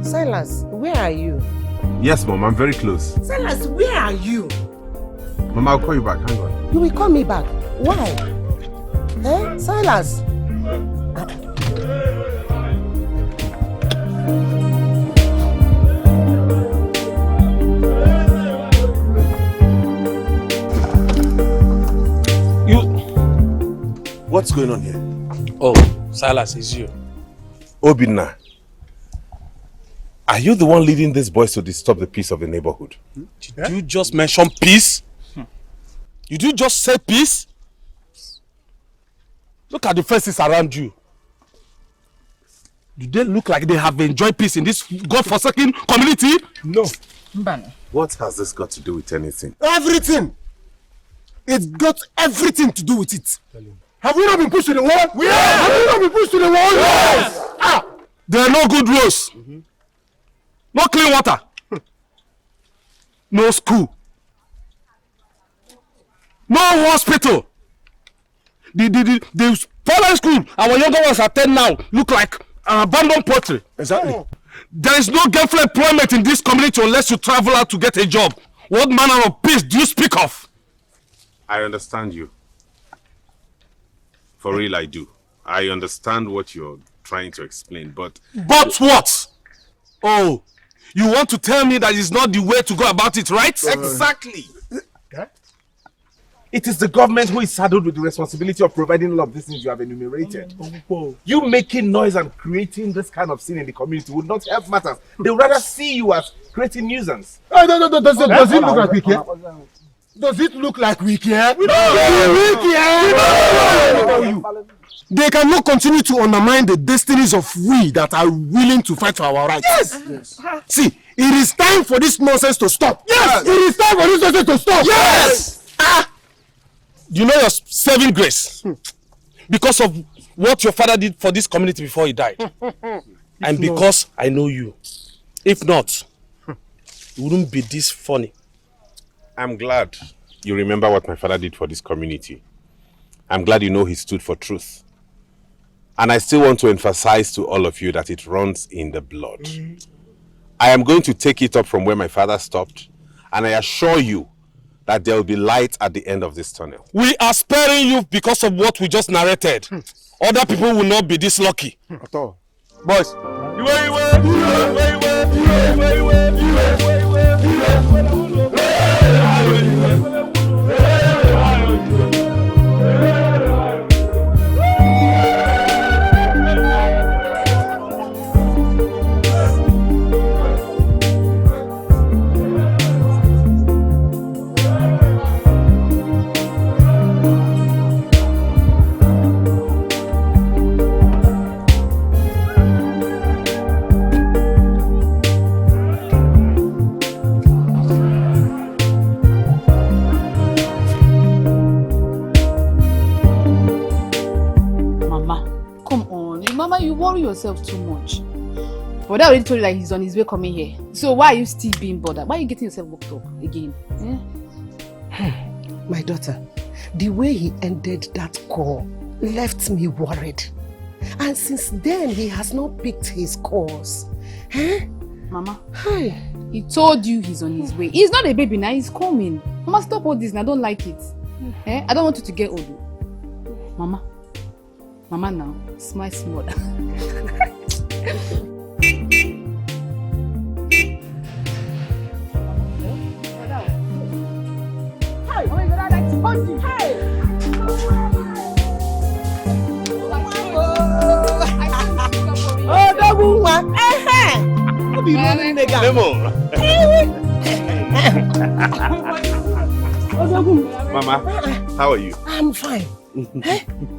Silas, where are you? Yes, Mom, I'm very close. Silas, where are you? Mom, I'll call you back. Hang on. You will call me back. Why? Eh? Silas? What's going on here? Oh, Silas, it's you. Obinna, are you the one leading these boys to disturb the peace of the neighborhood? Did you just mention peace? Did you just say peace? Look at the faces around you. Do they look like they have enjoyed peace in this God-forsaken community? No. What has this got to do with anything? Everything! It's got everything to do with it. Have we not been pushed to the wall? Have we not been pushed to the wall? Yes! There are no good roads. No clean water. No school. No hospital. The foreign school our younger ones attend now look like an abandoned poultry. Exactly. There is no gainful employment in this community unless you travel out to get a job. What manner of peace do you speak of? I understand you. For real, I do. I understand what you're trying to explain, but... But what? Oh, you want to tell me that it's not the way to go about it, right? Exactly. It is the government who is saddled with the responsibility of providing all of these things you have enumerated. You making noise and creating this kind of scene in the community would not help matters. They would rather see you as creating nuisance. No. Does it look like we care? Does it look like we care? We care! They cannot continue to undermine the destinies of we that are willing to fight for our rights. Yes! See, it is time for this nonsense to stop. Yes! It is time for this nonsense to stop. Yes! You know you're serving grace because of what your father did for this community before he died. And because I know you. If not, it wouldn't be this funny. I'm glad you remember what my father did for this community. I'm glad you know he stood for truth. And I still want to emphasize to all of you that it runs in the blood. I am going to take it up from where my father stopped, and I assure you that there will be light at the end of this tunnel. We are sparing you because of what we just narrated. Other people will not be this lucky. At all. Boys. Mama, you worry yourself too much. But I already told you that he's on his way coming here. So why are you still being bothered? Why are you getting yourself worked up again? My daughter, the way he ended that call left me worried. And since then, he has not picked his calls. Mama, he told you he's on his way. He's not a baby now, he's coming. Mama, stop all this and I don't like it. I don't want you to get old. Mama now, smile small. Mama, how are you? I'm fine.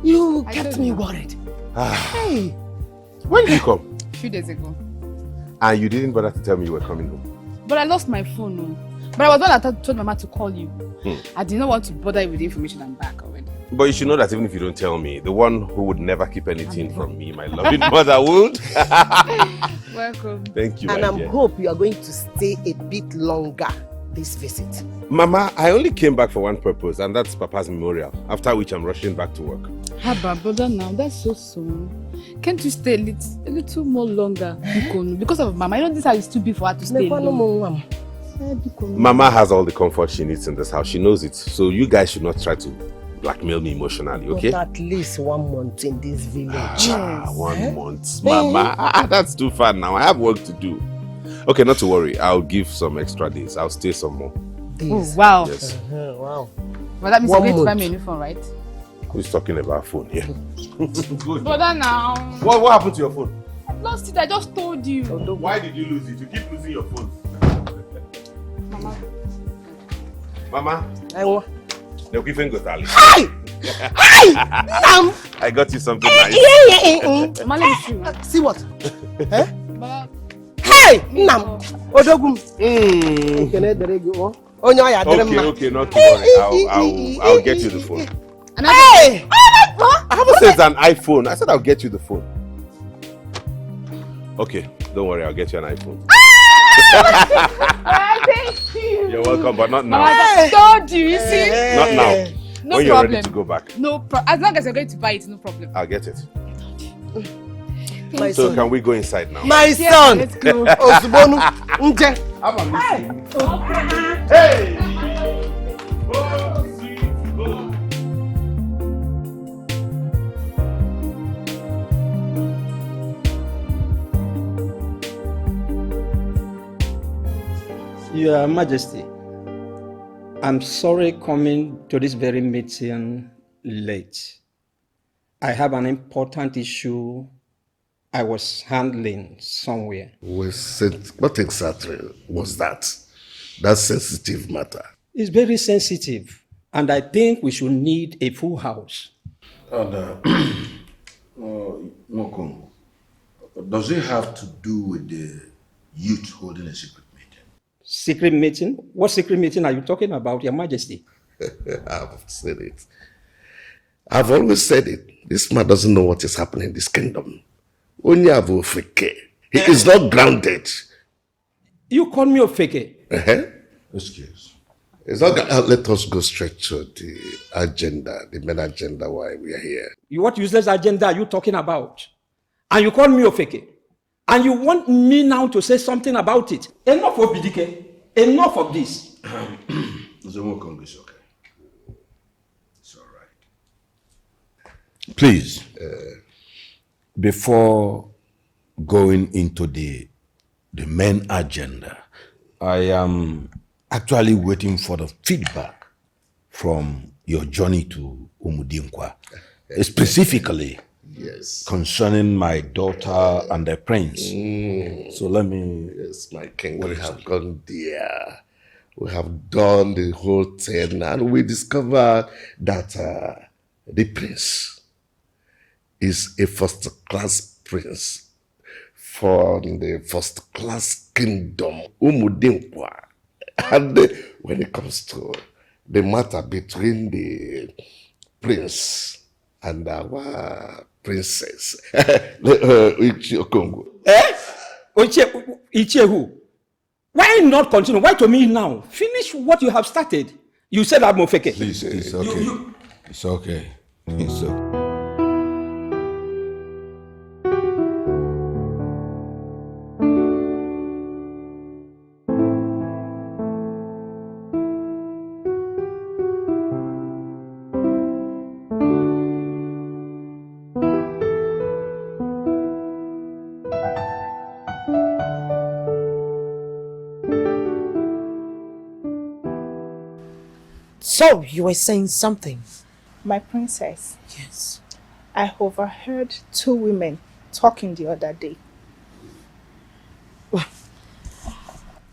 You kept me worried. Hey. When did you come? A few days ago. And you didn't bother to tell me you were coming home. But I lost my phone. No. But I was the one that told Mama to call you. I did not want to bother you with the information. I'm back already. But you should know that even if you don't tell me, the one who would never keep anything from me, my loving mother, would. Welcome. Thank you, And my I dear. hope you are going to stay a bit longer this visit. Mama, I only came back for one purpose, and that's Papa's memorial, after which I'm rushing back to work. Haba, brother, now that's so soon. Can't you stay a little more longer? Because of Mama, I know this house is too big for her to stay alone. Mama has all the comfort she needs in this house. She knows it. So you guys should not try to blackmail me emotionally, okay? But at least 1 month in this village. 1 month. Mama, that's too far now. I have work to do. Okay, not to worry. I'll give some extra days. I'll stay some more. Oh, wow. Yes. Wow. Well, that means you're 1 going to buy month. me a new phone, right? Who's talking about phone here? Good. Brother, now. What happened to your phone? I lost it. I just told you. Why did you lose it? You keep losing your phones. Mama. No, give him good, Ali. Hi! I got you something nice. Mama, let me see. Man. See what? Baba, Hey! Nam! Odogum! Okay, not to worry. I'll get you the phone. Hey! I haven't said it's an iPhone. I said I'll get you the phone. Okay, don't worry. I'll get you an iPhone. Thank you. You're welcome, but not now. Mama, I told you, you see? Not now. No When problem. you're ready to go back, No problem. As long as you're going to buy it, no problem. I'll get it. My So son. can we go inside now? My Yes, son! let's go. Osubonu! Nje! Hey! Your Majesty, I'm sorry coming to this very meeting late. I have an important issue I was handling somewhere. What exactly was that? That sensitive matter? It's very sensitive, and I think we should need a full house. And, Mokong, does it have to do with the youth holding a secret meeting? Secret meeting? What secret meeting are you talking about, Your Majesty? I've said it. I've always said it. This man doesn't know what is happening in this kingdom. Only Afurevo. He is not grounded. You call me a fake. Excuse. It's not, let us go straight to the agenda, the main agenda why we are here. What useless agenda are you talking about? And you call me a fake. And you want me now to say something about it. Enough of BDK. Enough of this. Zomokong is okay. It's all right. Please, before going into the main agenda, I am actually waiting for the feedback from your journey to Umudinkwa, specifically concerning my daughter and the prince. So let me... Yes, my king, we have gone there. We have done the whole thing, and we discovered that the prince is a first-class prince from the first-class kingdom, Umudinkwa. And when it comes to the matter between the prince and our princess, Okongo. Iche who? Why not continue? Why to me now? Finish what you have started. You said I'm Ofeke. Please, it's okay. It's okay. It's okay. So, you were saying something? My princess. Yes. I overheard 2 women talking the other day. Well,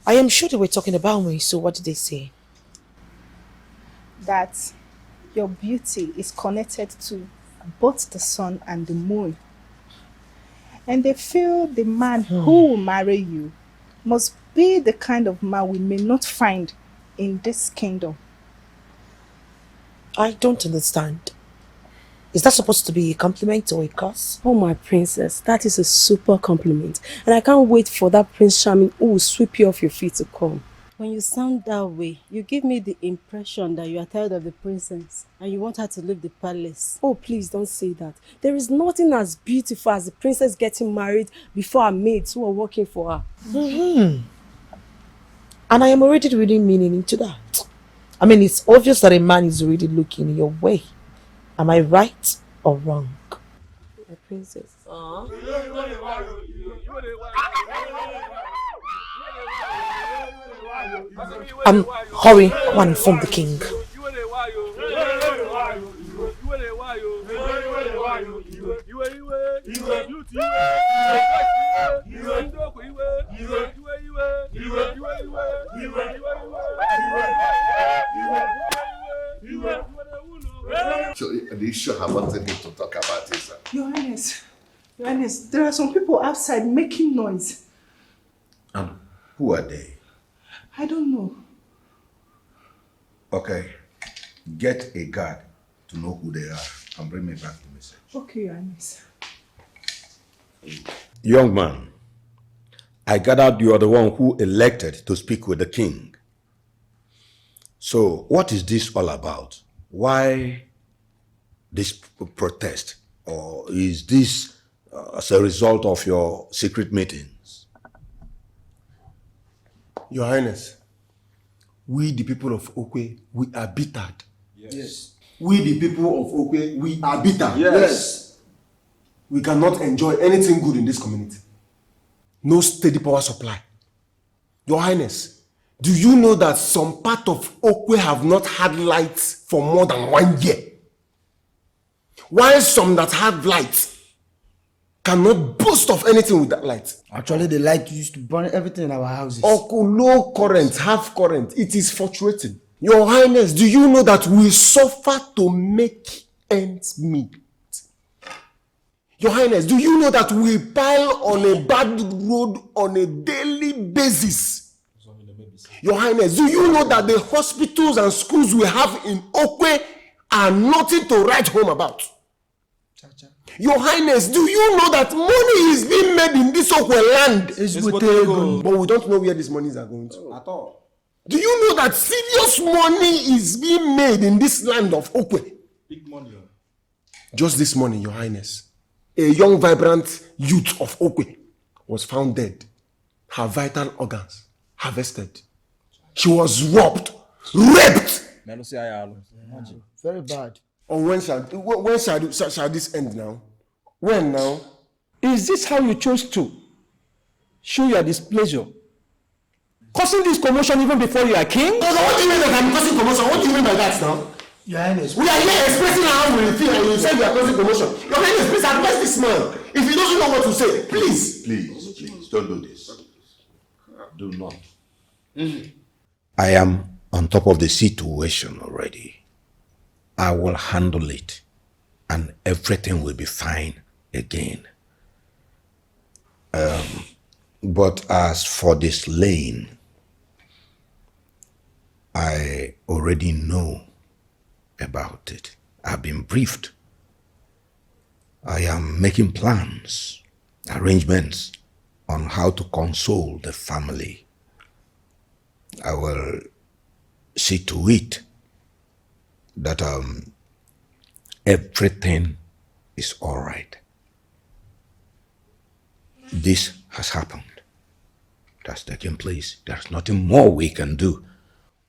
I am sure they were talking about me, so what did they say? That your beauty is connected to both the sun and the moon. And they feel the man who will marry you must be the kind of man we may not find in this kingdom. I don't understand. Is that supposed to be a compliment or a curse? Oh, my princess, that is a super compliment. And I can't wait for that Prince Charming who will sweep you off your feet to come. When you sound that way, you give me the impression that you are tired of the princess and you want her to leave the palace. Oh, please don't say that. There is nothing as beautiful as the princess getting married before her maids who are working for her. And I am already reading meaning into that. I mean, it's obvious that a man is already looking your way. Am I right or wrong? My princess. Hurry, go and inform the king. So, are you sure I wanted him to talk about this? Your Highness, there are some people outside making noise. And who are they? I don't know. Okay, get a guard to know who they are and bring me back the message. Okay, Your Highness. Young man, I gathered you are the one who elected to speak with the king. So, what is this all about? Why this protest? Or is this as a result of your secret meetings? Your Highness, we the people of Okwe, we are bittered. Yes. We the people of Okwe, we are bitter. Yes. We cannot enjoy anything good in this community. No steady power supply. Your Highness, do you know that some part of Okwe have not had lights for more than 1 year? While some that have lights cannot boast of anything with that light. Actually, the light used to burn everything in our houses. Low current, half current, it is fluctuating. Your Highness, do you know that we suffer to make ends meet? Your Highness, do you know that we pile on a bad road on a daily basis? Your Highness, do you know that the hospitals and schools we have in Okwe are nothing to write home about? Your Highness, do you know that money is being made in this Okwe land? But we don't know where these monies are going to. At all. Do you know that serious money is being made in this land of Okwe? Big money. Just this morning, Your Highness, a young, vibrant youth of Okwe was found dead. Her vital organs harvested. She was robbed, raped. Very bad. Or when shall this end now? When now? Is this how you chose to show your displeasure? Causing this commotion even before you are king? What do you mean that I'm causing commotion? What do you mean by that now? Your Highness, We are here expressing how we feel and you said you are causing commotion. Your Highness, please advise this man. If he doesn't know what to say, please. Please, don't do this. Do not. I am on top of the situation already. I will handle it and everything will be fine again. But as for this lane, I already know about it. I've been briefed. I am making plans, arrangements on how to console the family. I will see to it that everything is all right. This has happened. That's taking place. There's nothing more we can do.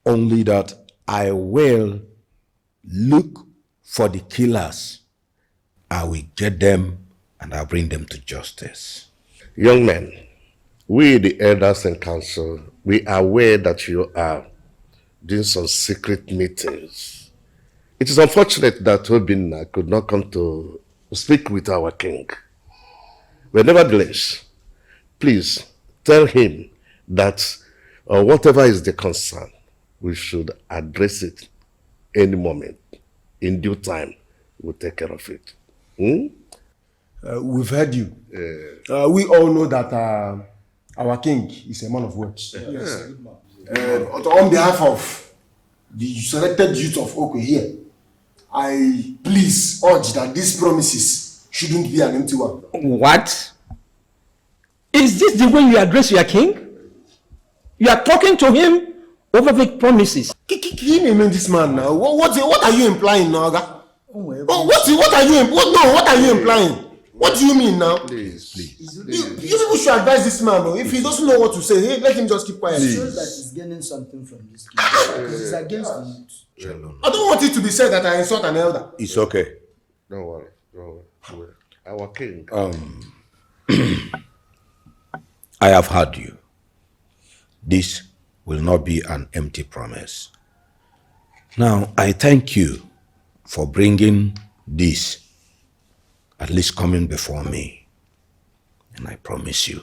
Only that I will look for the killers. I will get them and I'll bring them to justice. Young men, we the elders and council, we are aware that you are doing some secret meetings. It is unfortunate that Obinna could not come to speak with our king. But nevertheless, please tell him that whatever is the concern, we should address it any moment. In due time, we'll take care of it. We've heard you. We all know that our king is a man of words. Yes. On behalf of the selected youth of Okwe here, I please urge that these promises shouldn't be an empty one. What? Is this the way you address your king? You are talking to him over big promises. Can you mean this man now? What are you implying, Naga? What are you implying? What do you mean now? Please. You people should advise this man. If he doesn't know what to say, hey, let him just keep quiet. It shows that he's gaining something from this king. Because it's against the youth. I don't want it to be said that I insult an elder. It's okay. Don't worry. Our king. I have heard you. This will not be an empty promise. Now, I thank you for bringing this, at least coming before me. And I promise you,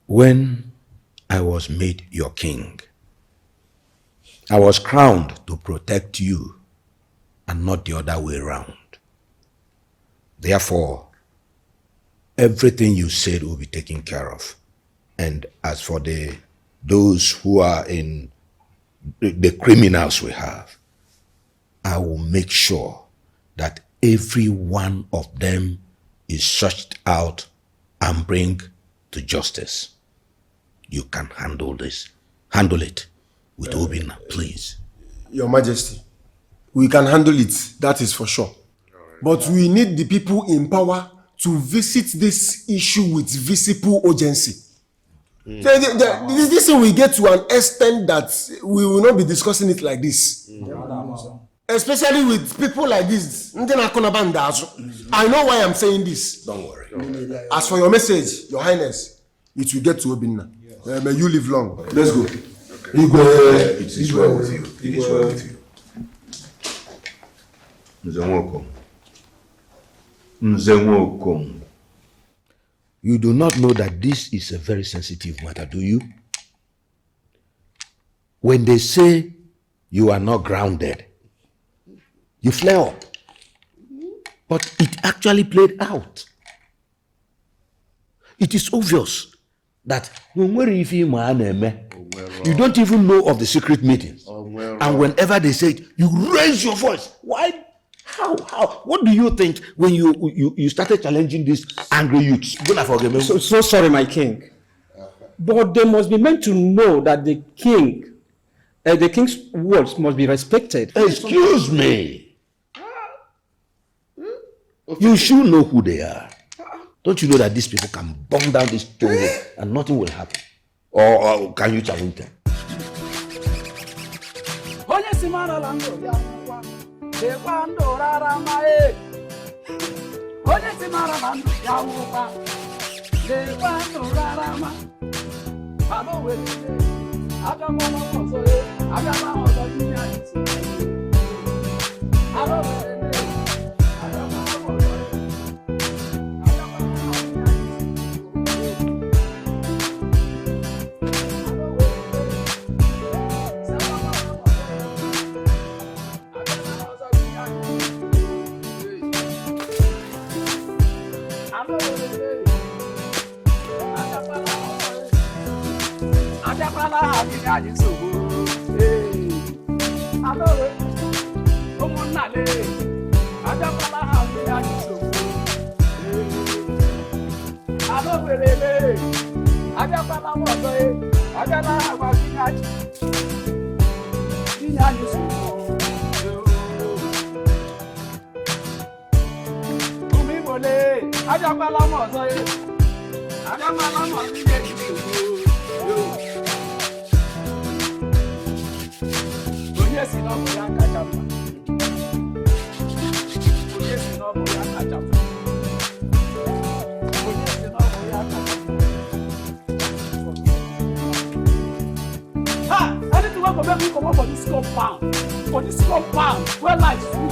when I was made your king, I was crowned to protect you and not the other way around. Therefore, everything you said will be taken care of. And as for those who are in the criminals we have, I will make sure that every one of them is searched out and bring to justice. You can handle this. Handle it with Obinna, please. Your Majesty, we can handle it, that is for sure. But we need the people in power to visit this issue with visible urgency. This thing will get to an extent that we will not be discussing it like this. Especially with people like this. I know why I'm saying this. Don't worry. As for your message, Your Highness, it will get to Obinna. May you live long. Let's go. It is well with you. It is well with you. You do not know that this is a very sensitive matter, do you? When they say you are not grounded, you flare up. But it actually played out. It is obvious that you don't even know of the secret meetings. And whenever they say it, you raise your voice. Why? How? What do you think when you started challenging these angry youths? So sorry, my king. But they must be meant to know that the king's words must be respected. Excuse me. You should know who they are. Don't you know that these people can bomb down this stone and nothing will happen? Or can you challenge them? go make me come out for this compound. For this compound where life sweet.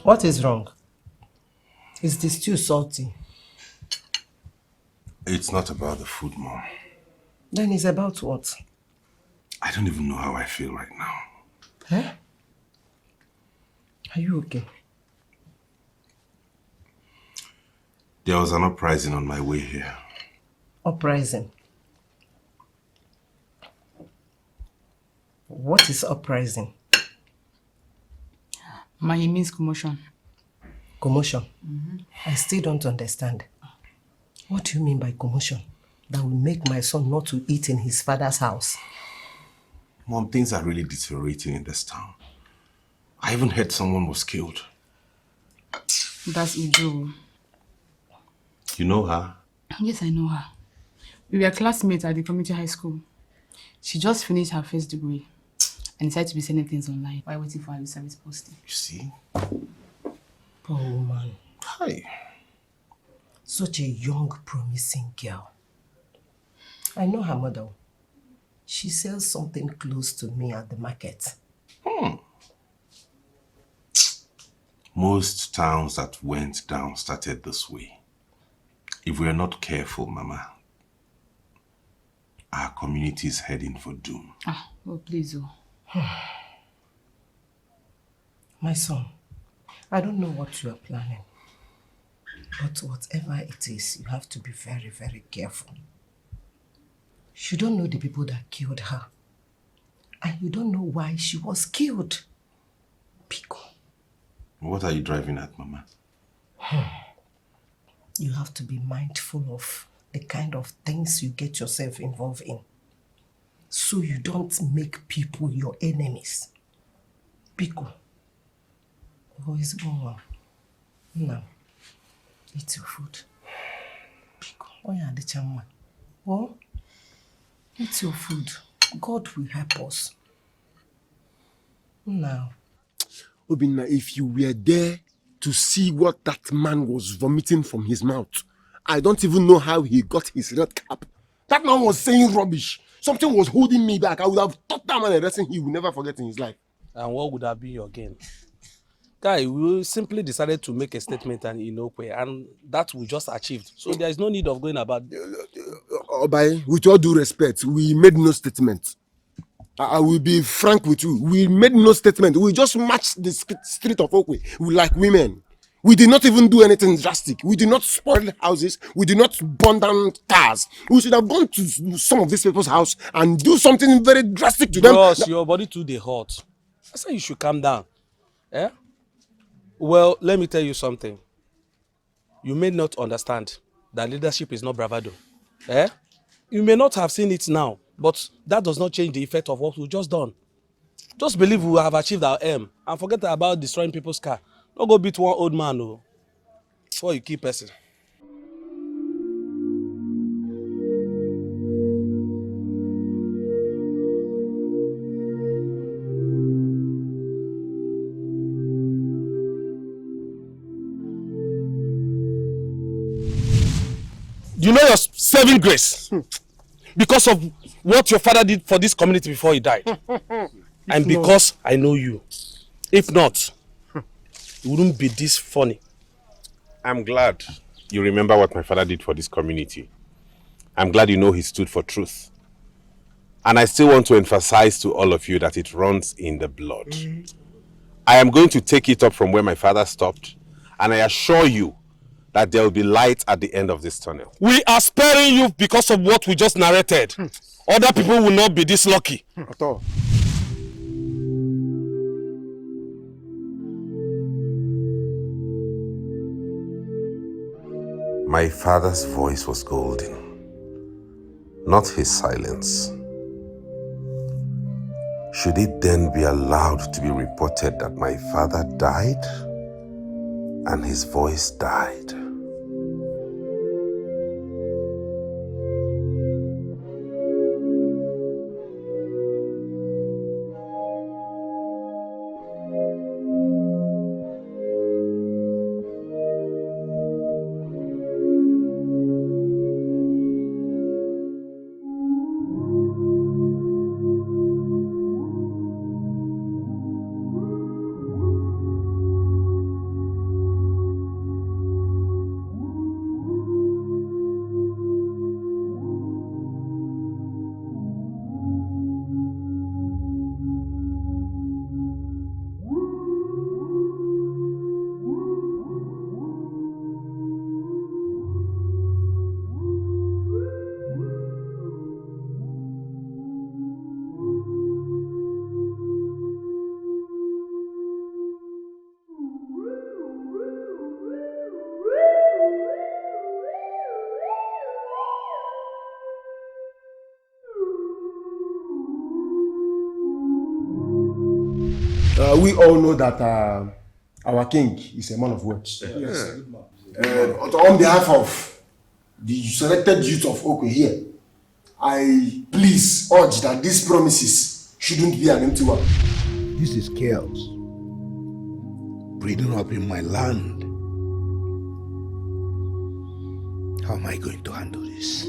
What is wrong? Is the stew salty? It's not about the food, Mom. Then it's about what? I don't even know how I feel right now. Huh? Are you okay? There was an uprising on my way here. Uprising? What is uprising? It means commotion. Commotion? I still don't understand. What do you mean by commotion? That will make my son not to eat in his father's house? Mom, things are really deteriorating in this town. I even heard someone was killed. That's Ugezu. You know her? Yes, I know her. We were classmates at the community high school. She just finished her first degree and decided to be sending things online while waiting for her service posting. You see? Poor woman. Hi. Such a young, promising girl. I know her mother. She sells something close to me at the market. Most towns that went down started this way. If we are not careful, Mama, our community is heading for doom. Oh, please, oh. My son, I don't know what you are planning. But whatever it is, you have to be very, very careful. You don't know the people that killed her. And you don't know why she was killed. Pico. What are you driving at, Mama? You have to be mindful of the kind of things you get yourself involved in. So you don't make people your enemies. Pico. What is going on? Now, eat your food. Pico. Oh, yeah, the chama. Oh, eat your food. God will help us. Now. Obinna, if you were there to see what that man was vomiting from his mouth, I don't even know how he got his red cap. That man was saying rubbish. Something was holding me back. I would have taught that man a lesson he will never forget in his life. And what would have been your gain? Guy, we simply decided to make a statement and that we just achieved. So there is no need of going about. Obai, with all due respect, we made no statement. I will be frank with you. We made no statement. We just marched the street of Okwe like women. We did not even do anything drastic. We did not spoil houses. We did not burn down cars. We should have gone to some of these people's house and do something very drastic to them. Bros, your body too dey hot. I say you should calm down. Eh? Well, let me tell you something. You may not understand that leadership is not bravado. Eh? You may not have seen it now, but that does not change the effect of what we've just done. Just believe we have achieved our aim and forget about destroying people's car. Don't go beat one old man, oh, before you keep person. You know you're serving grace because of what your father did for this community before he died. And because I know you. If not, it wouldn't be this funny. I'm glad you remember what my father did for this community. I'm glad you know he stood for truth. And I still want to emphasize to all of you that it runs in the blood. I am going to take it up from where my father stopped, and I assure you that there will be light at the end of this tunnel. We are sparing you because of what we just narrated. Other people will not be this lucky. At all. My father's voice was golden. not his silence. Should it then be allowed to be reported that my father died and his voice died? We all know that our king is a man of words. Yes. On behalf of the selected youth of Okwe here, I please urge that these promises shouldn't be an empty one. This is chaos. Breeding up in my land. How am I going to handle this?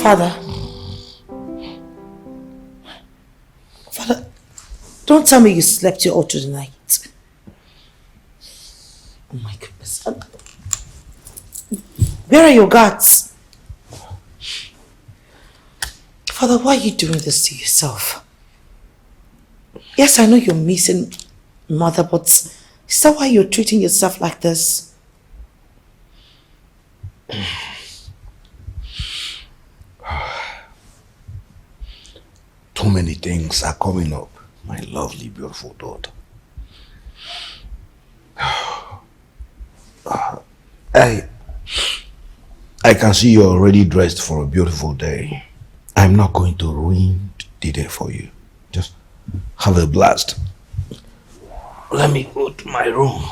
Father, don't tell me you slept here all through the night. Oh my goodness. Where are your guards? Father, why are you doing this to yourself? Yes, I know you're missing mother, but is that why you're treating yourself like this? Too many things are coming up, my lovely, beautiful daughter. I can see you're already dressed for a beautiful day. I'm not going to ruin the day for you. Just have a blast. Let me go to my room.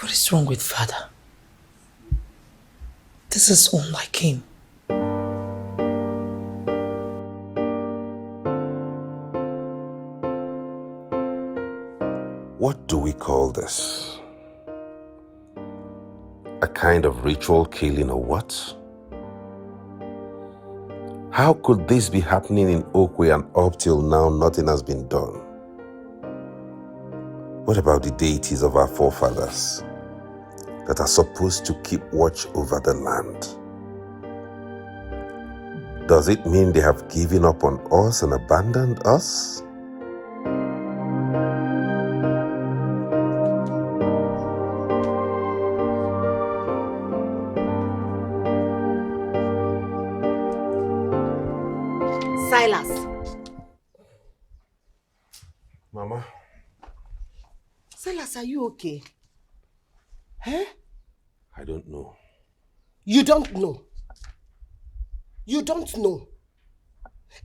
What is wrong with father? This is unlike him. What do we call this? A kind of ritual killing or what? How could this be happening in Okwe and up till now nothing has been done? What about the deities of our forefathers that are supposed to keep watch over the land? Does it mean they have given up on us and abandoned us? Silas. Mama. Silas, are you okay? Huh? I don't know. You don't know. You don't know.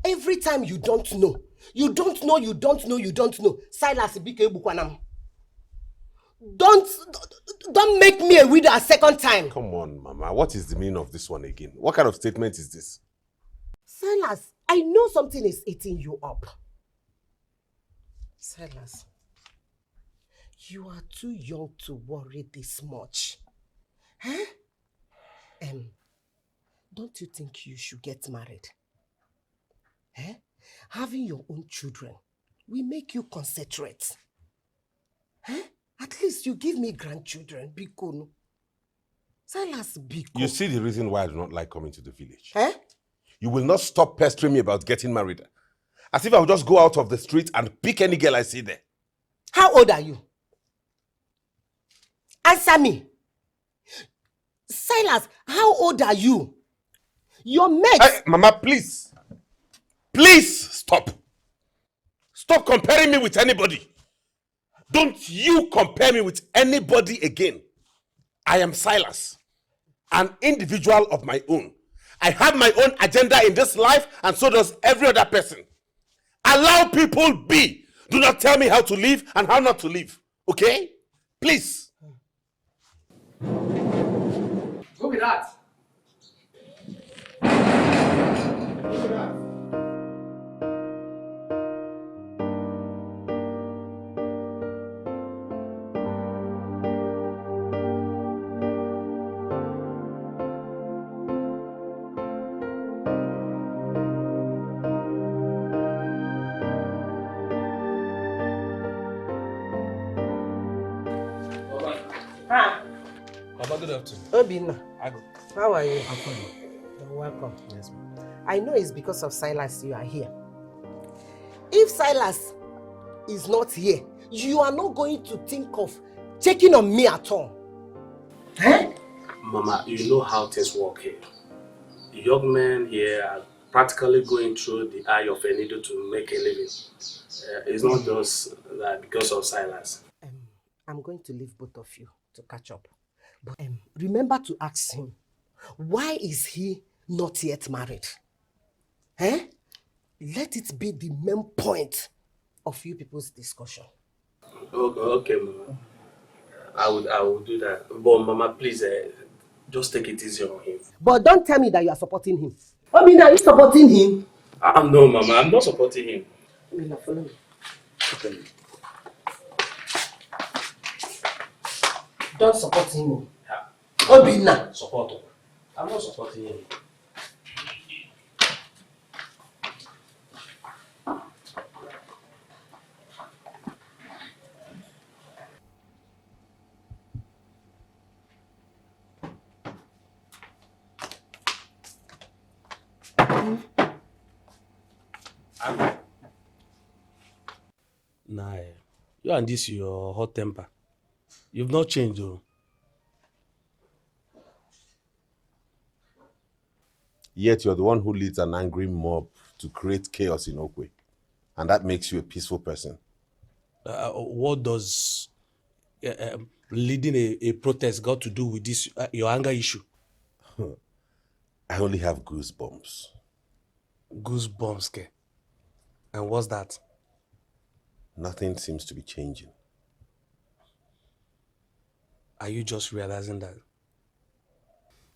Every time you don't know. You don't know, you don't know, you don't know. Silas, don't make me a widow a second time. Come on, Mama. What is the meaning of this one again? What kind of statement is this? Silas, I know something is eating you up. Silas, you are too young to worry this much. Huh? Don't you think you should get married? Eh? Having your own children will make you concentrate. Eh? At least you give me grandchildren, Biko. Silas, Biko. You see the reason why I do not like coming to the village. Eh? You will not stop pestering me about getting married. As if I would just go out of the street and pick any girl I see there. How old are you? Answer me. Silas, how old are you? Your mates... Hey, Mama, please. Please stop. Stop comparing me with anybody. Don't you compare me with anybody again. I am Silas, an individual of my own. I have my own agenda in this life, and so does every other person. Allow people be. Do not tell me how to live and how not to live. Okay? Please. Who be that? Papa, good afternoon. Obina, Ago. how are you? I'm fine. You're welcome. Yes, ma'am. I know it's because of Silas you are here. If Silas is not here, you are not going to think of checking on me at all. Eh? Mama, you know how things work here. The young men here are practically going through the eye of a needle to make a living. It's not just that because of Silas. I'm going to leave both of you to catch up. But remember to ask him, why is he not yet married? Eh? Let it be the main point of you people's discussion. Okay, Mama. I will do that. But Mama, please, just take it easy on him. But don't tell me that you are supporting him. I mean, are you supporting him? No, Mama, I'm not supporting him. Mila, follow me. Okay. Don't support him. Yeah. Obina. Support him. I'm not supporting him. Nah, you and this your hot temper. You've not changed, though. Yet you're the one who leads an angry mob to create chaos in Okwe. And that makes you a peaceful person. What does leading a protest got to do with this, your anger issue? I only have goosebumps. Goosebumps, ke? And what's that? Nothing seems to be changing. Are you just realizing that?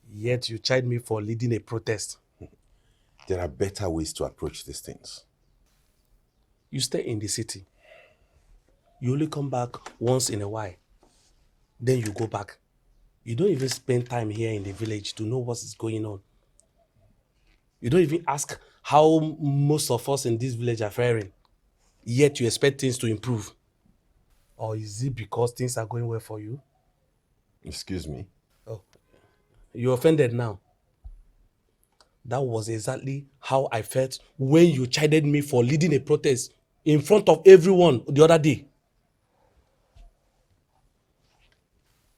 Yet you chide me for leading a protest. There are better ways to approach these things. You stay in the city. You only come back once in a while. Then you go back. You don't even spend time here in the village to know what is going on. You don't even ask how most of us in this village are faring. Yet you expect things to improve. Or is it because things are going well for you? Excuse me? Oh, you're offended now. That was exactly how I felt when you chided me for leading a protest in front of everyone the other day.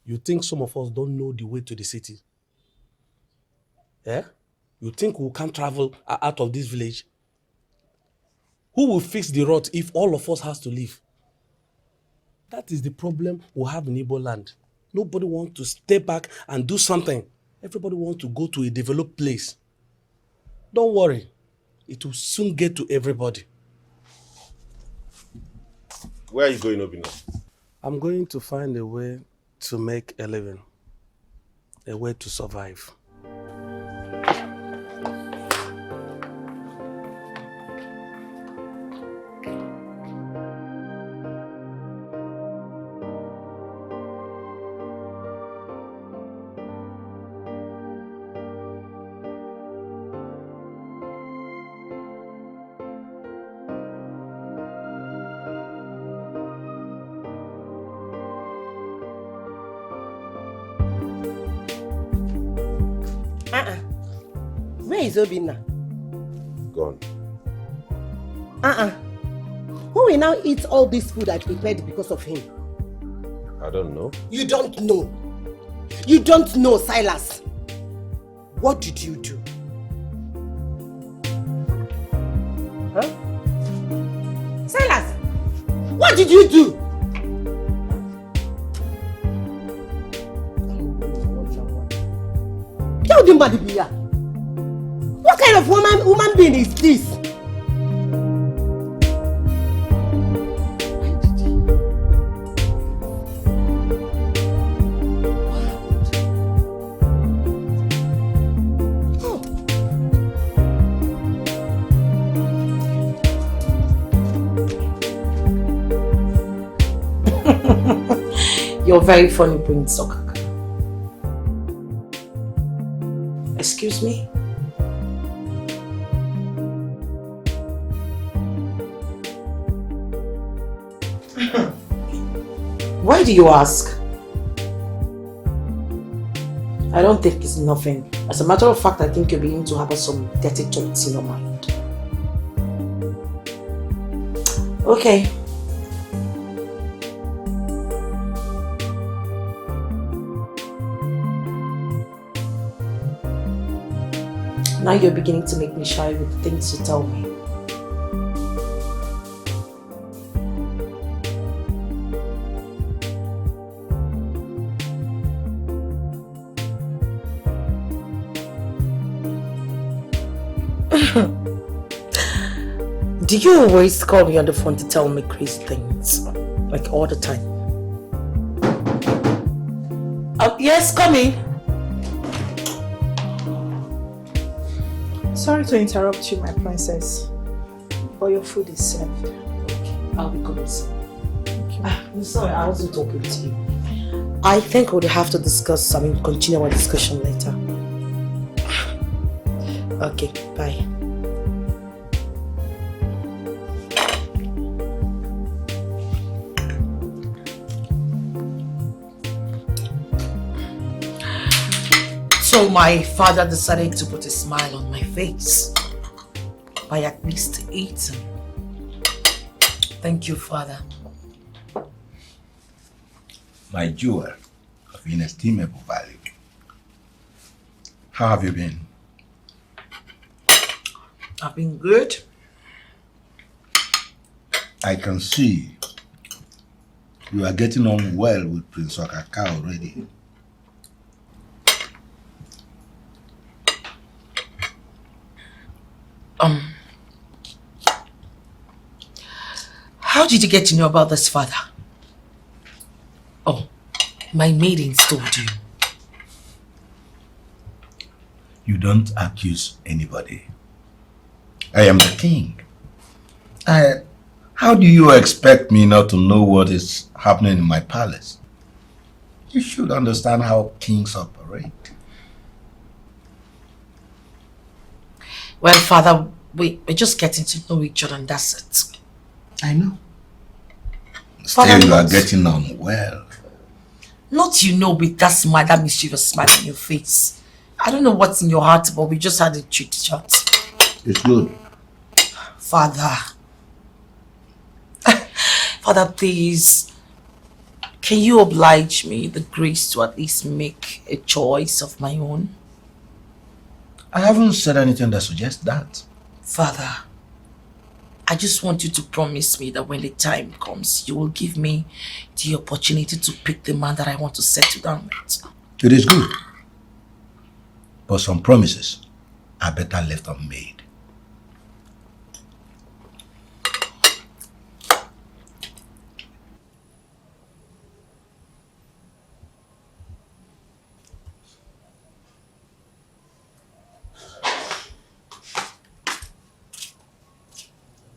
You think some of us don't know the way to the city? Eh? You think we can't travel out of this village? Who will fix the road if all of us has to leave? That is the problem we have in Igbo land. Nobody wants to step back and do something. Everybody wants to go to a developed place. Don't worry. It will soon get to everybody. Where are you going, Obina? I'm going to find a way to make a living. A way to survive. Where is Obina? Gone. Who will now eat all this food I prepared because of him? I don't know. You don't know. You don't know, Silas. What did you do? Huh? Silas! What did you do? Tell them about the What kind of woman being is this? You're very funny, Prince Okaka. Excuse me? Why do you ask? I don't think it's nothing. As a matter of fact, I think you're beginning to have some dirty thoughts in your mind. Okay. Now you're beginning to make me shy with things you tell me. Do you always call me on the phone to tell me crazy things? Like all the time? Yes, come in. Sorry to interrupt you, my princess, but your food is served. Okay, I'll be coming soon. I'm sorry, I wasn't talking to you. I think we'll have to continue our discussion later. Okay, bye. So my father decided to put a smile on my face by at least eating. Thank you, Father. My jewel of inestimable value. How have you been? I've been good. I can see you are getting on well with Prince Okaka already. How did you get to know about this, Father? Oh, my maiden told you. You don't accuse anybody. I am the king. How do you expect me not to know what is happening in my palace? You should understand how kings operate. Well, Father, we're just getting to know each other and that's it. I know. Father, Still, you are not- getting on well. Not with that smile, that mischievous smile on your face. I don't know what's in your heart, but we just had a chit chat. It's good. Father. Father, please. Can you oblige me the grace to at least make a choice of my own? I haven't said anything that suggests that. Father, I just want you to promise me that when the time comes, you will give me the opportunity to pick the man that I want to settle down with. It is good. But some promises are better left unmade.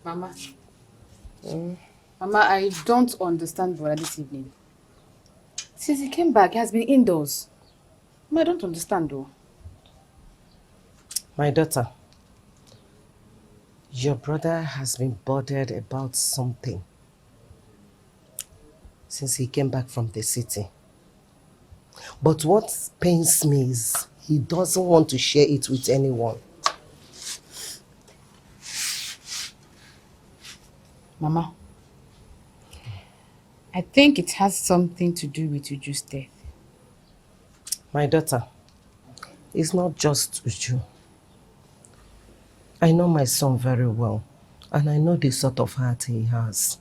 Mama. Mama, I don't understand Brother this evening. Since he came back, he has been indoors. Mama, I don't understand though. My daughter, your brother has been bothered about something since he came back from the city. But what pains me is he doesn't want to share it with anyone. Mama, I think it has something to do with Uju's death. My daughter, it's not just Uju. I know my son very well, and I know the sort of heart he has.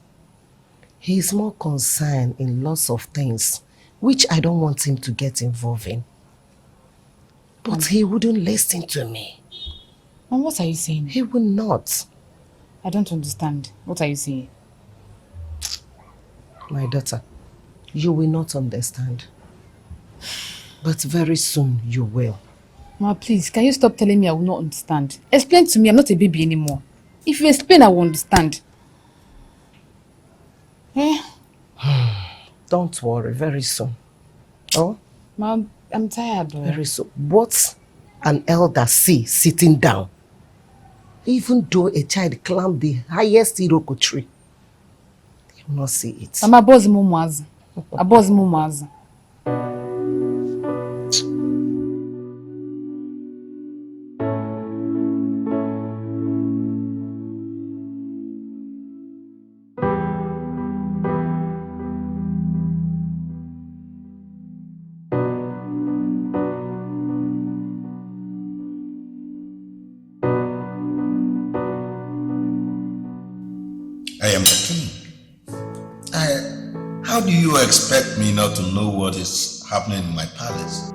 He is more concerned in lots of things, which I don't want him to get involved in. But he wouldn't listen to me. Mom, what are you saying? He will not. I don't understand. What are you saying? My daughter, you will not understand. But very soon you will. Mama, please, can you stop telling me I will not understand? Explain to me, I'm not a baby anymore. If you explain, I will understand. Eh? Don't worry, very soon. Oh? Mom, I'm tired. Very soon. What an elder see sitting down, even though a child climbed the highest iroko tree, he will not see it. Mama, boss mumaz. A boss mumaz. I am the king. How do you expect me not to know what is happening in my palace?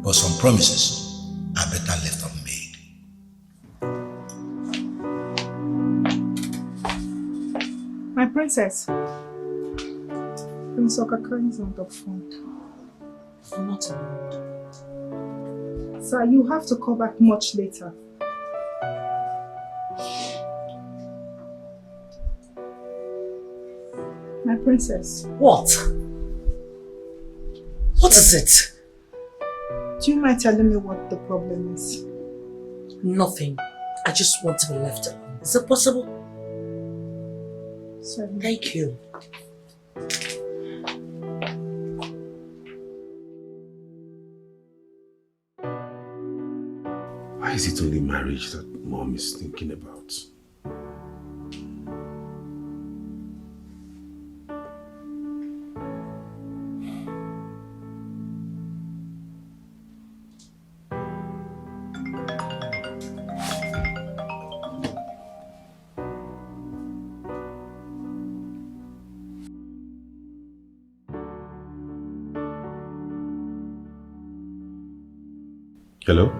But some promises are better left unmade. My princess. Prince Okaka is not up front. I'm not around. Sir, you have to call back much later. My princess. What? What is it? Do you mind telling me what the problem is? Nothing. I just want to be left alone. Is it possible? Sorry. Thank you. Why is it only marriage that Mom is thinking about? Hello?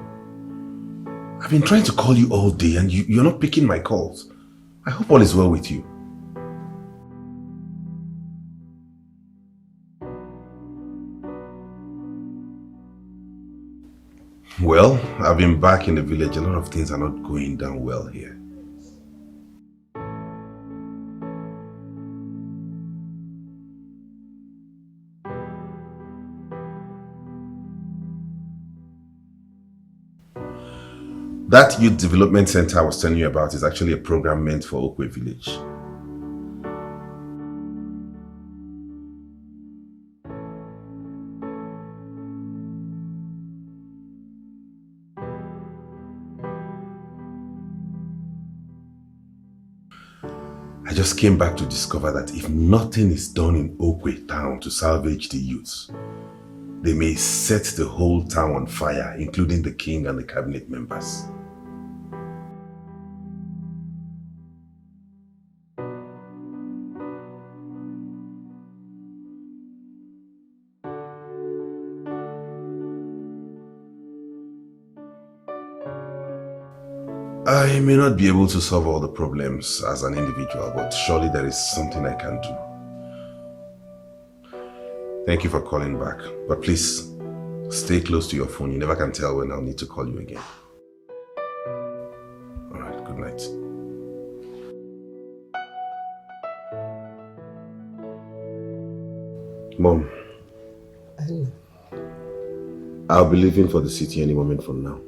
I've been trying to call you all day and you're not picking my calls. I hope all is well with you. Well, I've been back in the village. A lot of things are not going down well here. That youth development center I was telling you about is actually a program meant for Okwe village. I just came back to discover that if nothing is done in Okwe town to salvage the youths, they may set the whole town on fire, including the king and the cabinet members. I may not be able to solve all the problems as an individual, but surely there is something I can do. Thank you for calling back, but please stay close to your phone. You never can tell when I'll need to call you again. All right, good night. Mom, I'll be leaving for the city any moment from now.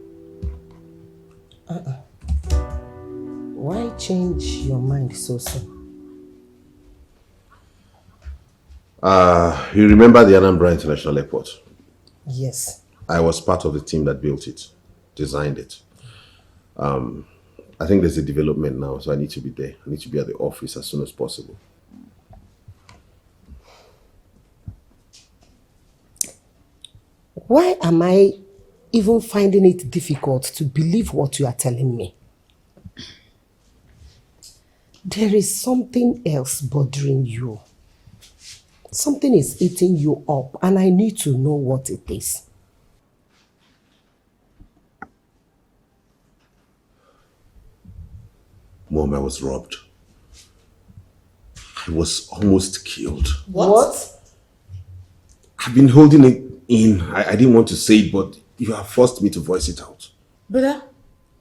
Why change your mind so soon? You remember the Anambra International Airport? Yes. I was part of the team that built it, designed it. I think there's a development now, so I need to be there. I need to be at the office as soon as possible. Why am I even finding it difficult to believe what you are telling me? There is something else bothering you. Something is eating you up, and I need to know what it is. Mom, I was robbed. I was almost killed. What? I've been holding it in. I didn't want to say it, but you have forced me to voice it out. Brother,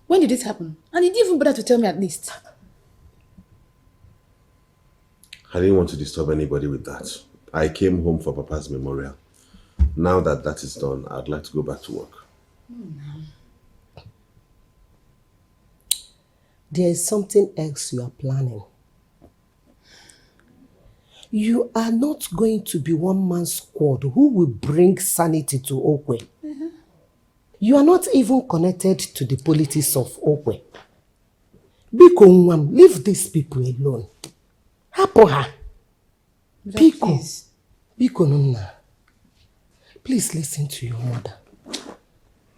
when did this happen? And you didn't even bother to tell me at least. I didn't want to disturb anybody with that. I came home for Papa's memorial. Now that that is done, I'd like to go back to work. There is something else you are planning. You are not going to be one-man squad who will bring sanity to Okwe. You are not even connected to the politics of Okwe. Biko Nwam, leave these people alone. Hapoha. Biko. Biko Nuna. Please listen to your mother.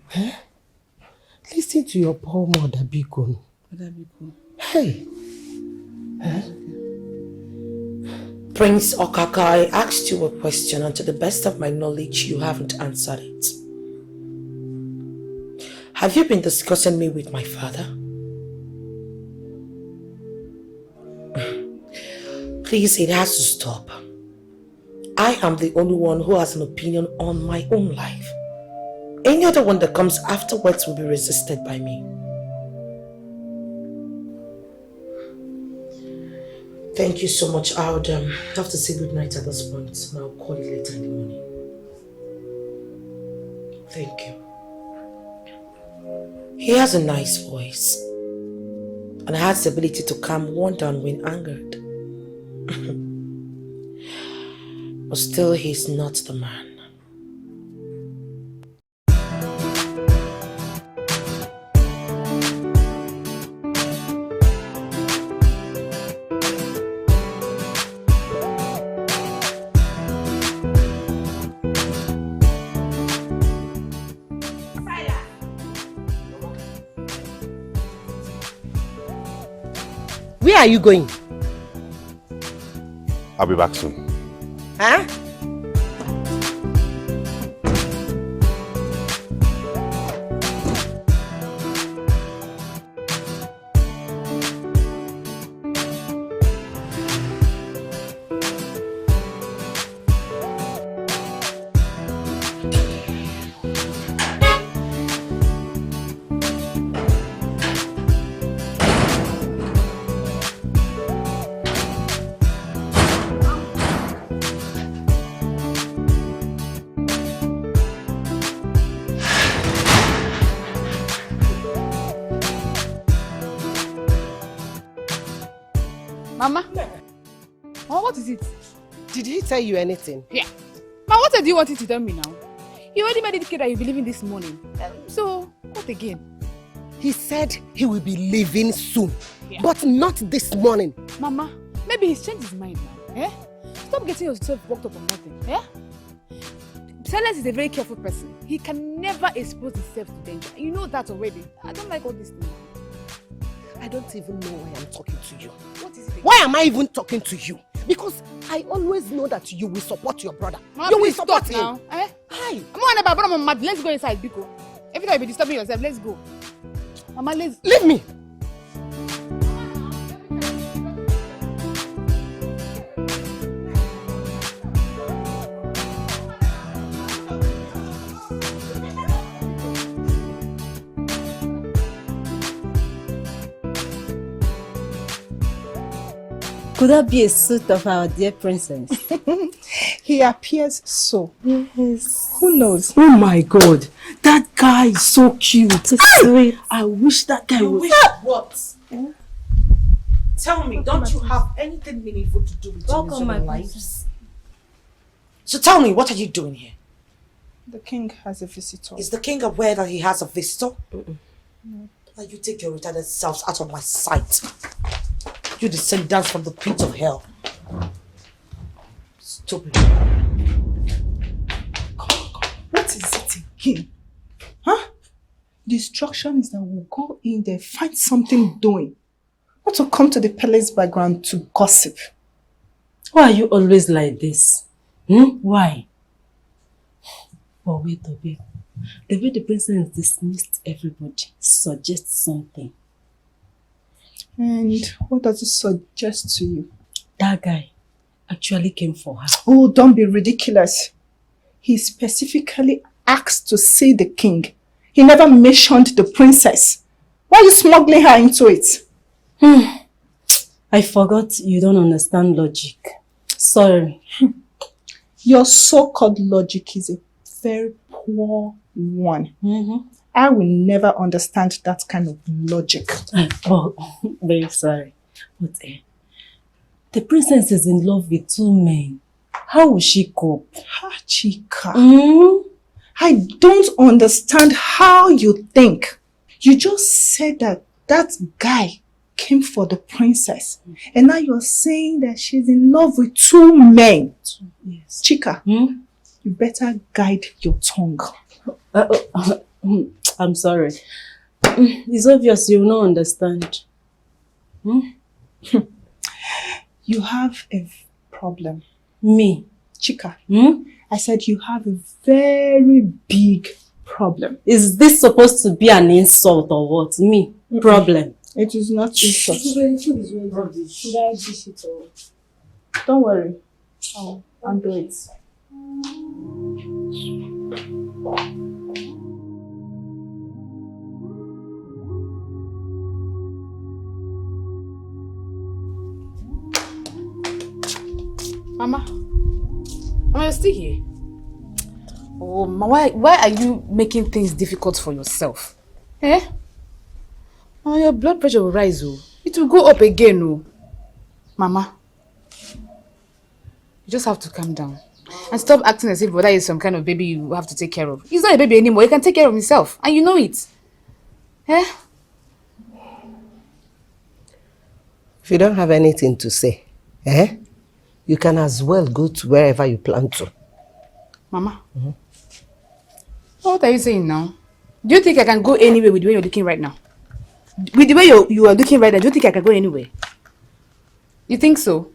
Huh? Listen to your poor mother, Biko. Hey. Huh? Prince Okaka, I asked you a question and to the best of my knowledge, you haven't answered it. Have you been discussing me with my father? Please, it has to stop. I am the only one who has an opinion on my own life. Any other one that comes afterwards will be resisted by me. Thank you so much. I would have to say good night at this point, and I'll call you later in the morning. Thank you. He has a nice voice and has the ability to calm one down when angered. But still, he's not the man. Where are you going? I'll be back soon. Huh? what is it? Did he tell you anything? Yeah. Ma, what do you want him to tell me now? He already made it clear that you'll be leaving this morning. So, what again? He said he will be leaving soon, Yeah. but not this morning. Mama, maybe he's changed his mind now. Eh? Stop getting yourself worked up on nothing. Eh? Silas is a very careful person. He can never expose himself to danger. You know that already. I don't like all this thing. I don't even know why I'm talking to you. What is it again? Why am I even talking to you? Because I always know that you will support your brother. Mama, you will please support stop him. now. Eh? Hi. I'm mad. Let's go inside, Biko. Every time you be disturbing yourself, let's go. Mama, let's... Leave me. Could that be a suit of our dear princess? He appears so. Yes. Who knows? Oh my God, that guy is so cute. Sweet. I wish that guy You was... wish what? Tell me, don't you have anything meaningful to do with your miserable lives? So tell me, what are you doing here? The king has a visitor. Is the king aware that he has a visitor? No. You take your retarded selves out of my sight. You descendants from the pit of hell. Stupid. What is it again? Huh? The instruction is that we'll go in there, find something doing. Not to come to the palace background to gossip. Why are you always like this? Why? Oh, wait a bit. The way the princess dismissed everybody suggests something. And what does it suggest to you? That guy actually came for her. Oh, don't be ridiculous. He specifically asked to see the king. He never mentioned the princess. Why are you smuggling her into it? I forgot you don't understand logic. Sorry. Your so-called logic is a very poor one. I will never understand that kind of logic. Oh, very sorry. But the princess is in love with two men. How will she cope? Chika. I don't understand how you think. You just said that that guy came for the princess. And now you're saying that she's in love with two men. Yes. Chika, you better guide your tongue. I'm sorry. It's obvious you will not understand. You have a problem. Me? Chika, I said you have a very big problem. Is this supposed to be an insult or what? Me? Problem? It is not insult. Should I dish it or... Don't worry. I'll do it. Mama, you're still here. Oh, why are you making things difficult for yourself? Eh? Oh, your blood pressure will rise, oh. It will go up again, oh. Mama, you just have to calm down. And stop acting as if brother is some kind of baby you have to take care of. He's not a baby anymore. He can take care of himself. And you know it. Eh? If you don't have anything to say, you can as well go to wherever you plan to. Mama, what are you saying now? Do you think I can go anywhere with the way you're looking right now? With the way you are looking right now, do you think I can go anywhere? You think so?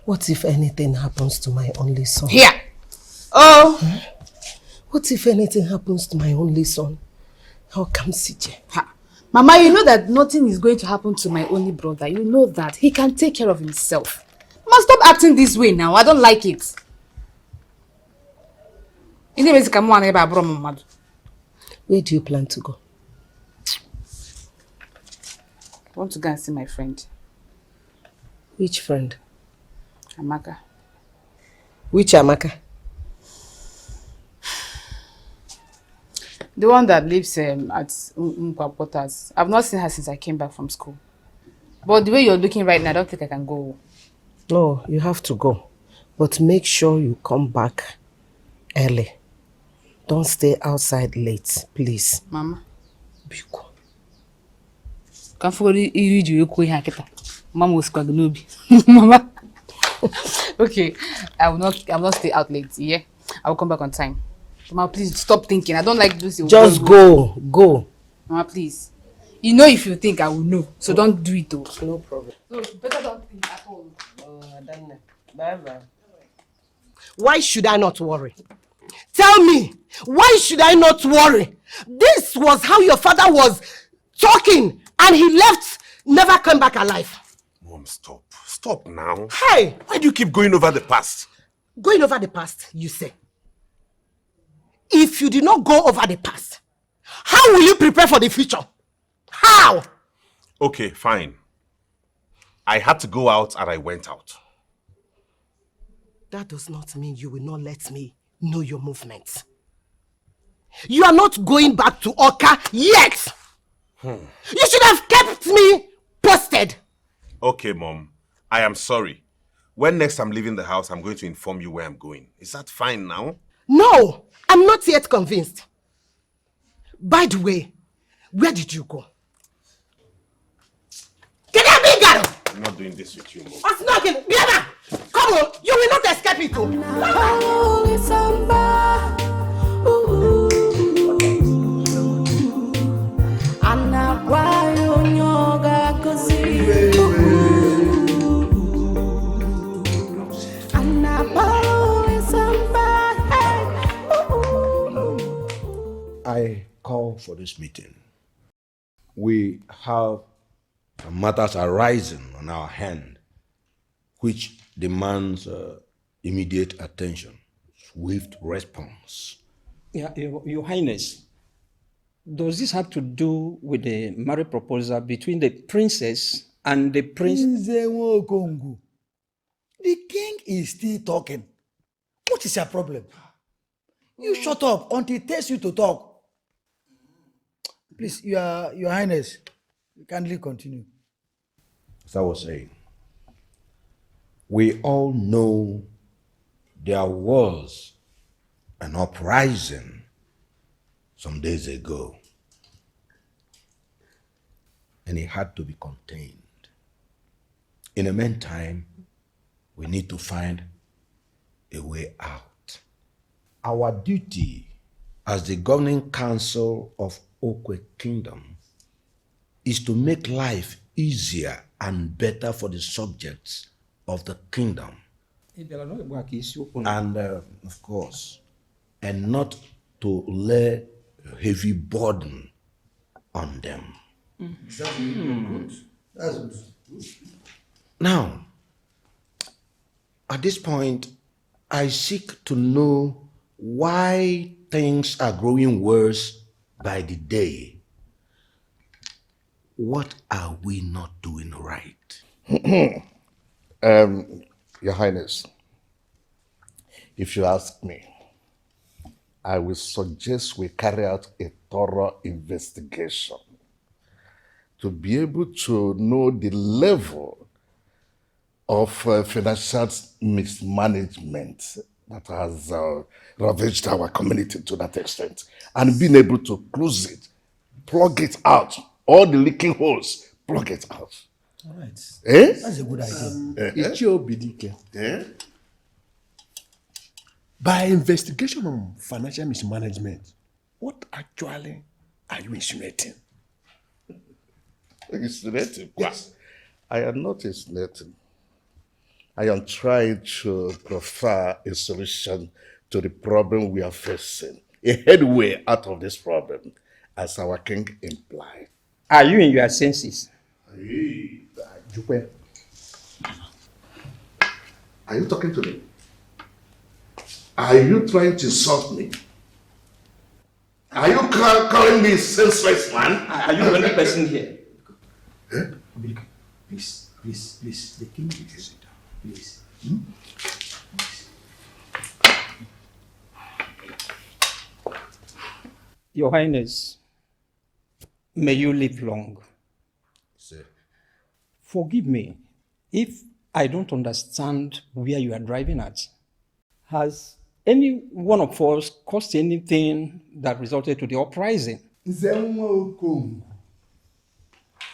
What if anything happens to my only son? Here! Oh! What if anything happens to my only son? How come CJ? Mama, you know that nothing is going to happen to my only brother. You know that. He can take care of himself. Mama, stop acting this way now. I don't like it. Where do you plan to go? I want to go and see my friend. Which friend? Amaka. Which Amaka? The one that lives at Nkwa Quarters. I've not seen her since I came back from school. But the way you're looking right now, I don't think I can go. No, you have to go. But make sure you come back early. Don't stay outside late, please. Mama. Biko. Can't forget you do you Mama was quite Mama. Okay, I will not stay out late, yeah? I will come back on time. Mama, please stop thinking. I don't like this. Just go. Mama, please. You know if you think I will know, so don't do it though. No problem. No, better don't think at all. Bye-bye. Why should I not worry? Tell me, why should I not worry? This was how your father was talking and he left, never came back alive. Mom, stop. Stop now. Hey! Why do you keep going over the past? Going over the past, you say? If you did not go over the past, how will you prepare for the future? How? Okay, fine. I had to go out and I went out. That does not mean you will not let me know your movements. You are not going back to Oka yet. You should have kept me posted. Okay, Mom. I am sorry. When next I'm leaving the house, I'm going to inform you where I'm going. Is that fine now? No, I'm not yet convinced. By the way, where did you go? Get out, big girl! I'm not doing this with you, Mom. I'm snuggling. Biana! Come on, you will not escape it. I call for this meeting. We have matters arising on our hand which demands immediate attention, swift response. Yeah, Your Highness, does this have to do with the marriage proposal between the princess and the prince? The king is still talking. What is your problem? You shut up until he tells you to talk. Please, Your Highness, you kindly continue. As I was saying, we all know there was an uprising some days ago, and it had to be contained. In the meantime, we need to find a way out. Our duty as the governing council of Okwe Kingdom is to make life easier and better for the subjects of the kingdom. And of course, and not to lay a heavy burden on them. That's good. Now, at this point, I seek to know why things are growing worse by the day. What are we not doing right? Your Highness, if you ask me, I will suggest we carry out a thorough investigation to be able to know the level of financial mismanagement that has ravaged our community to that extent, and being able to close it, plug it out, all the leaking holes, plug it out. All right. Eh? That's a good idea. It's your BDK. By investigation on financial mismanagement, what actually are you insinuating? Insinuating? Yes. I am not insinuating. I am trying to prefer a solution to the problem we are facing, a headway out of this problem, as our king implied. Are you in your senses? Are you talking to me? Are you trying to insult me? Are you calling me senseless man? Are you the only person here? Please, the king will sit down. Please. Your Highness, may you live long. Sir. Forgive me if I don't understand where you are driving at. Has any one of us caused anything that resulted to the uprising? They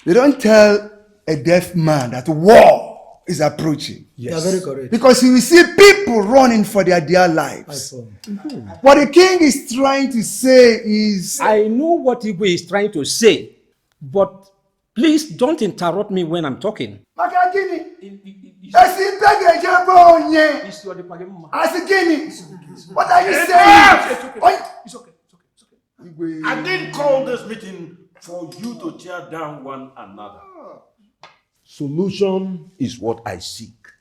don't tell a deaf man that war is approaching. Yes. You are very correct. Because you will see people running for their dear lives. What the king is trying to say is... I know what Igwe is trying to say, but please don't interrupt me when I'm talking. What are you saying? It's okay. I didn't call this meeting for you to tear down one another. Solution is what I seek.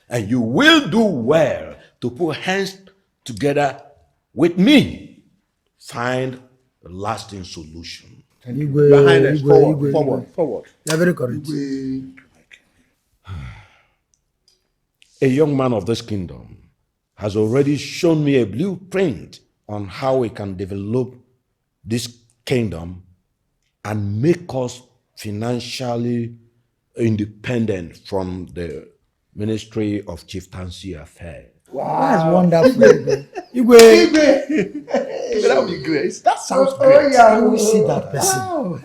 And you will do well to put hands together with me. Find a lasting solution. Your Highness, forward. You are very correct. A young man of this kingdom has already shown me a blueprint on how we can develop this kingdom and make us financially independent from the Ministry of Chieftaincy Affairs. Wow. That's wonderful. Igwe. That would be great. That sounds great. I will see that person. Wow.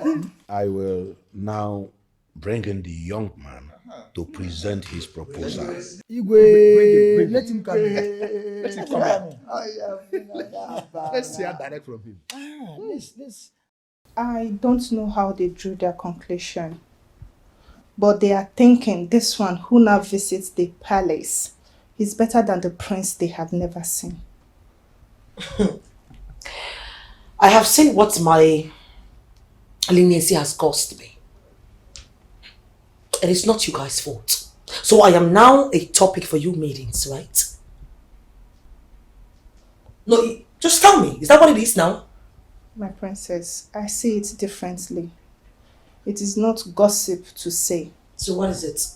I will now bring in the young man to present his proposal. Igwe, let him come. Let him come in. Let's hear direct from him. Let's. I don't know how they drew their conclusion, but they are thinking this one who now visits the palace is better than the prince they have never seen. I have seen what my leniency has cost me. It is not you guys' fault. So I am now a topic for you maidens, right? No, just tell me. Is that what it is now? My princess, I see it differently. It is not gossip to say. So what is it?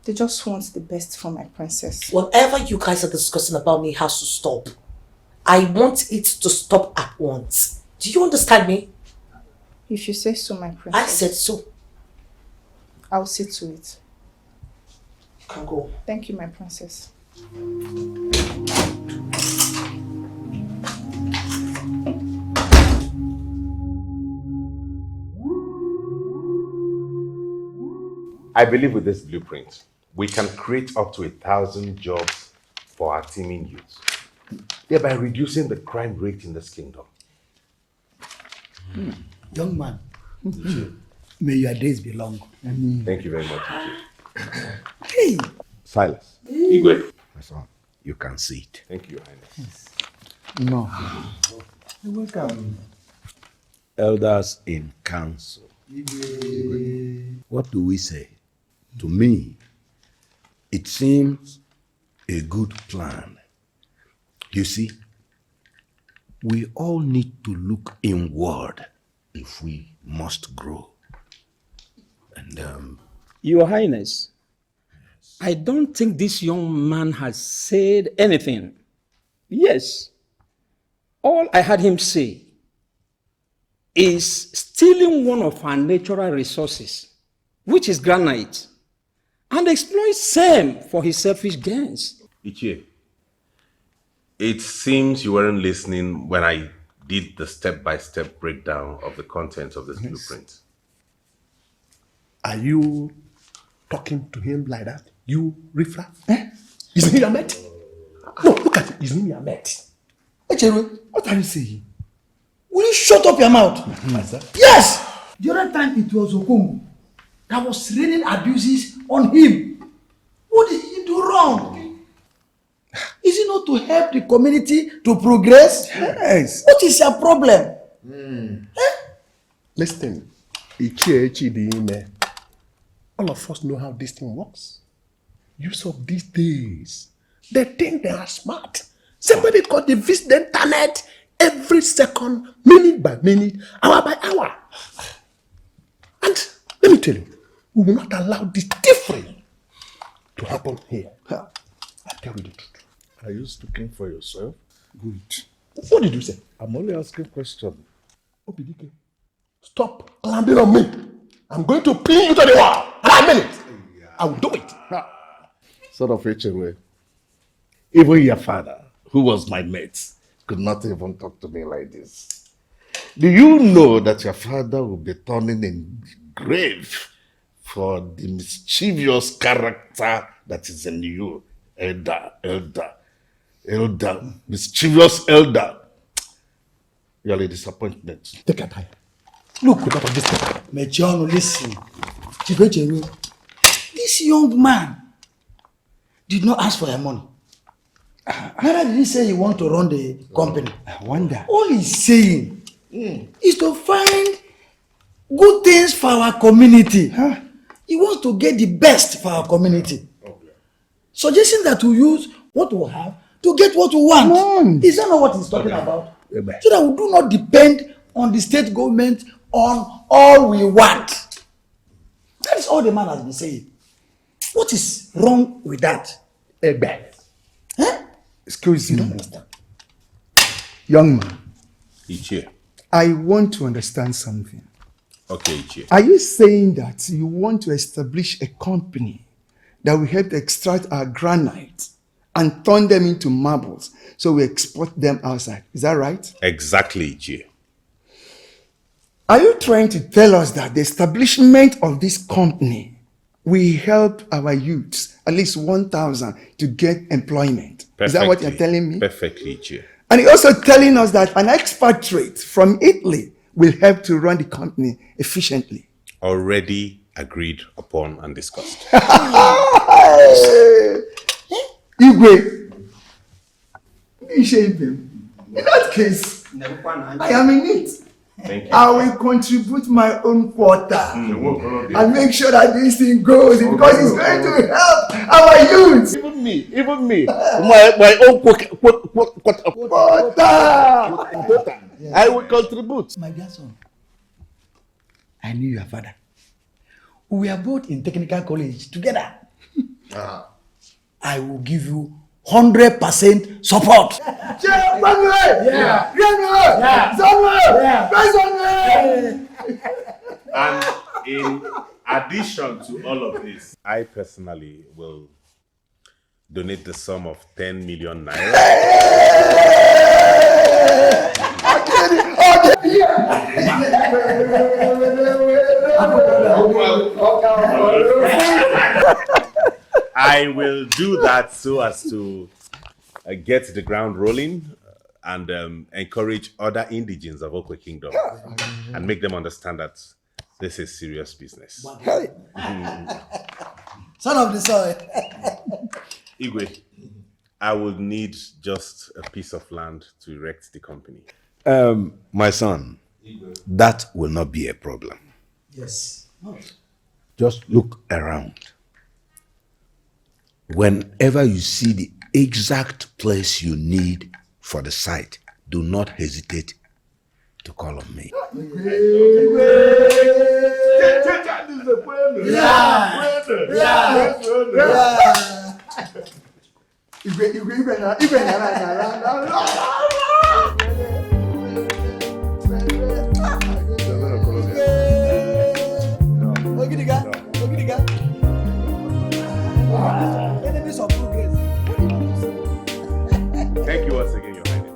They just want the best for my princess. Whatever you guys are discussing about me has to stop. I want it to stop at once. Do you understand me? If you say so, my princess. I said so. I'll see to it. You can go. Thank you, my princess. I believe with this blueprint, we can create up to 1,000 jobs for our teeming youth, thereby reducing the crime rate in this kingdom. Young man, may your days be long. Thank you very much. Hey, Silas. Igwe. My son, you can see it. Thank you, Highness. No. You're welcome. Elders in council. What do we say? To me, it seems a good plan. You see, we all need to look inward if we must grow. And Your Highness, I don't think this young man has said anything. Yes, all I heard him say is stealing one of our natural resources, which is granite, and exploits them for his selfish gains. Ichie, it seems you weren't listening when I did the step-by-step breakdown of the contents of this blueprint. Are you talking to him like that? You riffraff? Isn't he your mate? No, look at it. Isn't he your mate? Echeru, what are you saying? Will you shut up your mouth? Yes! The other time it was Okongu that was raining abuses on him. What did he do wrong? Is it not to help the community to progress? Yes. What is your problem? Listen, Ichie, all of us know how this thing works. Youth of these days, they think they are smart. Simply because they visit the internet every second, minute by minute, hour by hour. And let me tell you, we will not allow this difference to happen here. I tell you the truth. Are you speaking for yourself? Good. What did you say? I'm only asking a question. Obidike, stop clambering on me. I'm going to pin you to the wall. And I mean it. I will do it. Son of HMA, even your father, who was my mate, could not even talk to me like this. Do you know that your father will be turning in the grave for the mischievous character that is in you? Elder, mischievous elder. You are a disappointment. Take a time. Look at this paper. Mechiano, listen. This young man did not ask for your money. Neither did he say he want to run the company. I wonder. All he's saying is to find good things for our community. He wants to get the best for our community. Suggesting that we use what we have to get what we want. Is that not what he's talking about? So that we do not depend on the state government on all we want. That is all the man has been saying. What is wrong with that? Excuse me. Young man, Ichie. I want to understand something. Okay, Ichie. Are you saying that you want to establish a company that will help extract our granite and turn them into marbles so we export them outside? Is that right? Exactly, Ichie. Are you trying to tell us that the establishment of this company will help our youths, at least 1,000, to get employment? Is that what you're telling me? Perfectly, Ichie. And you're also telling us that an expatriate from Italy will help to run the company efficiently. Already agreed upon and discussed. Igwe, in that case, I am in it. Thank you. I will contribute my own quota and make sure that this thing goes because it's going to help our youth. Even me. My own quota. I will contribute. My dear son, I knew your father. We are both in technical college together. I will give you 100% support. And in addition to all of this, I personally will donate the sum of 10 million naira. I will do that so as to get the ground rolling and encourage other indigenes of Okwe Kingdom and make them understand that this is serious business. Son of the soil. Igwe, I would need just a piece of land to erect the company. My son, that will not be a problem. Yes. Just look around. Whenever you see the exact place you need for the site, do not hesitate to call on me. Thank you once again, Your Highness.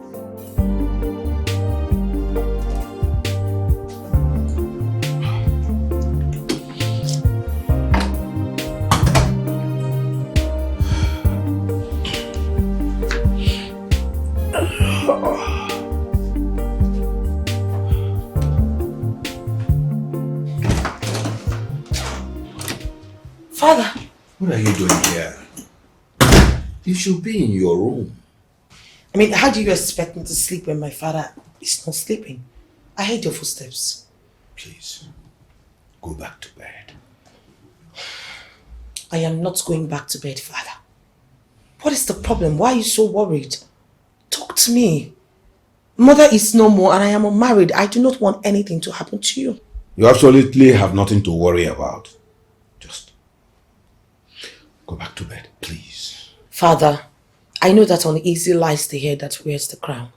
Father. What are you doing here? You should be in your room. I mean, how do you expect me to sleep when my father is not sleeping? I heard your footsteps. Please, go back to bed. I am not going back to bed, Father. What is the problem? Why are you so worried? Talk to me. Mother is no more and I am unmarried. I do not want anything to happen to you. You absolutely have nothing to worry about. Just go back to bed, please. Father, I know that uneasy lies the hair that wears the crown.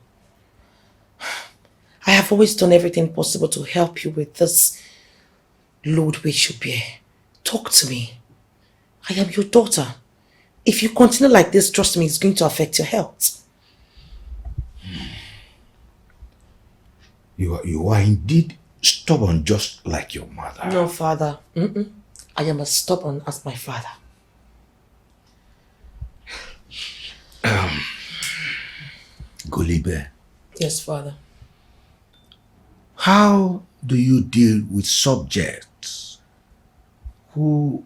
I have always done everything possible to help you with this load which you bear. Talk to me. I am your daughter. If you continue like this, trust me, it's going to affect your health. You are indeed stubborn, just like your mother. No, father. I am as stubborn as my father. Golibe, Yes, father. how do you deal with subjects who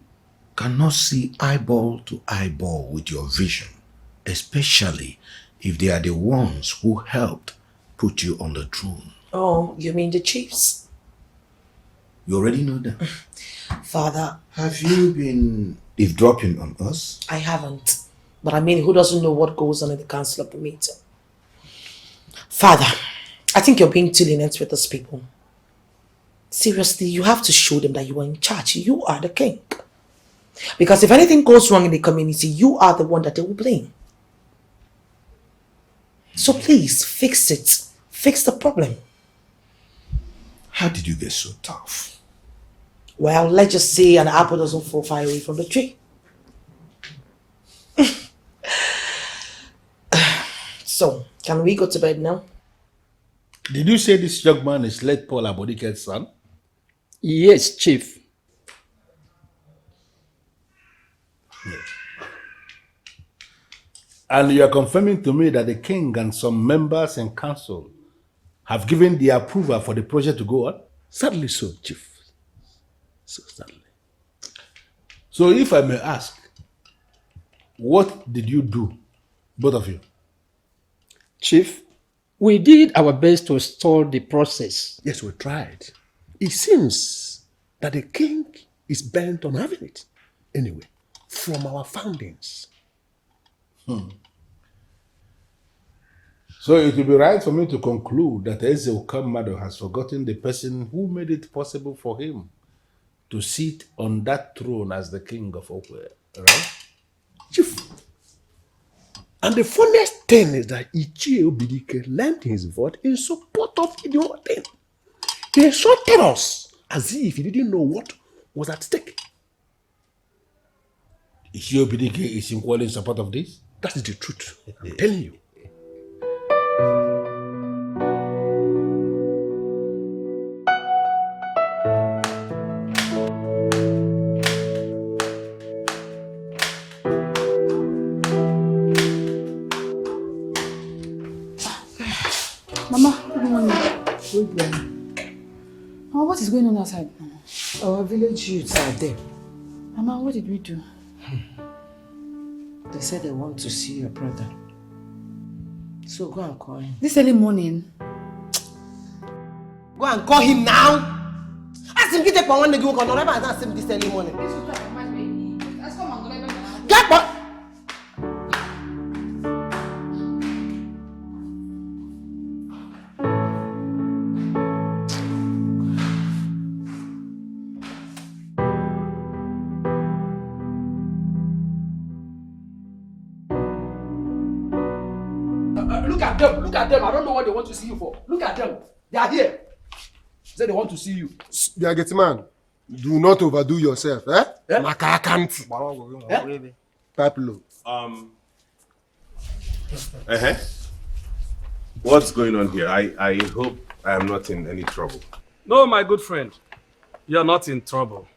cannot see eyeball to eyeball with your vision, especially if they are the ones who helped put you on the throne? Oh, you mean the chiefs? You already know that. Father. Have you been eavesdropping on us? I haven't. But I mean, who doesn't know what goes on in the council of the meeting? Father, I think you're being too lenient with those people. Seriously, you have to show them that you are in charge. You are the king. Because if anything goes wrong in the community, you are the one that they will blame. So please, fix it. Fix the problem. How did you get so tough? Well, let's just say an apple doesn't fall far away from the tree. So, can we go to bed now? Did you say this young man is late Paul Abodike's son? Yes, Chief. And you are confirming to me that the king and some members in council have given the approval for the project to go on? Sadly so, Chief. So sadly. So if I may ask, what did you do, both of you? Chief, we did our best to stall the process. Yes, we tried. It seems that the king is bent on having it. Anyway, from our foundings. So it will be right for me to conclude that Eze Okamado has forgotten the person who made it possible for him to sit on that throne as the king of Okwe, right? Chief. And the funniest thing is that Ichie Obidike lent his vote in support of the whole thing. He insulted us as if he didn't know what was at stake. Ichie Obidike is equally in support of this? That is the truth. I'm telling you. Mama, good morning. Good morning. Mama, what is going on outside? Our village youths are there. Mama, what did we do? They said they want to see your brother. So go and call him. This early morning? Go and call him now! Ask him to take one day, go on. Never ask him this early morning. Get what? Look at them. I don't know what they want to see you for. Look at them. They are here. Say they want to see you. Dear man, do not overdo yourself, eh? Maka can't. Type low. What's going on here? I hope I am not in any trouble. No, my good friend. You're not in trouble.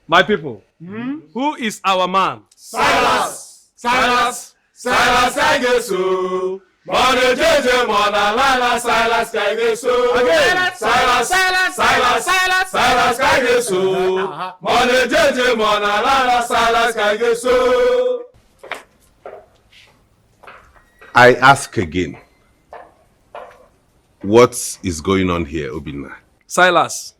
My people, who is our man? Silas! Silas! Silas Kaigesu! Mone jeje mona lala Silas Kaigesu. Again. Silas Kaigesu. Mone jeje mona lala Silas Kaigesu. I ask again, what is going on here, Obinna? Silas,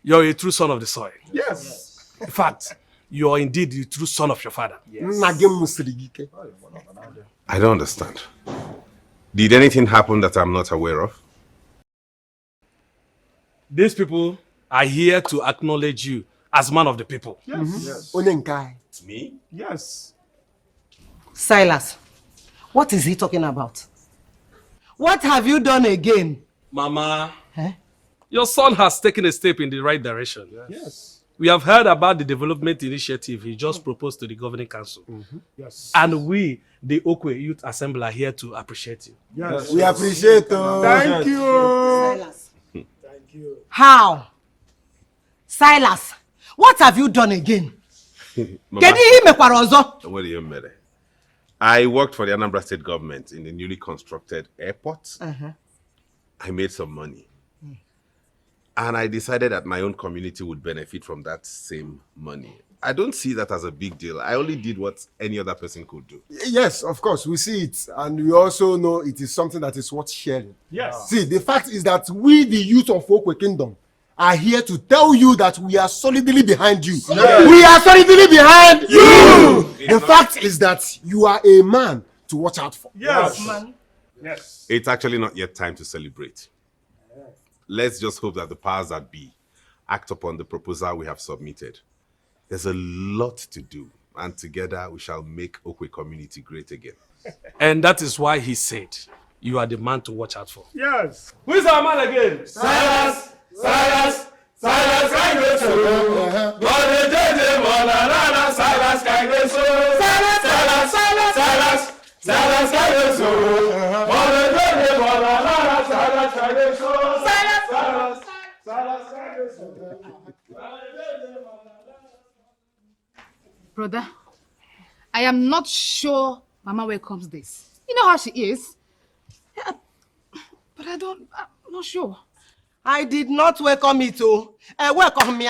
you're a true son of the soil. Yes. In fact, you are indeed the true son of your father. I don't understand. Did anything happen that I'm not aware of? These people are here to acknowledge you as man of the people. Yes. Me? Yes. Silas, what is he talking about? What have you done again? Mama, your son has taken a step in the right direction. Yes. We have heard about the development initiative he just proposed to the governing council. Yes. And we, the Okwe Youth Assembly, are here to appreciate you. Yes. We appreciate you. Thank you. Silas. Thank you. How? Silas, what have you done again? Mama, What what do you mean? I worked for the Anambra State government in the newly constructed airport. I made some money. And I decided that my own community would benefit from that same money. I don't see that as a big deal. I only did what any other person could do. Yes, of course, we see it. And we also know it is something that is worth sharing. Yes. See, the fact is that we, the youth of Okwe Kingdom, are here to tell you that we are solidly behind you. Yes. We are solidly behind you. The fact is that you are a man to watch out for. Yes. Yes. It's actually not yet time to celebrate. Let's just hope that the powers that be act upon the proposal we have submitted. There's a lot to do, and together we shall make Okwe community great again. And that is why he said, you are the man to watch out for. Yes. Who is our man again? Silas. Silas. Silas Silas. Silas. Brother, I am not sure Mama welcomes this. You know how she is. Yeah, but I'm not sure. I did not welcome it, oh. Welcome me,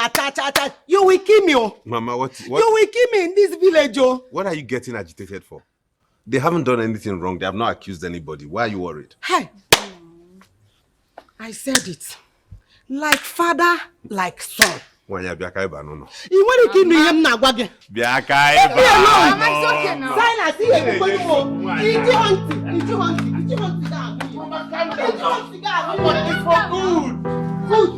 you will kill me, oh. Mama, what? You will kill me in this village, oh. What are you getting agitated for? They haven't done anything wrong. They have not accused anybody. Why are you worried? Hey, I said it. Like father, like son. Wanya biaka iba no. You want to kill me him na gwage. Biaka iba. No. It's okay now. Silence here. It's for good. Good.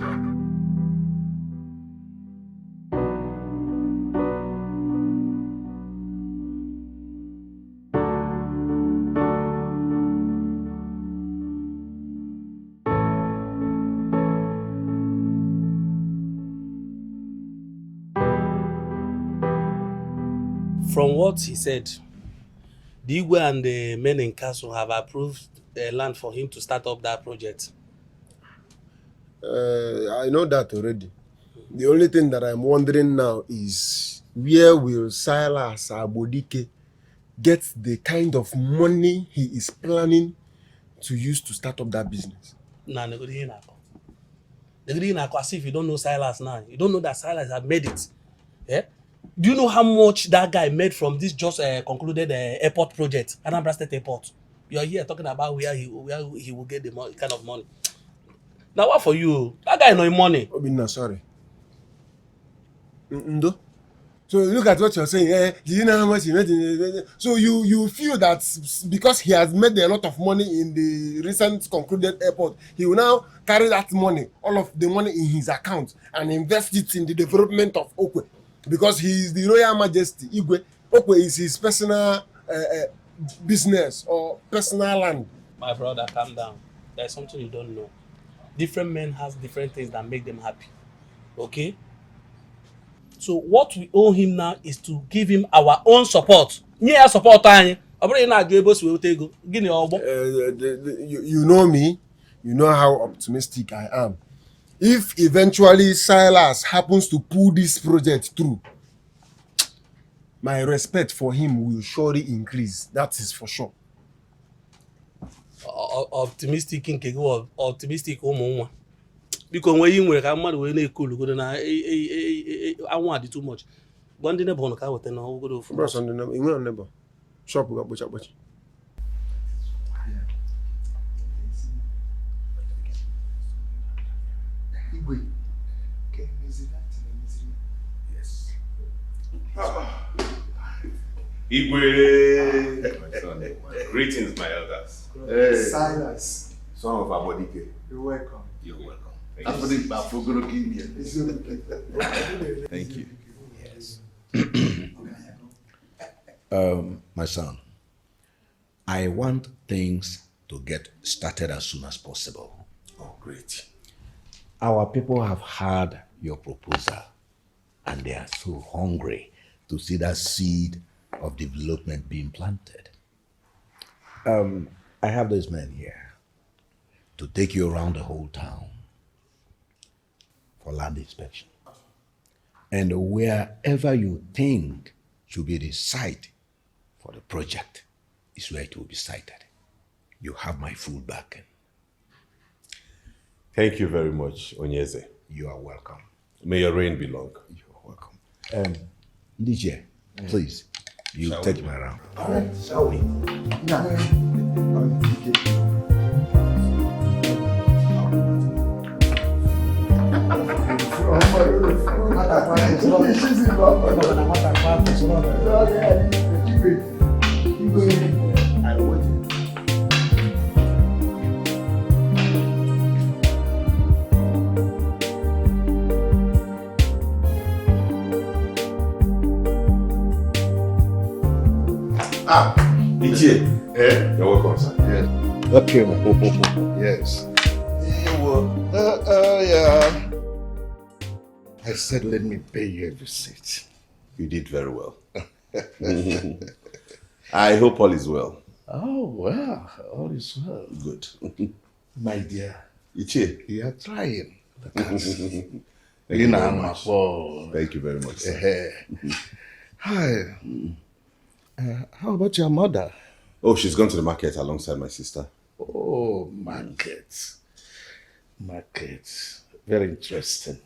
From what he said, the Igwe and the men in council have approved land for him to start up that project. I know that already. The only thing that I'm wondering now is where will Silas Abodike get the kind of money he is planning to use to start up that business? Nah, as if you don't know Silas now. You don't know that Silas has made it. Yeah? Do you know how much that guy made from this just concluded airport project, Anambra State Airport? You are here talking about where he will get the money, kind of money. Now what for you? That guy no money. Obinna, sorry. Ndo. So look at what you're saying. Do you know how much he made? So you feel that because he has made a lot of money in the recent concluded airport, he will now carry that money, all of the money in his account, and invest it in the development of Okwe. Because he is the Royal Majesty, Igwe. Okwe is his personal business or personal land. My brother, calm down. There's something you don't know. Different men has different things that make them happy. Okay? So what we owe him now is to give him our own support. Yeah, support. You know me. You know how optimistic I am. If eventually Silas happens to pull this project through, my respect for him will surely increase. That is for sure. Optimistic nke go optimistic ụmụ because when you nwere ka mmadụ wee na-ekolu godo na anwụ adị too much gwa ndị neighbor ka weta na ogodo ofu bros on the neighbor inwe on neighbor shop ga kpocha Igwe yes Igwe, my son. Greetings, my elders. Hey. Silas, son of Abodike. You're welcome. You're welcome. Thank you. Yes. My son, I want things to get started as soon as possible. Oh, great. Our people have heard your proposal and they are so hungry to see that seed of development being planted. I have those men here to take you around the whole town for land inspection. And wherever you think should be the site for the project is where it will be sited. You have my full backing. Thank you very much, Onyeze. You are welcome. May your reign be long. You are welcome. DJ, please, you take me around. All right, shall we? DJ. Yeah? You're welcome, sir. Yes. Okay, man. Yes. Yeah. I said, let me pay you a visit. You did very well. I hope all is well. Oh, well, all is well. Good. My dear. Ichie. You are trying. Thank you very much. Thank you very much. Hi. How about your mother? Oh, she's gone to the market alongside my sister. Oh, market. Very interesting.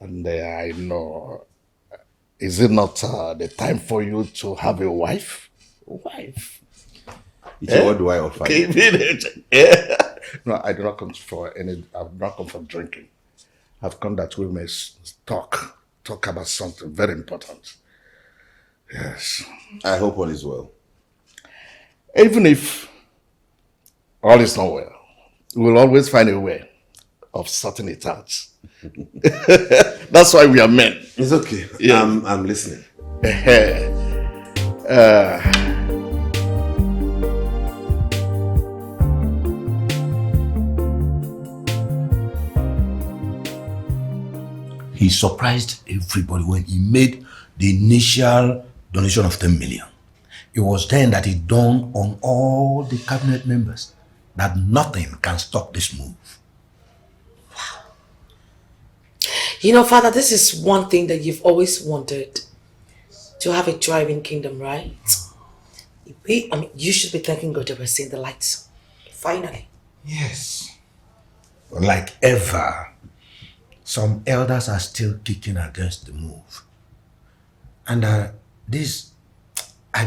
And I know, is it not the time for you to have a wife? Wife? What do I offer? No, I do not come for any, I've not come for drinking. I've come that we may talk about something very important. Yes. I hope all is well. Even if all is not well, we'll always find a way of sorting it out. That's why we are men. It's okay. Yeah. I'm listening. He surprised everybody when he made the initial donation of 10 million. It was then that it dawned on all the cabinet members that nothing can stop this move. You know, Father, this is one thing that you've always wanted. To have a thriving kingdom, right? You should be thanking God that we're seeing the lights. Finally. Yes. But like ever, some elders are still kicking against the move. And I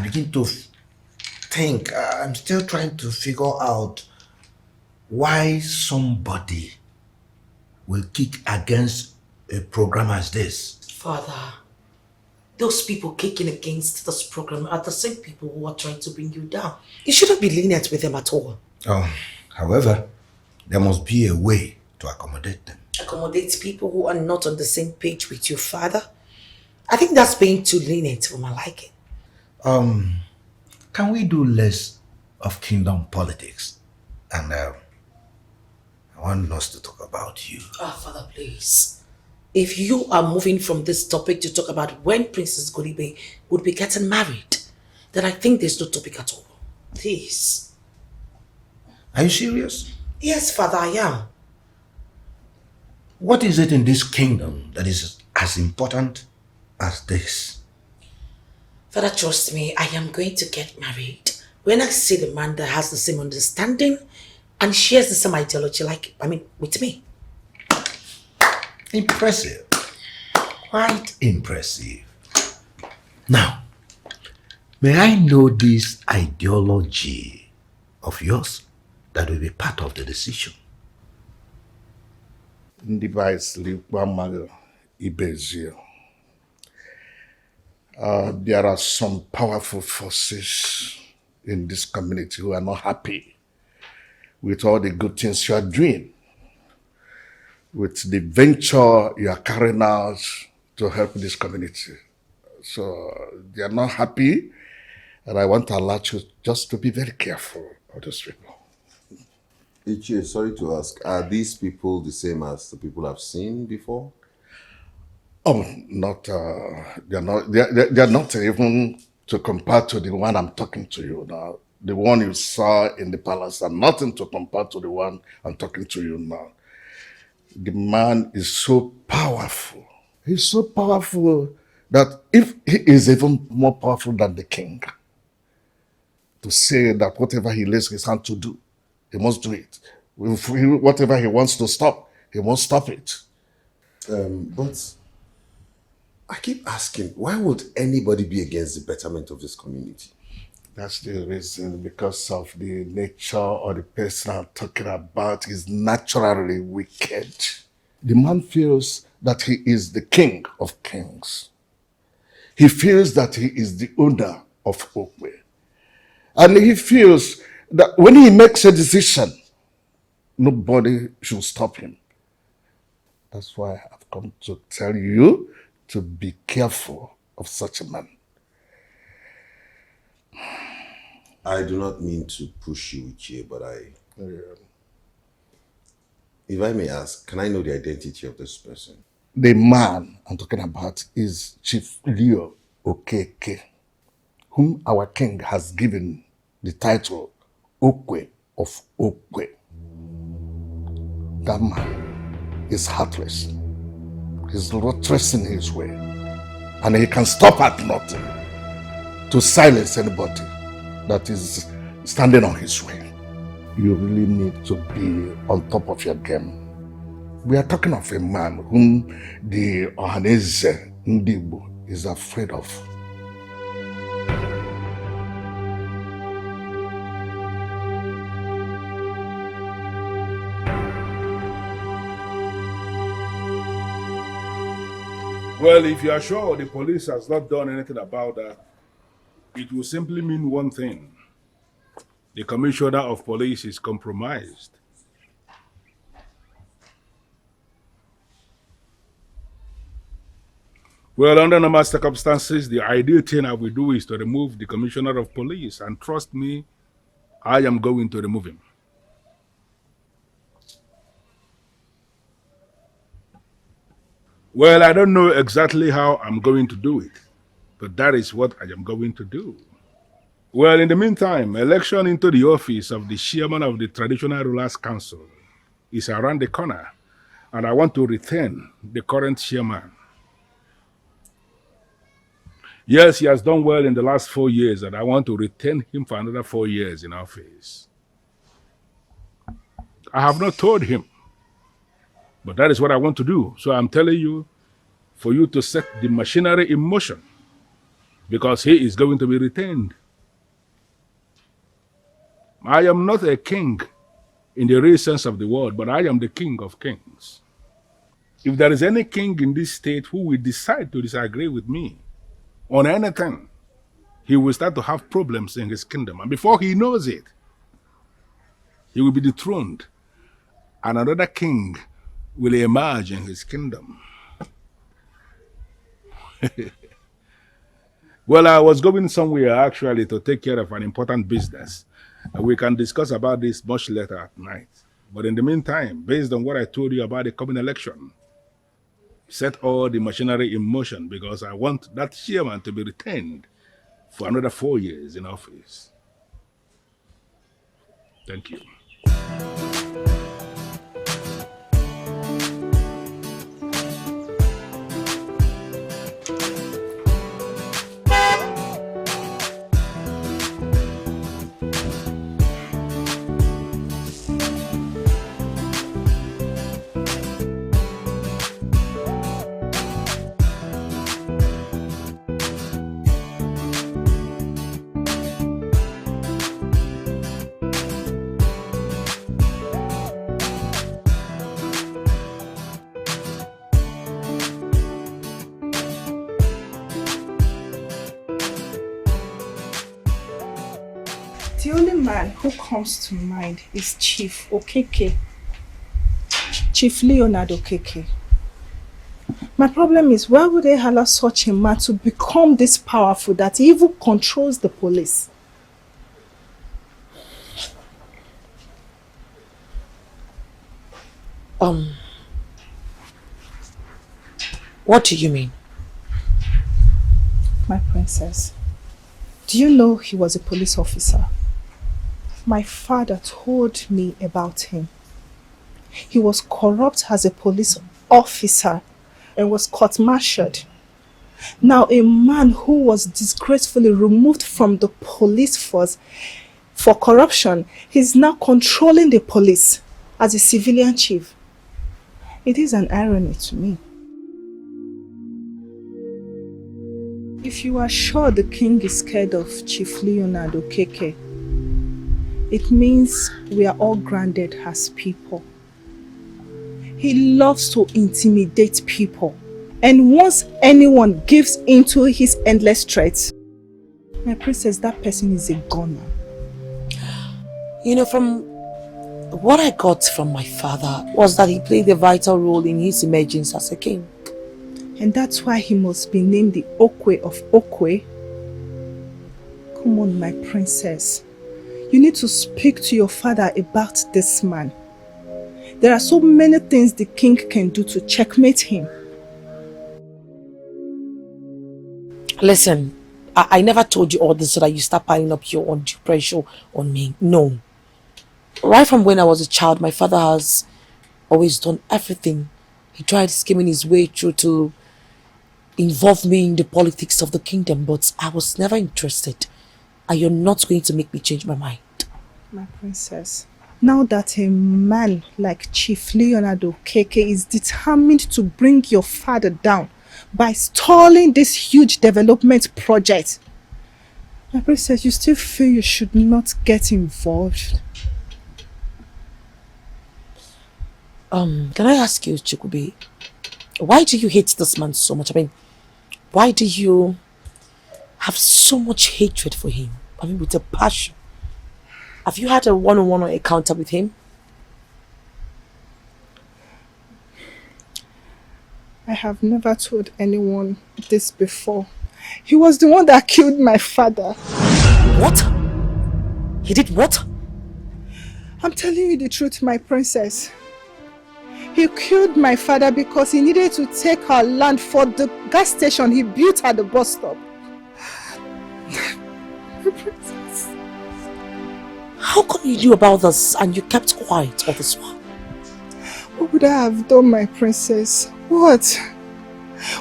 begin to think, I'm still trying to figure out why somebody will kick against a program as this. Father, those people kicking against this program are the same people who are trying to bring you down. You shouldn't be lenient with them at all. However, there must be a way to accommodate them. Accommodate people who are not on the same page with you, Father? I think that's being too lenient for my liking. Can we do less of kingdom politics? And I want us to talk about you. Father, please. If you are moving from this topic to talk about when Princess Golibe would be getting married, then I think there's no topic at all. Please. Are you serious? Yes, Father, I am. What is it in this kingdom that is as important as this? Father, trust me, I am going to get married. When I see the man that has the same understanding and shares the same ideology with me. Impressive. Quite impressive. Now, may I know this ideology of yours that will be part of the decision? There are some powerful forces in this community who are not happy with all the good things you are doing, with the venture you are carrying out to help this community. So they are not happy, and I want to alert you just to be very careful of those people. Ichie, sorry to ask, are these people the same as the people I've seen before? Oh, not, they're not even to compare to the one I'm talking to you now. The one you saw in the palace are nothing to compare to the one I'm talking to you now. The man is so powerful. He's so powerful that if he is even more powerful than the king, to say that whatever he lays his hand to do, he must do it. Whatever he wants to stop, he must stop it. But I keep asking, why would anybody be against the betterment of this community? That's the reason, because of the nature or the person I'm talking about is naturally wicked. The man feels that he is the king of kings. He feels that he is the owner of Okwe. And he feels that when he makes a decision, nobody should stop him. That's why I've come to tell you to be careful of such a man. I do not mean to push you, Uche, but if I may ask, can I know the identity of this person? The man I'm talking about is Chief Leo Okeke, whom our king has given the title Okwe of Okwe. That man is heartless. He's ruthless in his way. And he can stop at nothing to silence anybody that is standing on his way. You really need to be on top of your game. We are talking of a man whom the Ohaneze Ndigbo is afraid of. Well, if you are sure the police has not done anything about that, it will simply mean one thing. The commissioner of police is compromised. Well, under normal circumstances, the ideal thing I will do is to remove the commissioner of police. And trust me, I am going to remove him. Well, I don't know exactly how I'm going to do it, but that is what I am going to do. Well, in the meantime, election into the office of the chairman of the Traditional Rulers Council is around the corner, and I want to retain the current chairman. Yes, he has done well in the last 4 years, and I want to retain him for another 4 years in office. I have not told him, but that is what I want to do. So I'm telling you, for you to set the machinery in motion, because he is going to be retained. I am not a king in the real sense of the word, but I am the king of kings. If there is any king in this state who will decide to disagree with me on anything, he will start to have problems in his kingdom. And before he knows it, he will be dethroned, and another king will emerge in his kingdom. Well, I was going somewhere actually to take care of an important business. We can discuss about this much later at night. But in the meantime, based on what I told you about the coming election, set all the machinery in motion, because I want that chairman to be retained for another 4 years in office. Thank you. The only man who comes to mind is Chief Okeke. Chief Leonard Okeke. My problem is, why would they allow such a man to become this powerful that he even controls the police? What do you mean? My princess, do you know he was a police officer? My father told me about him. He was corrupt as a police officer and was court-martialed. Now a man who was disgracefully removed from the police force for corruption is now controlling the police as a civilian chief. It is an irony to me. If you are sure the king is scared of Chief Leonard Okeke, it means we are all grounded as people. He loves to intimidate people. And once anyone gives into his endless threats, my princess, that person is a goner. You know, from what I got from my father was that he played a vital role in his emergence as a king. And that's why he must be named the Okwe of Okwe. Come on, my princess. You need to speak to your father about this man. There are so many things the king can do to checkmate him. Listen, I never told you all this so that you start piling up your undue pressure on me. No. Right from when I was a child, my father has always done everything. He tried scheming his way through to involve me in the politics of the kingdom, but I was never interested. And you're not going to make me change my mind. My princess, now that a man like Chief Leonardo Okeke is determined to bring your father down by stalling this huge development project, my princess, you still feel you should not get involved? Can I ask you, Chikube, why do you hate this man so much? I mean, why do you have so much hatred for him? I mean, with a passion. Have you had a one-on-one or encounter with him? I have never told anyone this before. He was the one that killed my father. What? He did what? I'm telling you the truth, my princess. He killed my father because he needed to take our land for the gas station he built at the bus stop. My princess. How come you knew about this and you kept quiet all this while? What would I have done, my princess? What?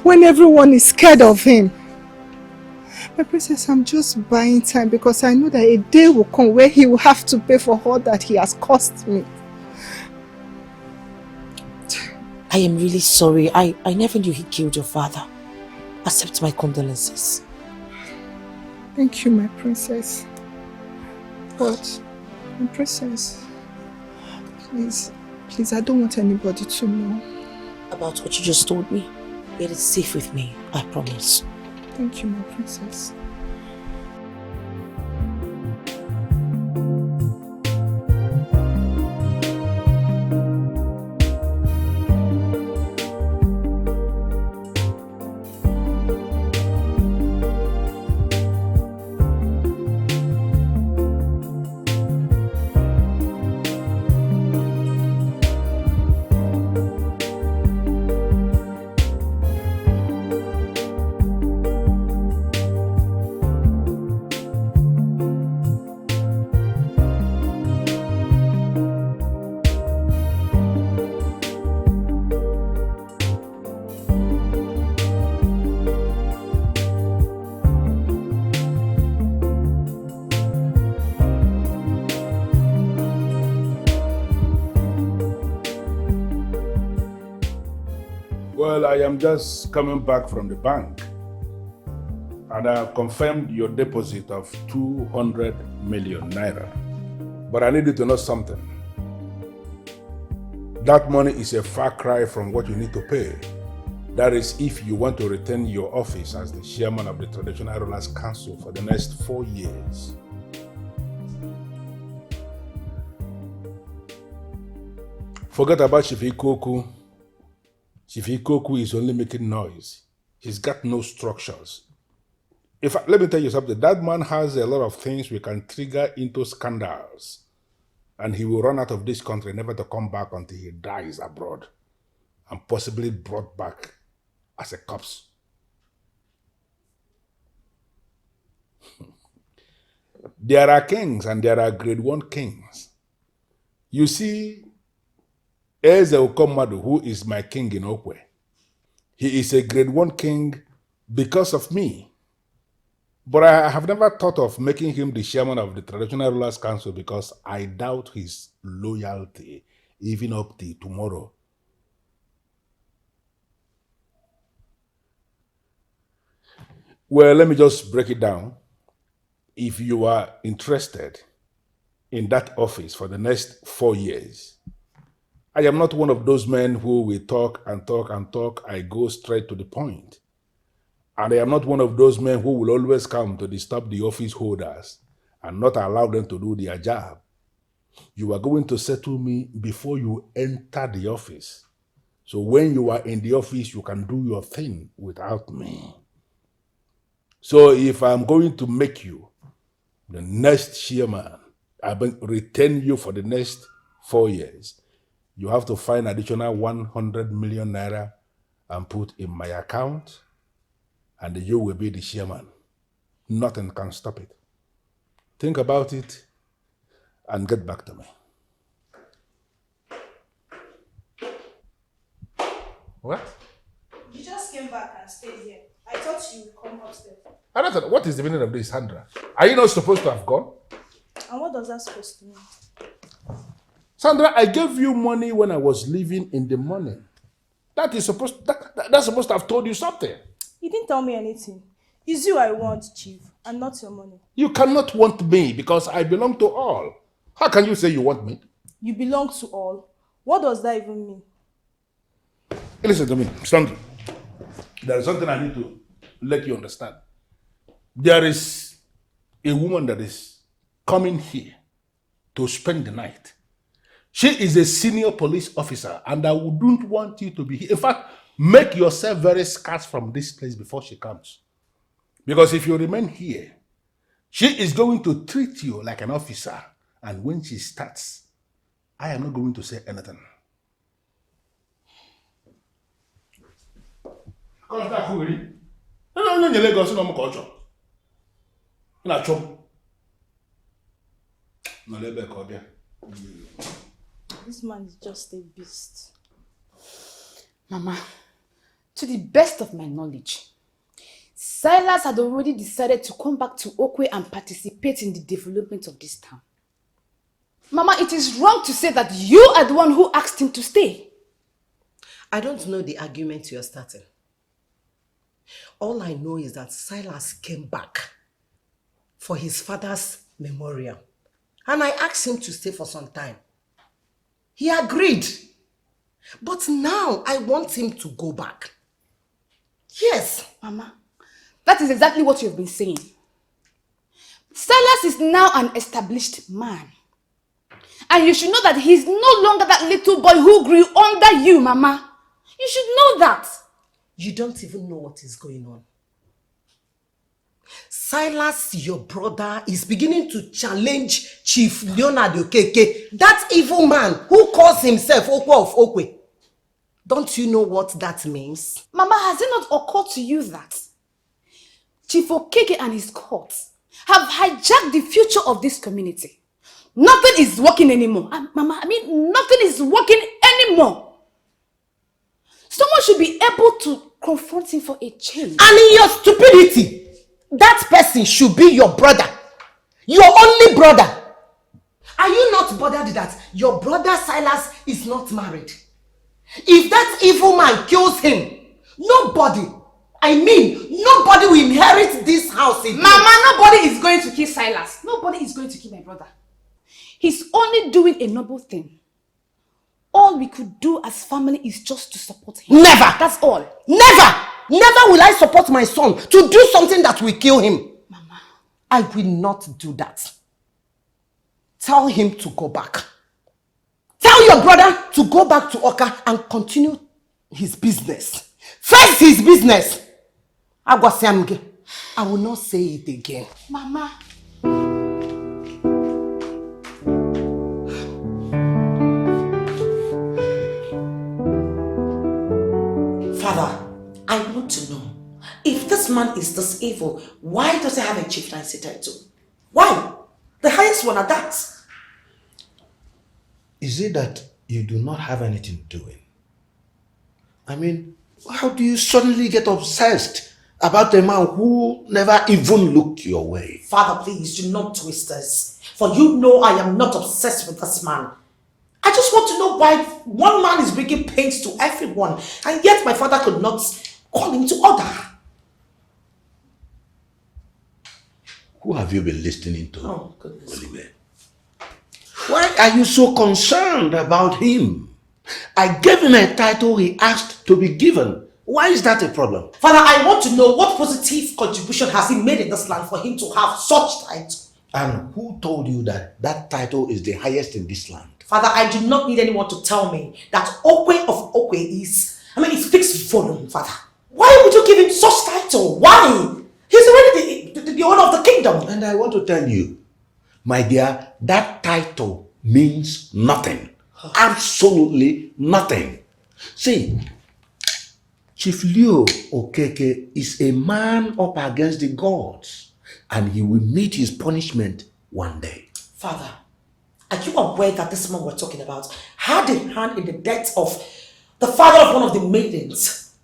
When everyone is scared of him. My princess, I'm just buying time because I know that a day will come where he will have to pay for all that he has cost me. I am really sorry. I never knew he killed your father. Accept my condolences. Thank you, my princess. But, my princess, please, I don't want anybody to know. About what you just told me? It is safe with me, I promise. Thank you, my princess. Well, I am just coming back from the bank and I have confirmed your deposit of 200 million naira. But I need you to know something. That money is a far cry from what you need to pay. That is if you want to retain your office as the chairman of the Traditional Rulers Council for the next 4 years. Forget about Chief Ikoku. Chief Ikoku is only making noise. He's got no structures. Let me tell you something, that man has a lot of things we can trigger into scandals. And he will run out of this country never to come back until he dies abroad and possibly brought back as a corpse. There are kings and there are grade 1 kings. You see, Eze Okomadu, who is my king in Okwe, he is a grade 1 king because of me. But I have never thought of making him the chairman of the Traditional Rulers Council because I doubt his loyalty even up to tomorrow. Well, let me just break it down. If you are interested in that office for the next 4 years, I am not one of those men who will talk and talk and talk. I go straight to the point. And I am not one of those men who will always come to disturb the office holders and not allow them to do their job. You are going to settle me before you enter the office. So when you are in the office, you can do your thing without me. So if I'm going to make you the next chairman, I will retain you for the next 4 years, you have to find additional 100 million naira and put in my account, and you will be the chairman. Nothing can stop it. Think about it and get back to me. What? You just came back and stayed here. I thought you would come upstairs. I don't know, what is the meaning of this, Sandra? Are you not supposed to have gone? And what does that supposed to mean? Sandra, I gave you money when I was leaving in the morning. That's supposed to have told you something. You didn't tell me anything. It's you I want, Chief, and not your money. You cannot want me because I belong to all. How can you say you want me? You belong to all. What does that even mean? Listen to me, Sandra. There is something I need to let you understand. There is a woman that is coming here to spend the night. She is a senior police officer, and I wouldn't want you to be here. In fact, make yourself very scarce from this place before she comes. Because if you remain here, she is going to treat you like an officer. And when she starts, I am not going to say anything. This man is just a beast. Mama, to the best of my knowledge, Silas had already decided to come back to Okwe and participate in the development of this town. Mama, it is wrong to say that you are the one who asked him to stay. I don't know the argument you're starting. All I know is that Silas came back for his father's memorial. And I asked him to stay for some time. He agreed. But now I want him to go back. Yes. Mama, that is exactly what you've been saying. Silas is now an established man. And you should know that he's no longer that little boy who grew under you, Mama. You should know that. You don't even know what is going on. Silas, your brother, is beginning to challenge Chief Leonard Okeke, that evil man who calls himself Okwe of Okwe. Don't you know what that means? Mama, has it not occurred to you that Chief Okeke and his courts have hijacked the future of this community? Nothing is working anymore. Mama, nothing is working anymore. Someone should be able to confront him for a change. And in your stupidity, that person should be your brother. Your only brother. Are you not bothered that your brother Silas is not married? If that evil man kills him, nobody will inherit this house again. Mama, nobody is going to kill Silas. Nobody is going to kill my brother. He's only doing a noble thing. All we could do as family is just to support him. Never! That's all. Never! Never will I support my son to do something that will kill him. Mama. I will not do that. Tell him to go back. Tell your brother to go back to Oka and continue his business. Face his business. I will not say it again. Mama. Father, I man is this evil, why does he have a chieftaincy title? Why? The highest one at that. Is it that you do not have anything doing? I mean, how do you suddenly get obsessed about a man who never even looked your way? Father, please do not twist us. For you know I am not obsessed with this man. I just want to know why one man is bringing pains to everyone, and yet my father could not call him to order. Who have you been listening to? Oh, goodness. Oliver? Why are you so concerned about him? I gave him a title he asked to be given. Why is that a problem? Father, I want to know what positive contribution has he made in this land for him to have such title. And who told you that that title is the highest in this land? Father, I do not need anyone to tell me that Okwe of Okwe is, it speaks volume, Father. Why would you give him such title? Why? He's already the owner of the kingdom. And I want to tell you, my dear, that title means nothing. Absolutely nothing. See, Chief Leo Okeke is a man up against the gods, and he will meet his punishment one day. Father, are you aware that this man we're talking about had a hand in the death of the father of one of the maidens?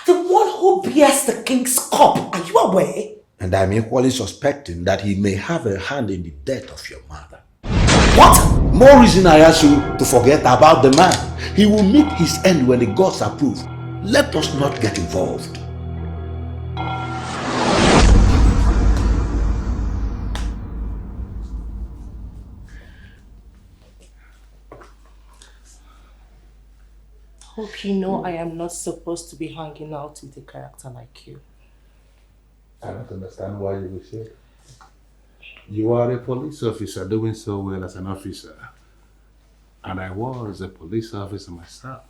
The one who bears the king's cup. Are you aware? And I'm equally suspecting that he may have a hand in the death of your mother. What? More reason I ask you to forget about the man. He will meet his end when the gods approve. Let us not get involved. Hope you know I am not supposed to be hanging out with a character like you. I don't understand why you will say. You are a police officer doing so well as an officer. And I was a police officer myself.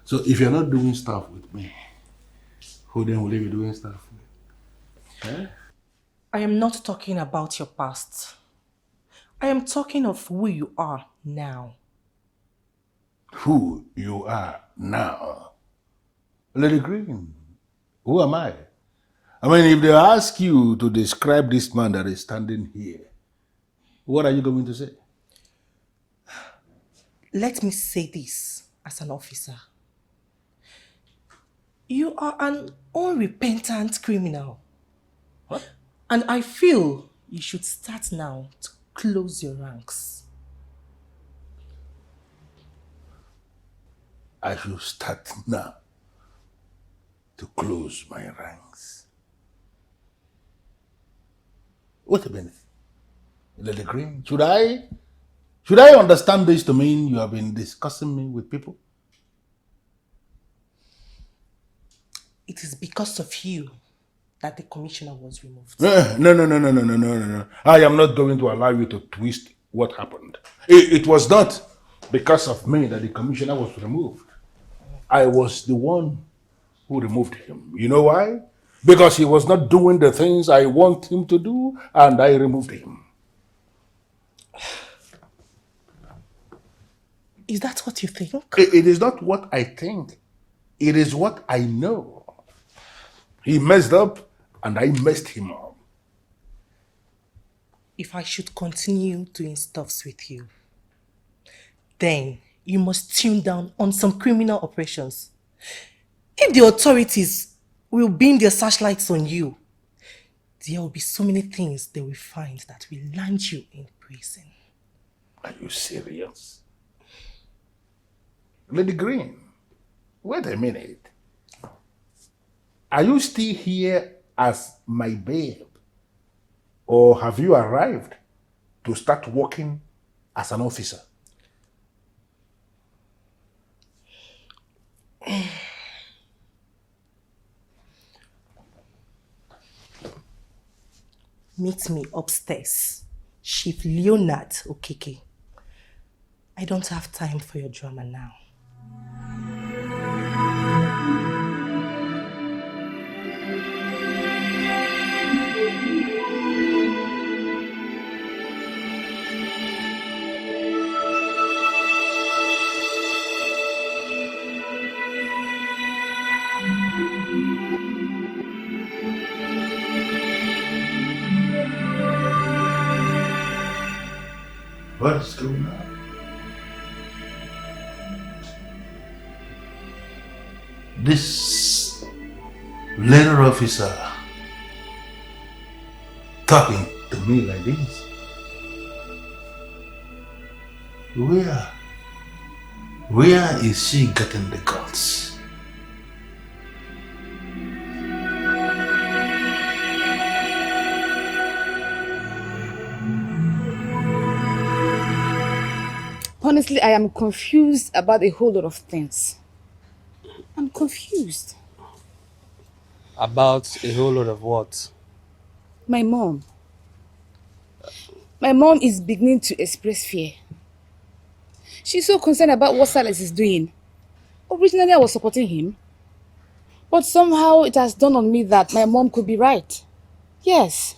So if you're not doing stuff with me, who then will you be doing stuff with? Eh? I am not talking about your past. I am talking of who you are now. Who you are now? Lady Green, who am I? I mean, if they ask you to describe this man that is standing here, what are you going to say? Let me say this as an officer. You are an unrepentant criminal. What? And I feel you should start now to close your ranks. I should start now to close my ranks. Wait a minute. Lady Green, should I understand this to mean you have been discussing me with people? It is because of you that the commissioner was removed. No. I am not going to allow you to twist what happened. It was not because of me that the commissioner was removed. I was the one who removed him. You know why? Because he was not doing the things I want him to do, and I removed him. Is that what you think? It is not what I think. It is what I know. He messed up, and I messed him up. If I should continue doing stuffs with you, then you must tune down on some criminal operations. If the authorities will beam their searchlights on you, there will be so many things they will find that will land you in prison. Are you serious? Lady Green, wait a minute. Are you still here as my babe? Or have you arrived to start working as an officer? Meet me upstairs, Chief Leonard Okeke. I don't have time for your drama now. What is going on? This letter officer talking to me like this. Where is she getting the guts? Honestly, I am confused about a whole lot of things. I'm confused. About a whole lot of what? My mom. My mom is beginning to express fear. She's so concerned about what Silas is doing. Originally, I was supporting him. But somehow it has dawned on me that my mom could be right. Yes.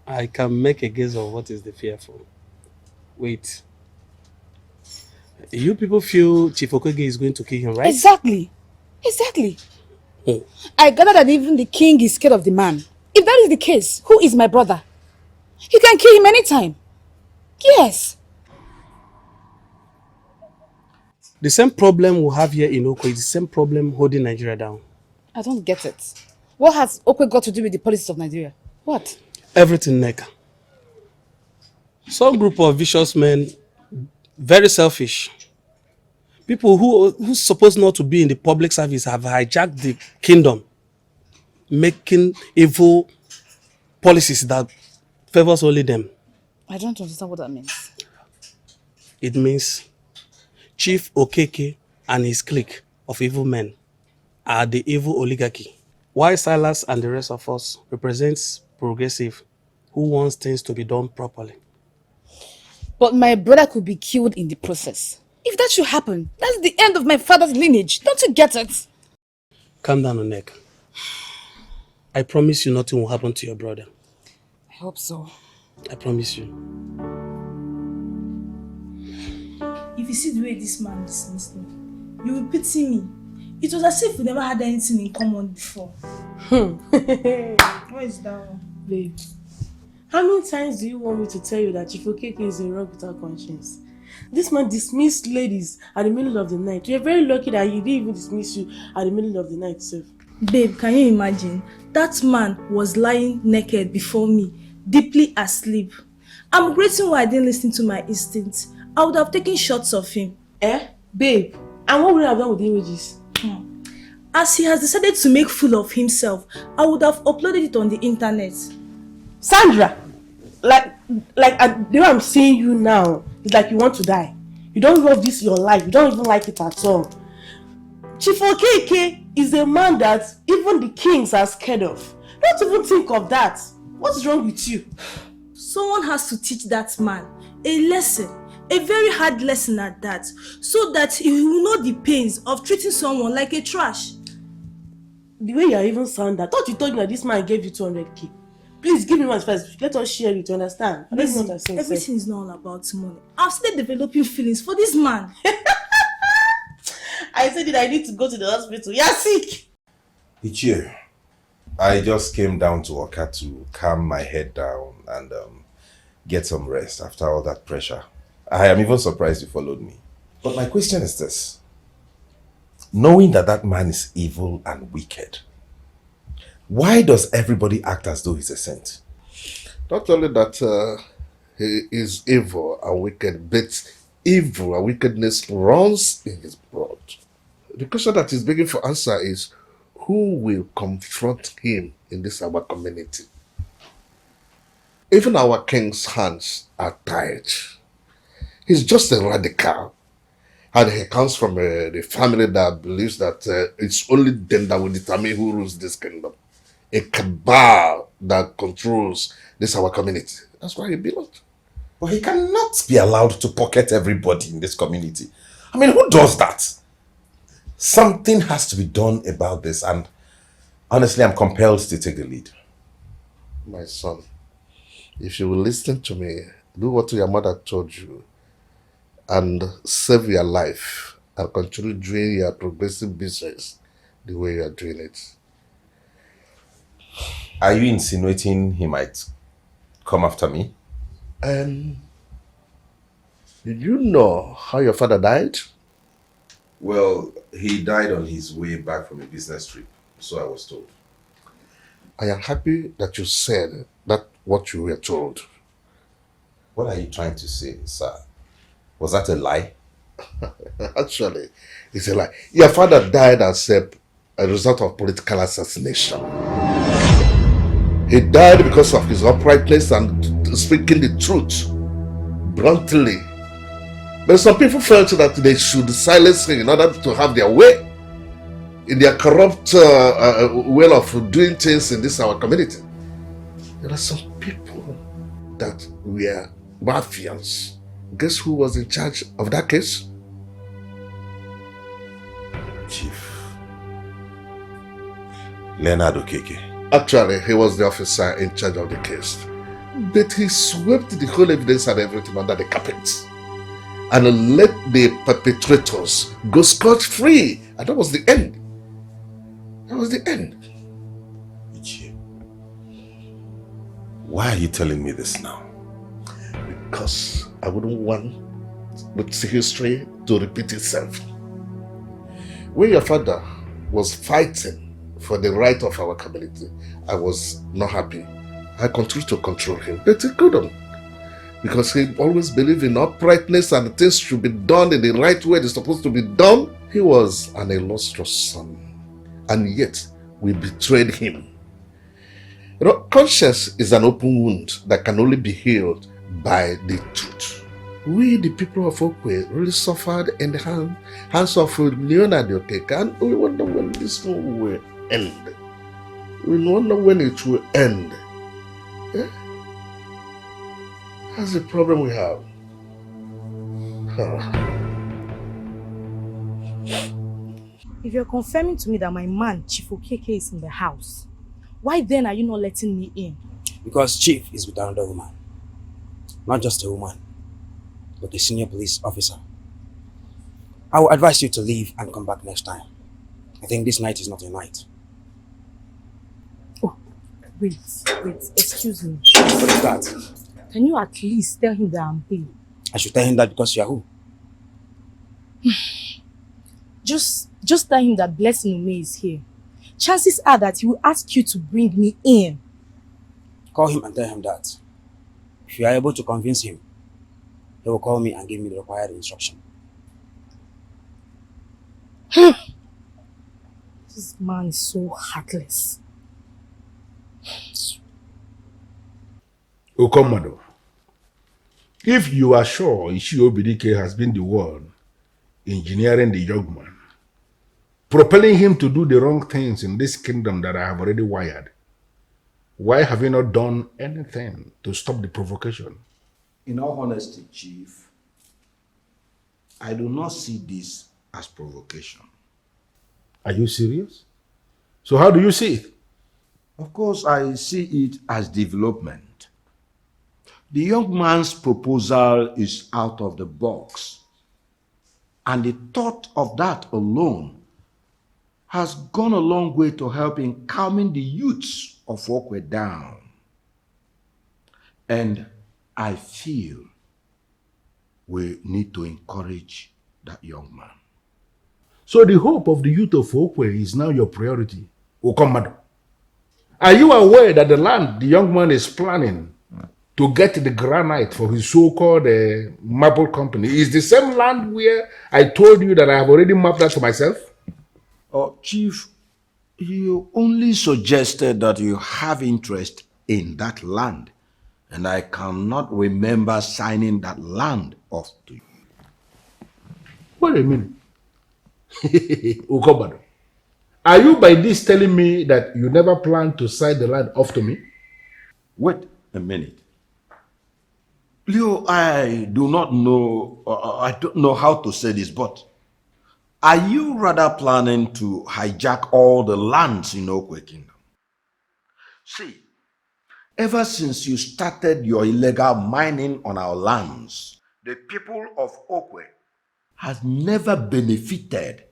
I can make a guess of what is the fear for. Wait. You people feel Chief Okege is going to kill him, right? Exactly. Exactly. Oh. I gather that even the king is scared of the man. If that is the case, who is my brother? He can kill him anytime. Yes. The same problem we have here in Oko is the same problem holding Nigeria down. I don't get it. What has Okwe got to do with the politics of Nigeria? What? Everything, Neka. Some group of vicious men, very selfish. People who supposed not to be in the public service have hijacked the kingdom, making evil policies that favors only them. I don't understand what that means. It means Chief Okeke and his clique of evil men are the evil oligarchy, while Silas and the rest of us represents progressive who wants things to be done properly. But my brother could be killed in the process. If that should happen, that's the end of my father's lineage. Don't you get it? Calm down, Onek. I promise you nothing will happen to your brother. I hope so. I promise you. If you see the way this man dismissed me, you will pity me. It was as if we never had anything in common before. What is that one? Babe, how many times do you want me to tell you that Chief Okeke is a rock without conscience? This man dismissed ladies at the middle of the night. You're very lucky that he didn't even dismiss you at the middle of the night, sir. Babe, can you imagine? That man was lying naked before me, deeply asleep. I'm grateful why I didn't listen to my instincts. I would have taken shots of him. Babe, and what would I have done with the images? As he has decided to make fool of himself, I would have uploaded it on the internet. Sandra, like the way I'm seeing you now, it's like you want to die. You don't love this your life. You don't even like it at all. Chief Okeke is a man that even the kings are scared of. Don't even think of that. What's wrong with you? Someone has to teach that man a lesson, a very hard lesson at that, so that he will know the pains of treating someone like a trash. The way you are even sound that, thought you told me that this man gave you 200k. Please give me one first. Let us share it, you understand? Listen, everything is not all about money. I've started developing feelings for this man. I said that I need to go to the hospital. You're sick. Ichie, I just came down to Oka to calm my head down and get some rest after all that pressure. I am even surprised you followed me. But my question is this. Knowing that that man is evil and wicked, why does everybody act as though he's a saint? Not only that he is evil and wicked, but evil and wickedness runs in his blood. The question that is begging for answer is, who will confront him in this our community? Even our king's hands are tied. He's just a radical. And he comes from the family that believes that it's only them that will determine who rules this kingdom. A cabal that controls this our community. That's why he belongs. But he cannot be allowed to pocket everybody in this community. I mean, who does that? Something has to be done about this, and honestly, I'm compelled to take the lead. My son, if you will listen to me, do what your mother told you, and save your life, and continue doing your progressive business the way you are doing it. Are you insinuating he might come after me? Did you know how your father died? Well, he died on his way back from a business trip, so I was told. I am happy that you said that what you were told. What are you trying to say, sir? Was that a lie? Actually, it's a lie. Your father died as a result of political assassination. He died because of his uprightness and speaking the truth bluntly. But some people felt that they should silence him in order to have their way in their corrupt way of doing things in this our community. There are some people that were mafians. Guess who was in charge of that case? Chief Leonard Okeke. Actually, he was the officer in charge of the case. But he swept the whole evidence and everything under the carpet and let the perpetrators go scot-free. And that was the end. That was the end. Why are you telling me this now? Because I wouldn't want the history to repeat itself. When your father was fighting for the right of our community, I was not happy. I continued to control him, but he couldn't. Because he always believed in uprightness and things should be done in the right way they're supposed to be done. He was an illustrious son. And yet, we betrayed him. You know, conscience is an open wound that can only be healed by the truth. We, the people of Okwe, really suffered in the hands of Leonard Okeke, and we wonder when this will end. We wonder when it will end. Yeah? That's the problem we have. If you're confirming to me that my man, Chief Okeke, is in the house, why then are you not letting me in? Because Chief is with another woman. Not just a woman, but a senior police officer. I will advise you to leave and come back next time. I think this night is not your night. Oh, wait, excuse me. What is that? Can you at least tell him that I'm here? I should tell him that because you are who? Just tell him that Blessing Ume is here. Chances are that he will ask you to bring me in. Call him and tell him that. If you are able to convince him, he will call me and give me the required instruction. This man is so heartless. Okomado, if you are sure Ishi Obidike has been the one engineering the young man, propelling him to do the wrong things in this kingdom that I have already wired, why have you not done anything to stop the provocation? In all honesty, Chief, I do not see this as provocation. Are you serious? So how do you see it? Of course, I see it as development. The young man's proposal is out of the box. And the thought of that alone has gone a long way to help in calming the youths of Okwe down. And I feel we need to encourage that young man. So the hope of the youth of Okwe is now your priority, Okomado. Are you aware that the land the young man is planning to get the granite for his so-called marble company is the same land where I told you that I have already mapped that to myself? Oh, Chief, you only suggested that you have interest in that land, and I cannot remember signing that land off to you. Wait a minute. Okomado, are you by this telling me that you never planned to sign the land off to me? Wait a minute. Leo, I do not know, I don't know how to say this, but are you rather planning to hijack all the lands in Okwe Kingdom? See, ever since you started your illegal mining on our lands, the people of Okwe has never benefited.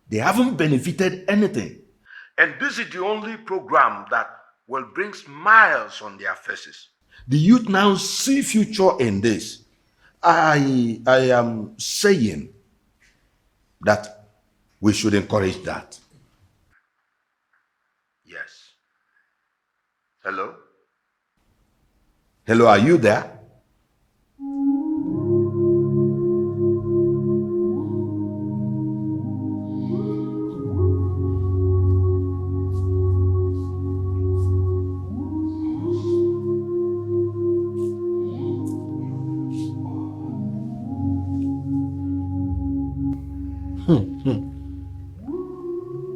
They haven't benefited anything. And this is the only program that will bring smiles on their faces. the youth now see future in this. I am saying that we should encourage that. Yes. Hello? Hello, are you there?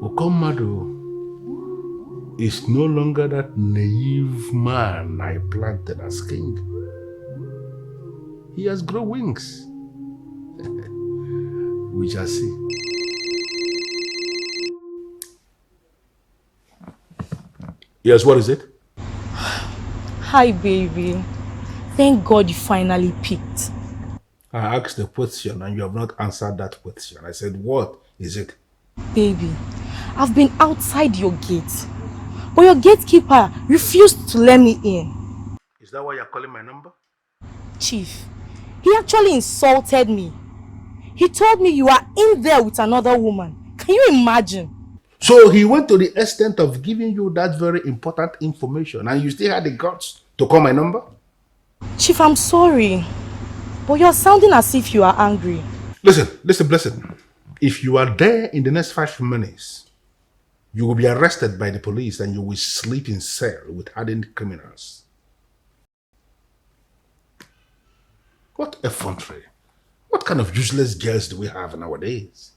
Okomado is no longer that naive man I planted as king. He has grown wings. We shall see. Yes, what is it? Hi, baby. Thank God you finally picked. I asked the question and you have not answered that question. I said, what is it? Baby, I've been outside your gate, but your gatekeeper refused to let me in. Is that why you're calling my number? Chief, he actually insulted me. He told me you are in there with another woman. Can you imagine? So he went to the extent of giving you that very important information and you still had the guts to call my number? Chief, I'm sorry, but you're sounding as if you are angry. Listen. If you are there in the next 5 minutes, you will be arrested by the police and you will sleep in cell with hardened criminals. What effrontery? What kind of useless girls do we have nowadays?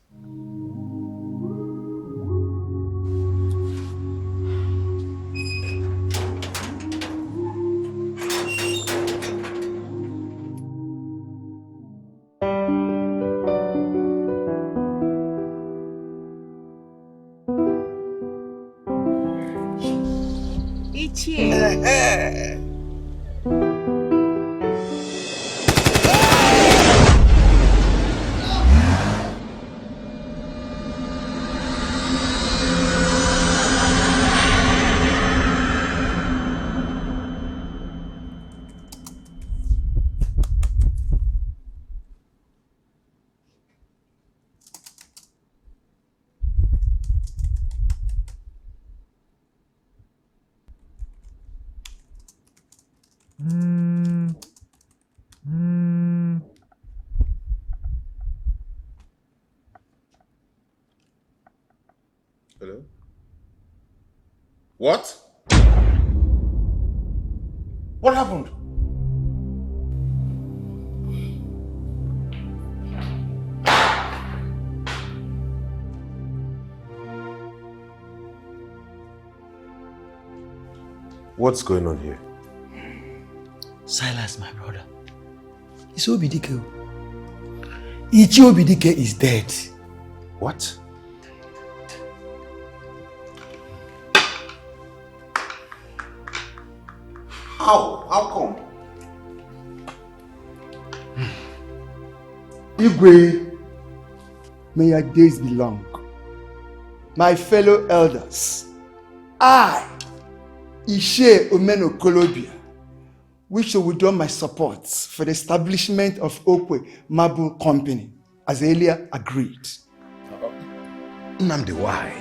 Hello? What? What happened? What's going on here? Silas, my brother. It's Obidike. Ichi Obidike is dead. What? How come? Igwe, may your days be long. My fellow elders, I, Ishe Omeno Kolobia, wish to withdraw my support for the establishment of Okwe Marble Company, as earlier agreed. Nnamdi, why?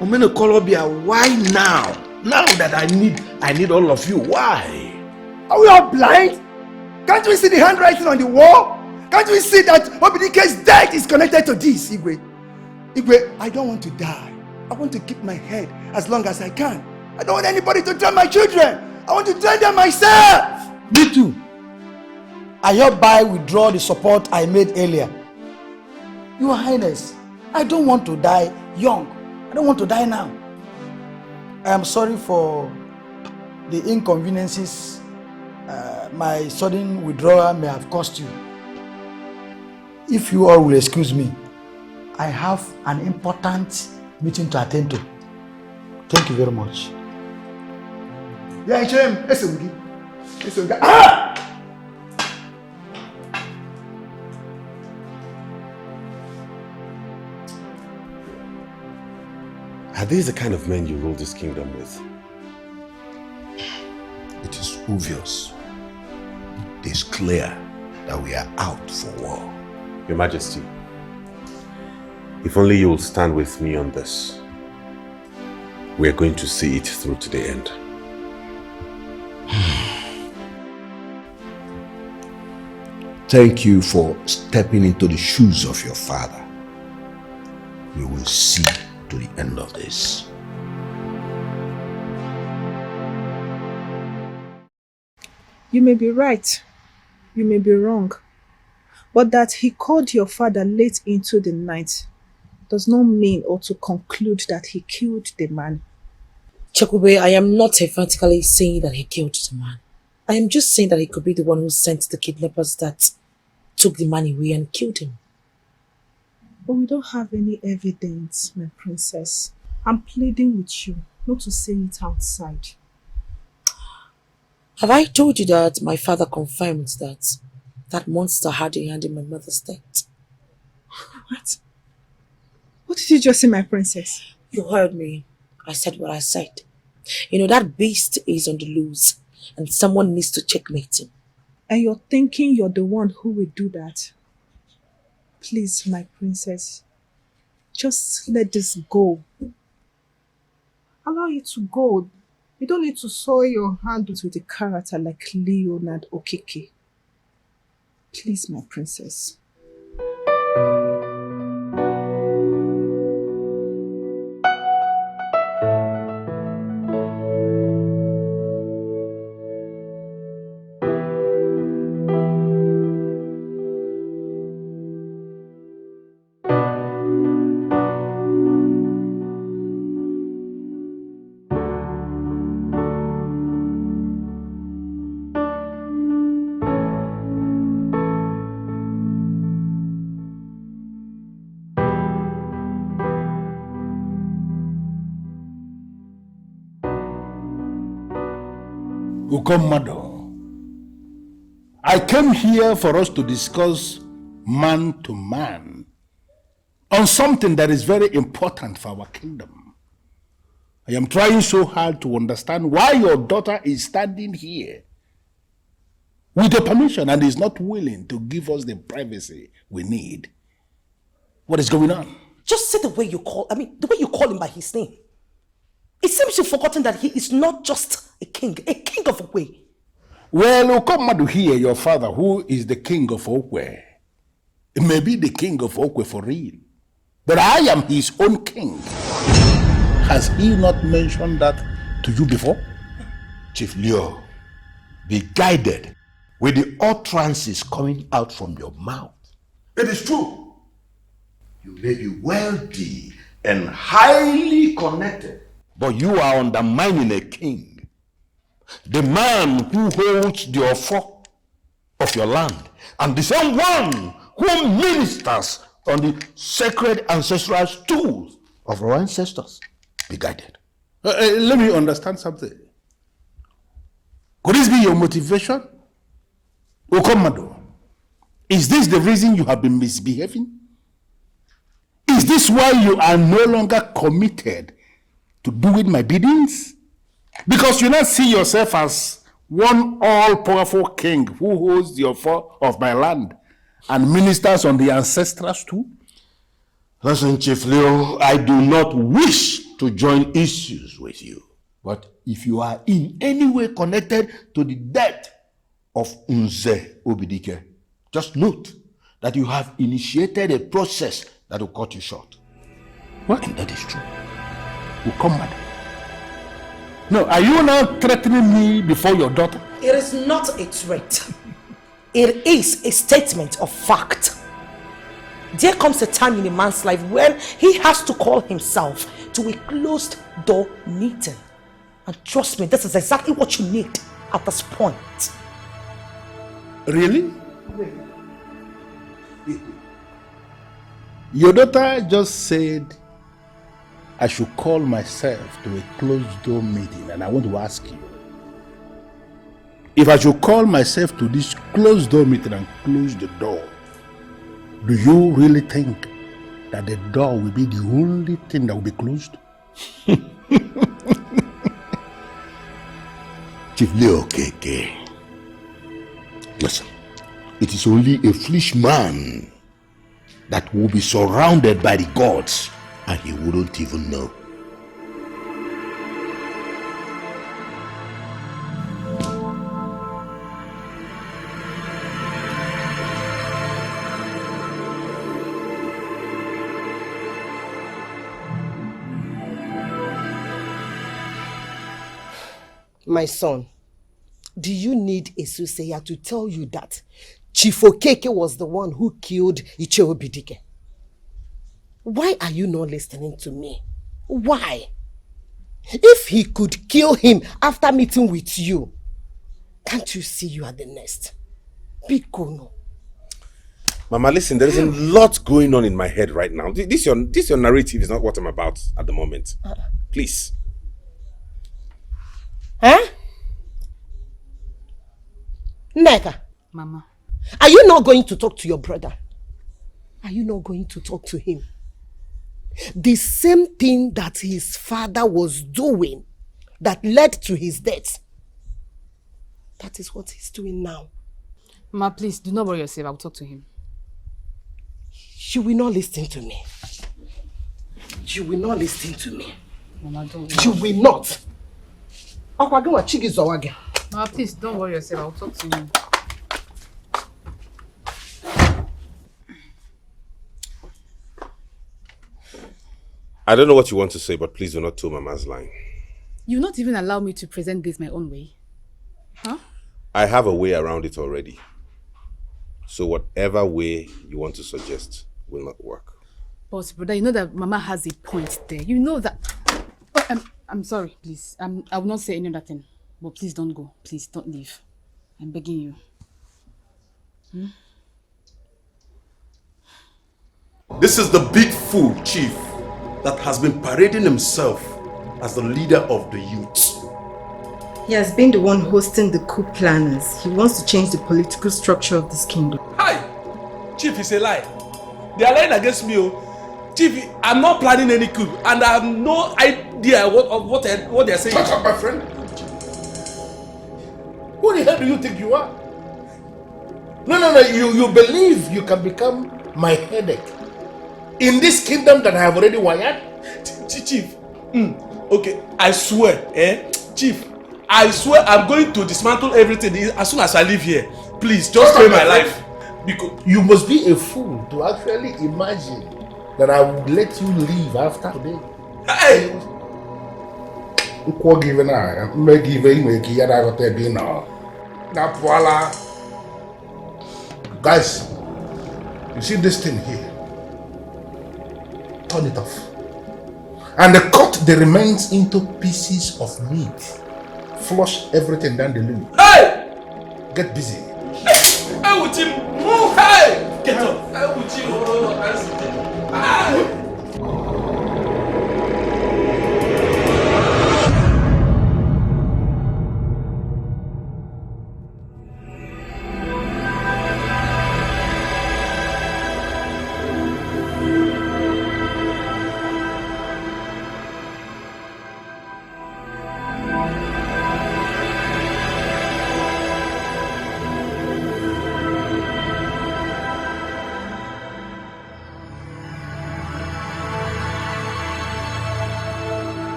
Omeno Kolobia, why now? Now that I need all of you, why? Are we all blind? Can't we see the handwriting on the wall? Can't we see that Obidike's death is connected to this, Igwe? Igwe, I don't want to die. I want to keep my head as long as I can. I don't want anybody to train my children. I want to train them myself. Me too. I hereby withdraw the support I made earlier. Your Highness, I don't want to die young. I don't want to die now. I am sorry for the inconveniences my sudden withdrawal may have cost you. If you all will excuse me, I have an important meeting to attend to. Thank you very much. Yeah, Ichem, ah! Are these the kind of men you rule this kingdom with? It is obvious. It is clear that we are out for war. Your Majesty, if only you will stand with me on this, we are going to see it through to the end. Thank you for stepping into the shoes of your father. We will see to the end of this. You may be right, you may be wrong, but that he called your father late into the night does not mean or to conclude that he killed the man. Chekube, I am not emphatically saying that he killed the man. I am just saying that he could be the one who sent the kidnappers that took the man away and killed him. But we don't have any evidence, my princess. I'm pleading with you not to say it outside. Have I told you that my father confirmed that that monster had a hand in my mother's death? What? What did you just say, my princess? You heard me. I said what I said. You know, that beast is on the loose and someone needs to checkmate him. And you're thinking you're the one who will do that? Please, my princess, just let this go. Allow it to go. You don't need to soil your handles with a character like Leonard Okeke. Please, my princess. Ukomado, I came here for us to discuss man to man on something that is very important for our kingdom. I am trying so hard to understand why your daughter is standing here with the permission and is not willing to give us the privacy we need. What is going on? Just say the way you call him by his name. It seems you've forgotten that he is not just a king of Okwe. Well, Ukomadu here, your father, who is the king of Okwe, may be the king of Okwe for real, but I am his own king. Has he not mentioned that to you before? Chief Leo, be guided with the utterances coming out from your mouth. It is true. You may be wealthy and highly connected, but you are undermining a king. The man who holds the offer of your land, and the same one who ministers on the sacred ancestral stools of our ancestors. Be guided. Let me understand something. Could this be your motivation? Okomado, is this the reason you have been misbehaving? Is this why you are no longer committed to doing my biddings? Because you now see yourself as one all-powerful king who holds the offer of my land and ministers on the ancestral stool? Listen, Chief Leo, I do not wish to join issues with you. But if you are in any way connected to the death of Nze Obidike, just note that you have initiated a process that will cut you short. What? And that is true. Ukomadu. No, are you now threatening me before your daughter? It is not a threat. It is a statement of fact. There comes a time in a man's life when he has to call himself to a closed door meeting. And trust me, this is exactly what you need at this point. Really? Your daughter just said I should call myself to a closed door meeting, and I want to ask you, if I should call myself to this closed door meeting and close the door, do you really think that the door will be the only thing that will be closed? Chief Leo Keke, listen, it is only a foolish man that will be surrounded by the gods and he wouldn't even know. My son, do you need a soothsayer to tell you that Chief Okeke was the one who killed Icheo Bidike? Why are you not listening to me? Why? If he could kill him after meeting with you, can't you see you are the next? Bikono. Mama, listen, there is a lot going on in my head right now. This your narrative is not what I'm about at the moment. Please. Huh? Neka. Mama. Are you not going to talk to your brother? Are you not going to talk to him? The same thing that his father was doing that led to his death. That is what he's doing now. Mama, please, do not worry yourself. I will talk to him. You will not listen to me. You will not listen to me. Mama, don't worry. You will not. Mama, please, don't worry yourself. I will talk to him. I don't know what you want to say, but please do not toe Mama's line. You not even allow me to present this my own way. Huh? I have a way around it already. So whatever way you want to suggest will not work. But brother, you know that Mama has a point there. You know that... Oh, I'm sorry, please. I will not say any other thing. But please don't go. Please don't leave. I'm begging you. Hmm? This is the big fool, Chief, that has been parading himself as the leader of the youth. He has been the one hosting the coup planners. He wants to change the political structure of this kingdom. Hi! Chief, it's a lie. They are lying against me. Oh. Chief, I'm not planning any coup and I have no idea what they are saying. Shut up, my friend. Who the hell do you think you are? No, you believe you can become my headache in this kingdom that I have already wired? Chief, okay, I swear, Chief, I swear I'm going to dismantle everything as soon as I leave here. Please, just spare my life. Because you must be a fool to actually imagine that I would let you leave after today. Hey! Guys, you see this thing here? Turn it off. And cut the remains into pieces of meat. Flush everything down the loo. Hey! Get busy. Hey, with him. Hey! Get up. Hey, with him. Hey!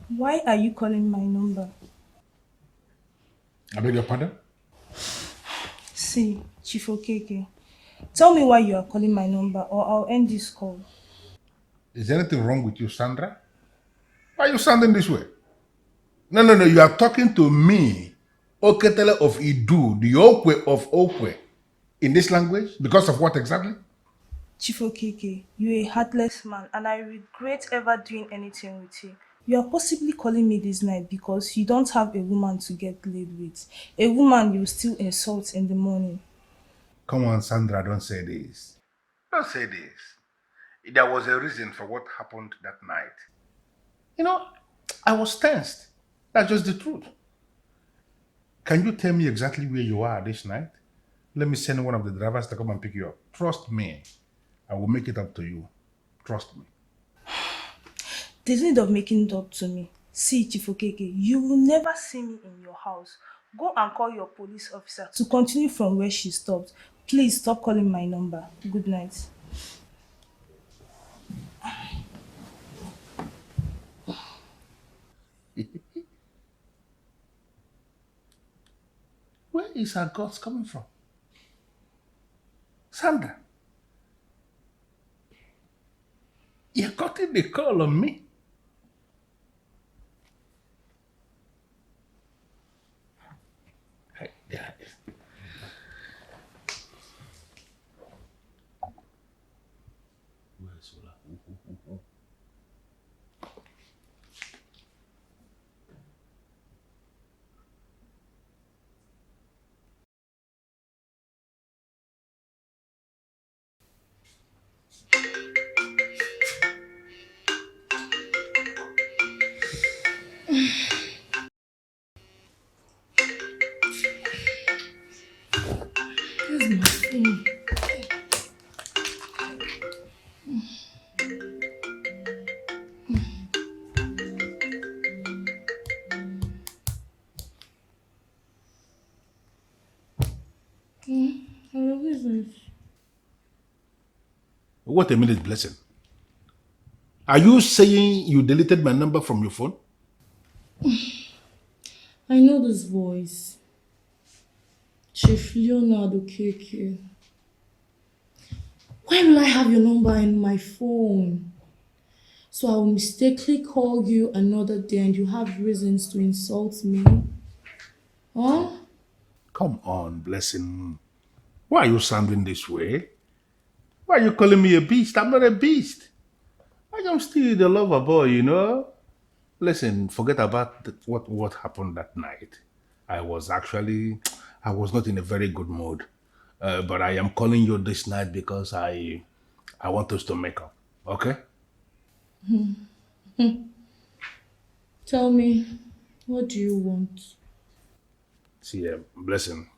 Why are you calling my number? I beg your pardon? See, Chief Okeke, tell me why you are calling my number or I'll end this call. Is there anything wrong with you, Sandra? Why are you sounding this way? No, you are talking to me, Oketele of Idu, the Okwe of Okwe, in this language? Because of what exactly? Chief Okeke, you're a heartless man and I regret ever doing anything with you. You are possibly calling me this night because you don't have a woman to get laid with. A woman you still insult in the morning. Come on, Sandra, don't say this. Don't say this. There was a reason for what happened that night. You know, I was tensed. That's just the truth. Can you tell me exactly where you are this night? Let me send one of the drivers to come and pick you up. Trust me. I will make it up to you. Trust me. There's no need of making it up to me. See, Chief Okeke, you will never see me in your house. Go and call your police officer to continue from where she stopped. Please stop calling my number. Good night. Where is her guts coming from? Sandra, you're cutting the call on me. Hey, yeah. Where's Ola? Where's my phone? Hello, who is this? What a minute, Blessing. Are you saying you deleted my number from your phone? I know this voice. Chief Leonardo KK. Why will I have your number in my phone? So I will mistakenly call you another day and you have reasons to insult me? Huh? Come on, Blessing. Why are you sounding this way? Why are you calling me a beast? I'm not a beast. I am still the lover boy, you know? Listen, forget about what happened that night. I was not in a very good mood. But I am calling you this night because I want us to make up. Okay? Tell me, what do you want? See, Blessing,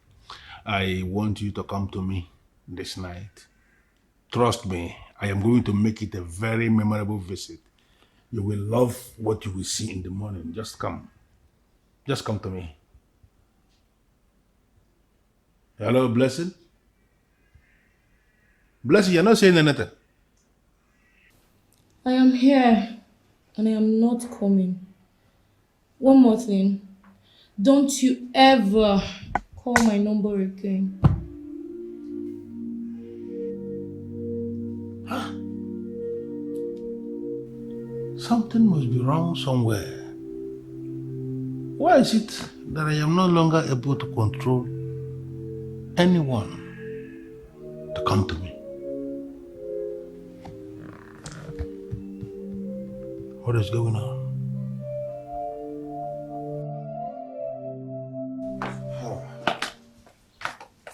I want you to come to me this night. Trust me, I am going to make it a very memorable visit. You will love what you will see in the morning. Just come. Just come to me. Hello, Blessing? Blessing, you're not saying anything. I am here and I am not coming. One more thing. Don't you ever call my number again. Something must be wrong somewhere. Why is it that I am no longer able to control anyone to come to me? What is going on?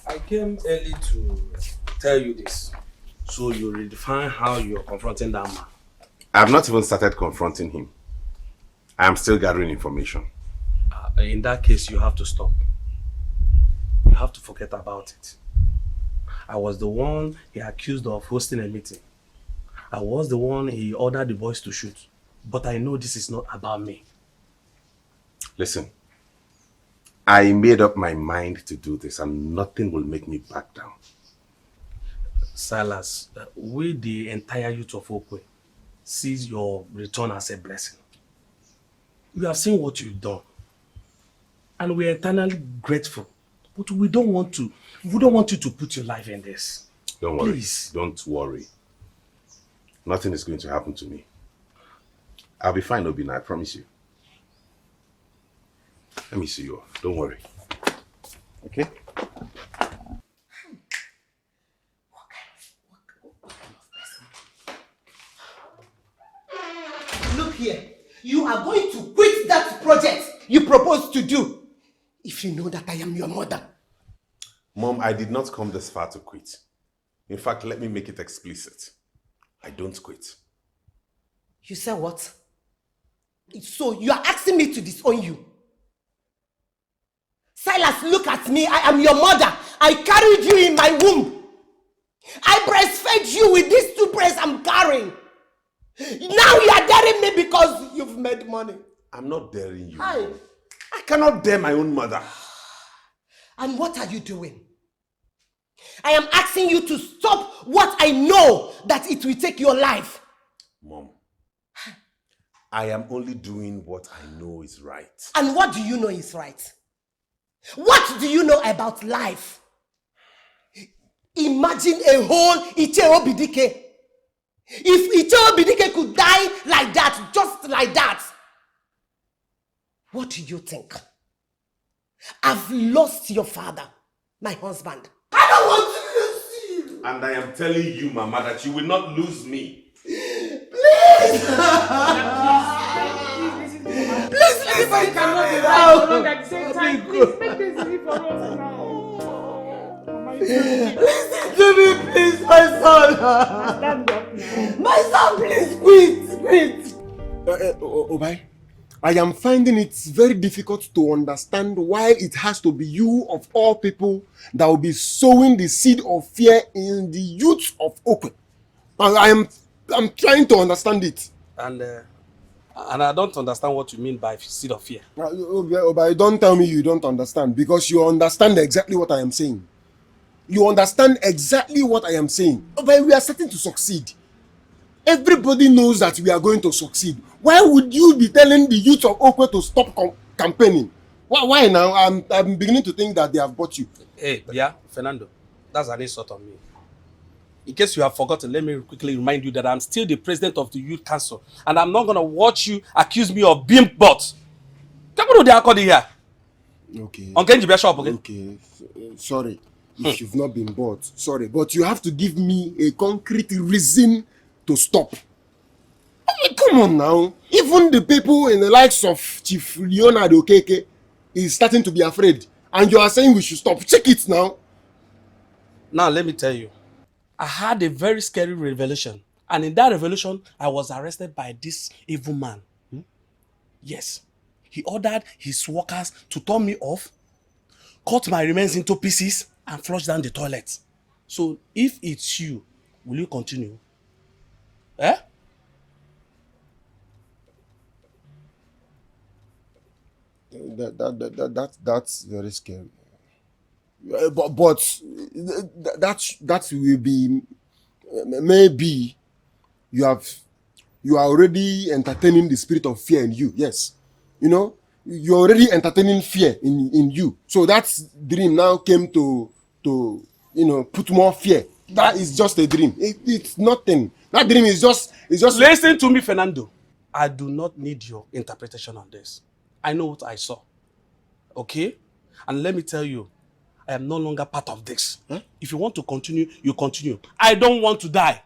I came early to tell you this, so you redefine how you're confronting that man. I have not even started confronting him. I am still gathering information. In that case, you have to stop. You have to forget about it. I was the one he accused of hosting a meeting. I was the one he ordered the boys to shoot. But I know this is not about me. Listen, I made up my mind to do this and nothing will make me back down. Silas, we the entire youth of Okwe sees your return as a blessing. We have seen what you've done. And we are eternally grateful. But we don't want you to put your life in this. Don't worry. Please. Don't worry. Nothing is going to happen to me. I'll be fine, Obina, I promise you. Let me see you off. Don't worry. Okay? Look here. You are going to quit that project you proposed to do if you know that I am your mother. Mom, I did not come this far to quit. In fact, let me make it explicit. I don't quit. You said what? So you are asking me to disown you? Silas, look at me. I am your mother. I carried you in my womb. I breastfed you with these 2 breasts I'm carrying. Now you are daring me because you've made money. I'm not daring you. Hi. I cannot dare my own mother. And what are you doing? I am asking you to stop what I know that it will take your life. Mom, I am only doing what I know is right. And what do you know is right? What do you know about life? Imagine a whole Icheo Bidike. If Icheo Bidike could die like that, just like that, what do you think? I've lost your father, my husband. I don't want to lose you. And I am telling you, Mama, that you will not lose me. Please! Please leave my family now! At the same time, please make this easy for us now. Listen to me, please, my son! Stand up now. My son, please, quit! Obai, I am finding it very difficult to understand why it has to be you of all people that will be sowing the seed of fear in the youth of Okwe. I'm trying to understand it. And I don't understand what you mean by seed of fear. Obai, don't tell me you don't understand, because you understand exactly what I am saying. You understand exactly what I am saying. Obai, we are starting to succeed. Everybody knows that we are going to succeed. Why would you be telling the youth of Okwe to stop campaigning? Why now? I'm beginning to think that they have bought you. Hey, yeah, Fernando, that's an insult on me. In case you have forgotten, let me quickly remind you that I'm still the president of the youth council, and I'm not going to watch you accuse me of being bought. Come on, they are calling here. Okay. Okay. Sorry if you've not been bought. Sorry, but you have to give me a concrete reason to stop. I mean, come on now. Even the people in the likes of Chief Leonardo Okeke is starting to be afraid, and you are saying we should stop. Check it now. Now, let me tell you. I had a very scary revelation. And in that revelation, I was arrested by this evil man. Yes. He ordered his workers to turn me off, cut my remains into pieces, and flush down the toilet. So, if it's you, will you continue? Eh? That's very scary. But that will be, maybe you are already entertaining the spirit of fear in you. Yes, you know, you're already entertaining fear in you. So that dream now came to put more fear. That is just a dream. It's nothing. That dream is just. Listen to me, Fernando. I do not need your interpretation on this. I know what I saw. Okay, and let me tell you. I am no longer part of this. Huh? If you want to continue, you continue. I don't want to die.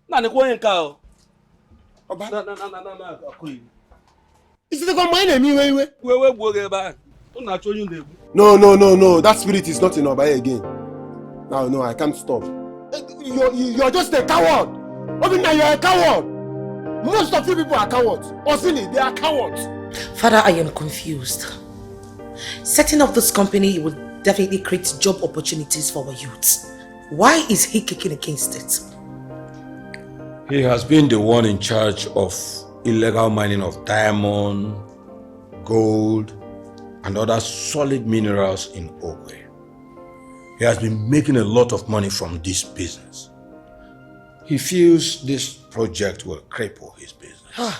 No. That spirit is not in Obaye again. No, I can't stop. You're just a coward. Obina, you're a coward. Most of you people are cowards. Osili, they are cowards. Father, I am confused. Setting up this company would definitely create job opportunities for our youths. Why is he kicking against it? He has been the one in charge of illegal mining of diamond, gold, and other solid minerals in Okwe. He has been making a lot of money from this business. He feels this project will cripple his business.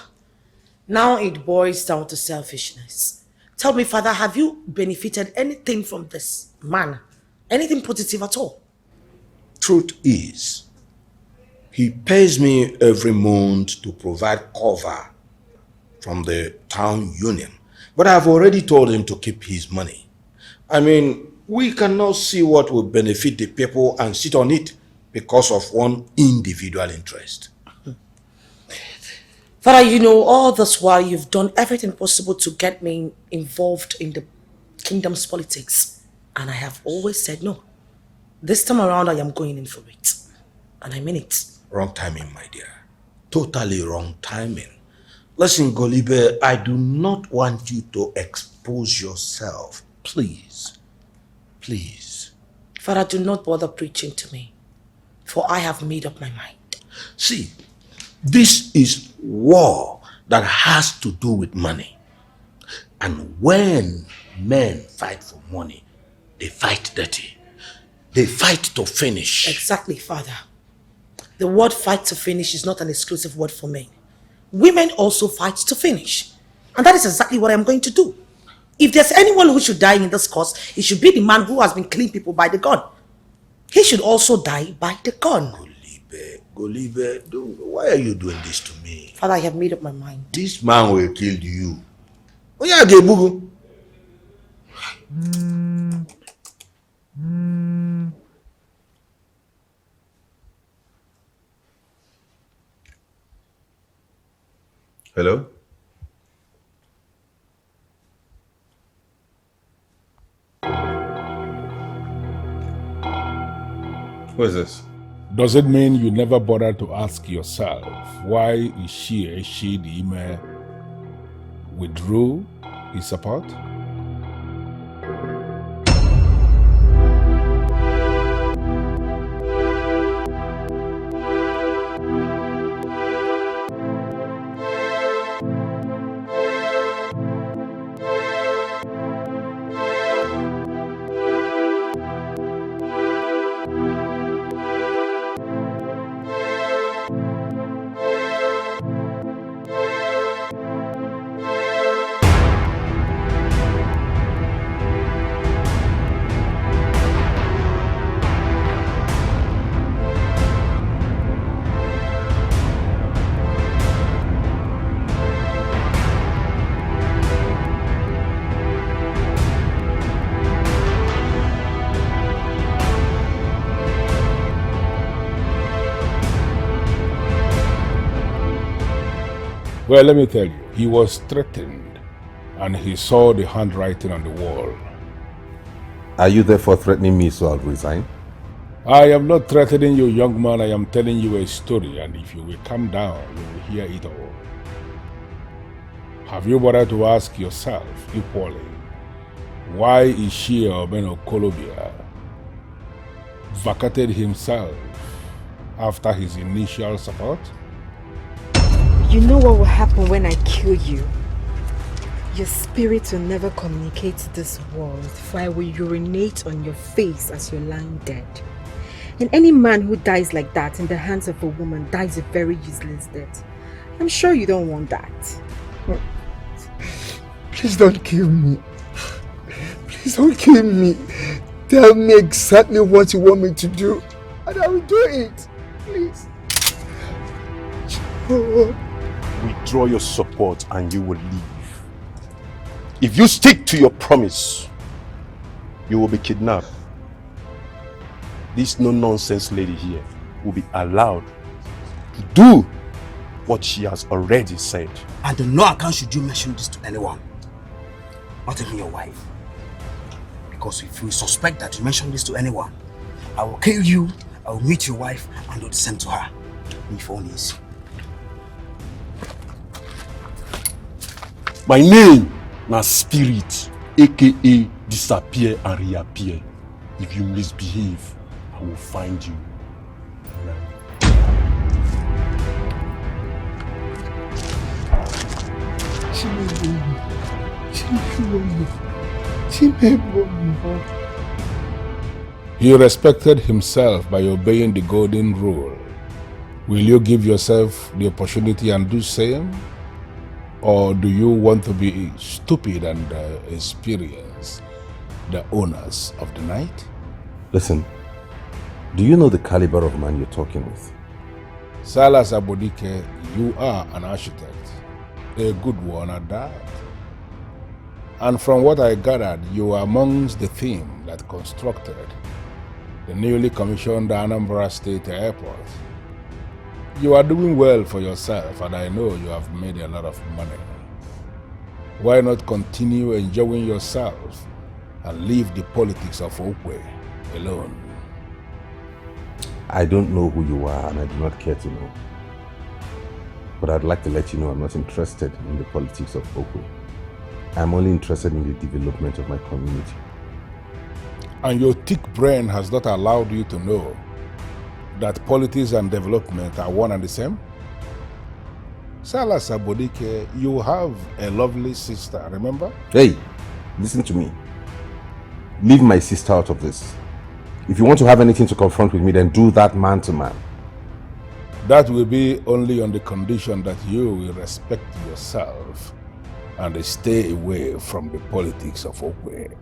Now it boils down to selfishness. Tell me, Father, have you benefited anything from this man? Anything positive at all? Truth is, he pays me every month to provide cover from the town union. But I've already told him to keep his money. I mean, we cannot see what will benefit the people and sit on it because of one individual interest. Father, you know, all this while you've done everything possible to get me involved in the kingdom's politics. And I have always said no. This time around, I am going in for it. And I mean it. Wrong timing, my dear. Totally wrong timing. Listen, Golibe, I do not want you to expose yourself. Please. Please. Father, do not bother preaching to me, for I have made up my mind. See, this is war that has to do with money. And when men fight for money, they fight dirty. They fight to finish. Exactly, Father. The word fight to finish is not an exclusive word for men. Women also fight to finish. And that is exactly what I am going to do. If there's anyone who should die in this cause, it should be the man who has been killing people by the gun. He should also die by the gun. Golibe, why are you doing this to me? Father, I have made up my mind. This man will kill you. Oh yeah, Gebugu. Hello? Who is this? Does it mean you never bothered to ask yourself, why is she the email withdrew his support? Well, let me tell you, he was threatened and he saw the handwriting on the wall. Are you therefore threatening me so I'll resign? I am not threatening you, young man. I am telling you a story, and if you will calm down, you will hear it all. Have you bothered to ask yourself equally, why is Shia Obeno Kolobia vacated himself after his initial support? You know what will happen when I kill you? Your spirit will never communicate to this world, for I will urinate on your face as you're lying dead. And any man who dies like that in the hands of a woman dies a very useless death. I'm sure you don't want that. Please don't kill me. Please don't kill me. Tell me exactly what you want me to do, and I will do it. Please. Withdraw your support and you will leave. If you stick to your promise, you will be kidnapped. This no-nonsense lady here will be allowed to do what she has already said. And on no account should you mention this to anyone. Not even your wife. Because if you suspect that you mention this to anyone, I will kill you, I will meet your wife, and do the same to her. If only is. My name na Spirit, aka disappear and reappear. If you misbehave, I will find you. He respected himself by obeying the golden rule. Will you give yourself the opportunity and do same? Or do you want to be stupid and experience the owners of the night? Listen, do you know the caliber of man you're talking with? Silas Abodike, you are an architect, a good one at that. And from what I gathered, you are amongst the team that constructed the newly commissioned Anambra State Airport. You are doing well for yourself, and I know you have made a lot of money. Why not continue enjoying yourself and leave the politics of Okwe alone? I don't know who you are and I do not care to know. But I'd like to let you know I'm not interested in the politics of Okwe. I'm only interested in the development of my community. And your thick brain has not allowed you to know that politics and development are one and the same? Silas Abodike, you have a lovely sister, remember? Hey, listen to me. Leave my sister out of this. If you want to have anything to confront with me, then do that man to man. That will be only on the condition that you will respect yourself and stay away from the politics of Okwe.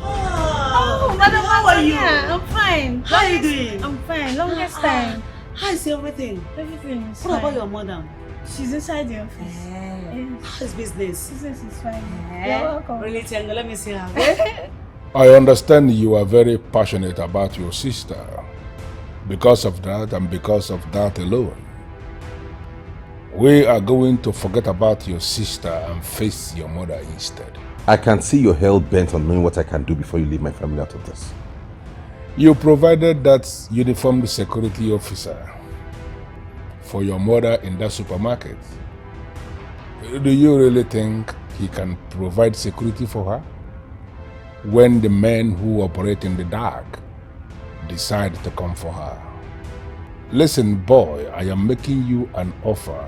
Oh, madam, how are you? I'm fine. How are you doing? I'm fine. Longest time. How is everything? Everything is What fine. about your madam? She's inside the office. How's business? Business is fine. You're welcome. Really, Tango, let me see her. I understand you are very passionate about your sister. Because of that and because of that alone, we are going to forget about your sister and face your mother instead. I can see you're hell-bent on knowing what I can do before you leave my family out of this. You provided that uniformed security officer for your mother in that supermarket. Do you really think he can provide security for her when the men who operate in the dark decide to come for her? Listen, boy, I am making you an offer.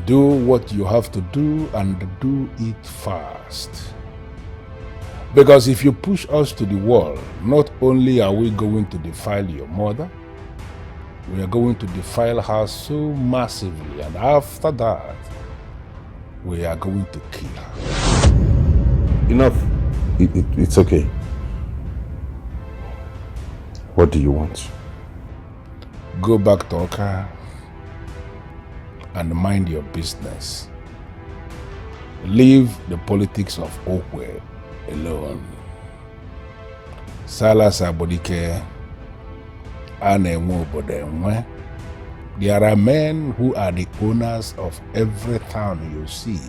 Do what you have to do and do it fast. Because if you push us to the wall, not only are we going to defile your mother, we are going to defile her so massively, and after that, we are going to kill her. Enough. It's okay. What do you want? Go back to Oka and mind your business. Leave the politics of Okwe alone. Silas Abodike, there are men who are the owners of every town you see.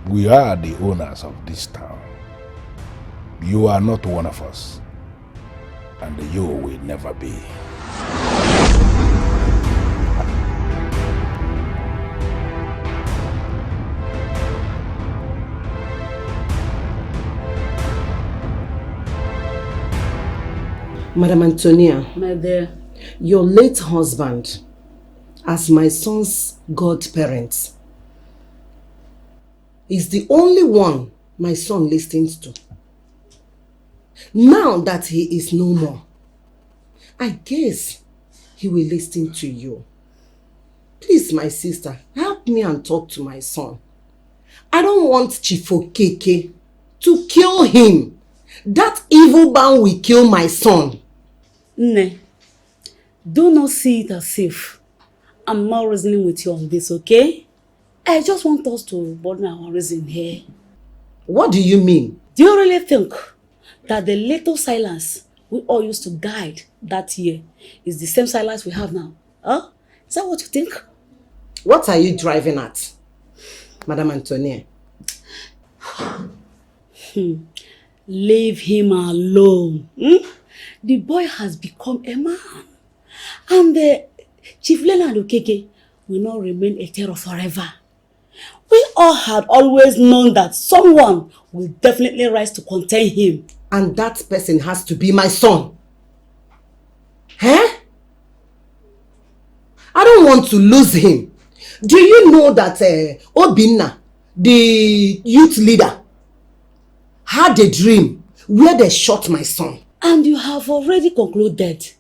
We are the owners of this town. You are not one of us, and you will never be. Madam Antonia, My dear. your late husband, as my son's godparent, is the only one my son listens to. Now that he is no more, I guess he will listen to you. Please, my sister, help me and talk to my son. I don't want Chifokeke to kill him. That evil man will kill my son. Ne, do not see it as if I'm not reasoning with you on this, okay? I just want us to broaden our reason here. What do you mean? Do you really think that the little Silas we all used to guide that year is the same Silas we have now? Huh? Is that what you think? What are you driving at, Madam Antonia? Leave him alone. The boy has become a man. And the Chief Leonard Okeke will not remain a terror forever. We all had always known that someone will definitely rise to contain him. And that person has to be my son. Huh? I don't want to lose him. Do you know that Obinna, the youth leader, had a dream where they shot my son? And you have already concluded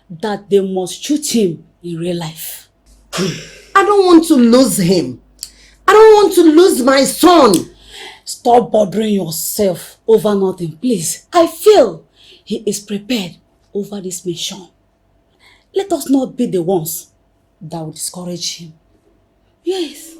that they must shoot him in real life. I don't want to lose him. I don't want to lose my son. Stop bothering yourself over nothing, please. I feel he is prepared over this mission. Let us not be the ones that will discourage him. Yes.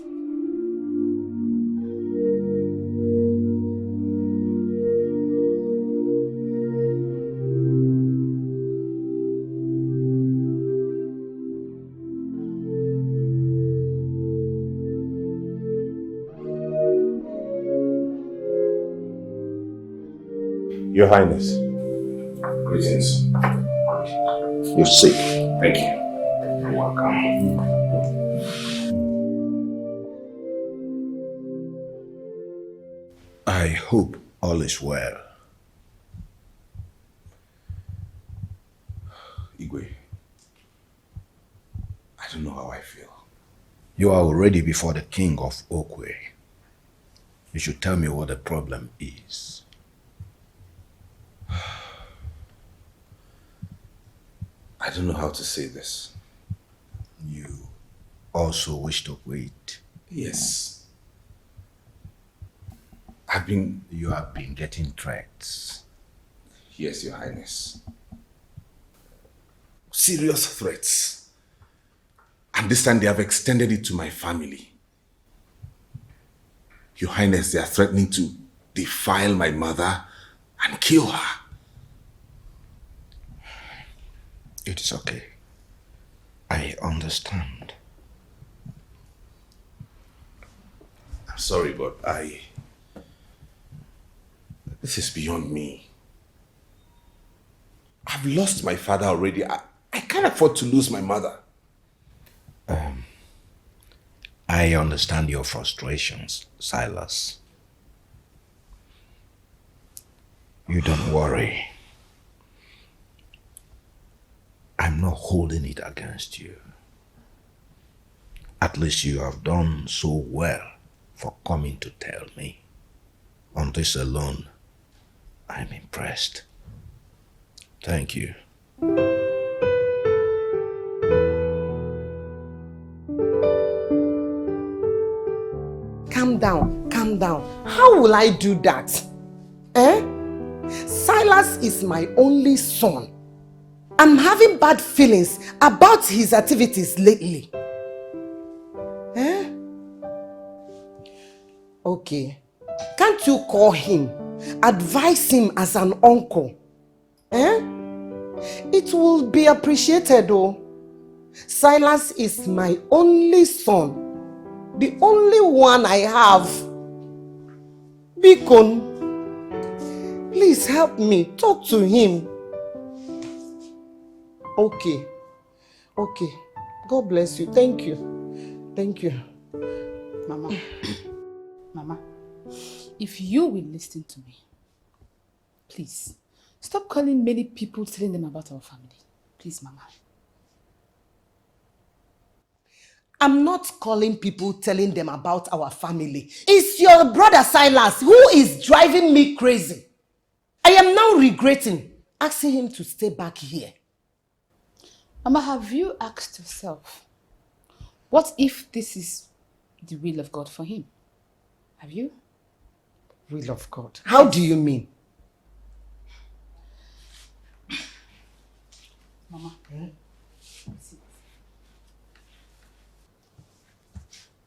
Your Highness. Greetings. You're sick. Thank you. You're welcome. I hope all is well. Igwe, I don't know how I feel. You are already before the king of Okwe. You should tell me what the problem is. I don't know how to say this. You also wish to wait? Yes. You have been getting threats. Yes, Your Highness. Serious threats. And this time they have extended it to my family. Your Highness, they are threatening to defile my mother and kill her. It is okay. I understand. I'm sorry, but this is beyond me. I've lost my father already. I can't afford to lose my mother. I understand your frustrations, Silas. You don't worry. I'm not holding it against you. At least you have done so well for coming to tell me. On this alone, I'm impressed. Thank you. Calm down, calm down. How will I do that? Silas is my only son. I'm having bad feelings about his activities lately. Okay. Can't you call him? Advise him as an uncle. It will be appreciated though. Silas is my only son. The only one I have. Bikon, please help me. Talk to him. Okay. Okay. God bless you. Thank you. Thank you. Mama. Mama, if you will listen to me, please, stop calling many people telling them about our family. Please, Mama. I'm not calling people telling them about our family. It's your brother Silas who is driving me crazy. I am now regretting asking him to stay back here. Mama, have you asked yourself, what if this is the will of God for him? Have you? Will of God? How do you mean? Mama.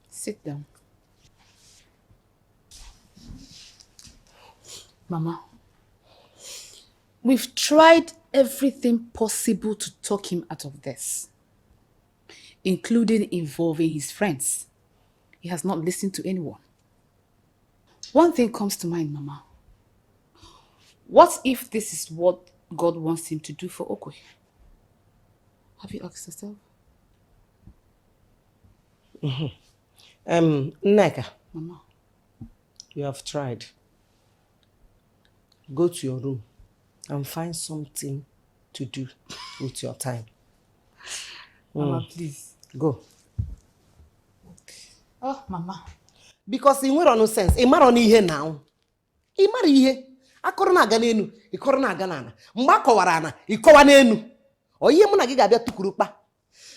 Sit down. Mama, we've tried everything possible to talk him out of this, including involving his friends. He has not listened to anyone. One thing comes to mind, Mama. What if this is what God wants him to do for Okwe? Have you asked yourself? Nneka. Mama. You have tried. Go to your room and find something to do with your time. Mama, please. Go. Oh, Mama. Because in no sense, it matter here now. It matter here. Akorona ganenu, ikorona ganana. Mbako warana, ikowanenu. Oye muna gigabia tukurupa.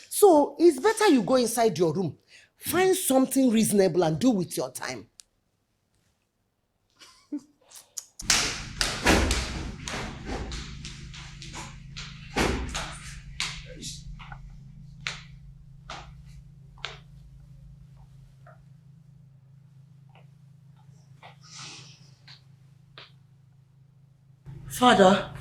So it's better you go inside your room, find something reasonable and do with your time. Father,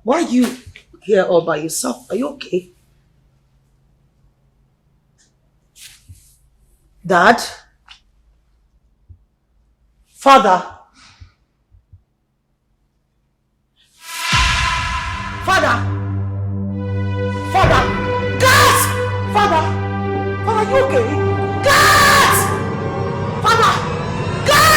why are you here all by yourself? Are you okay? Dad? Father? Father? Father? Gas! Father? Father, are you okay? Gas! Father! Gas!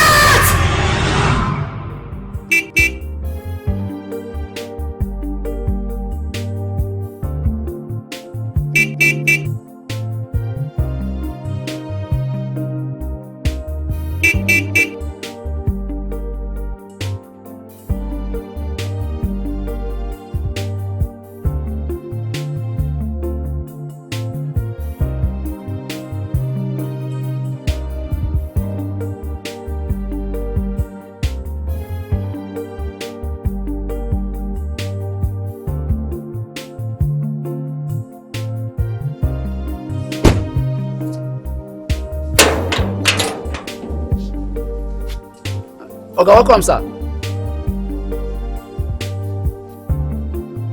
Okay, welcome, sir.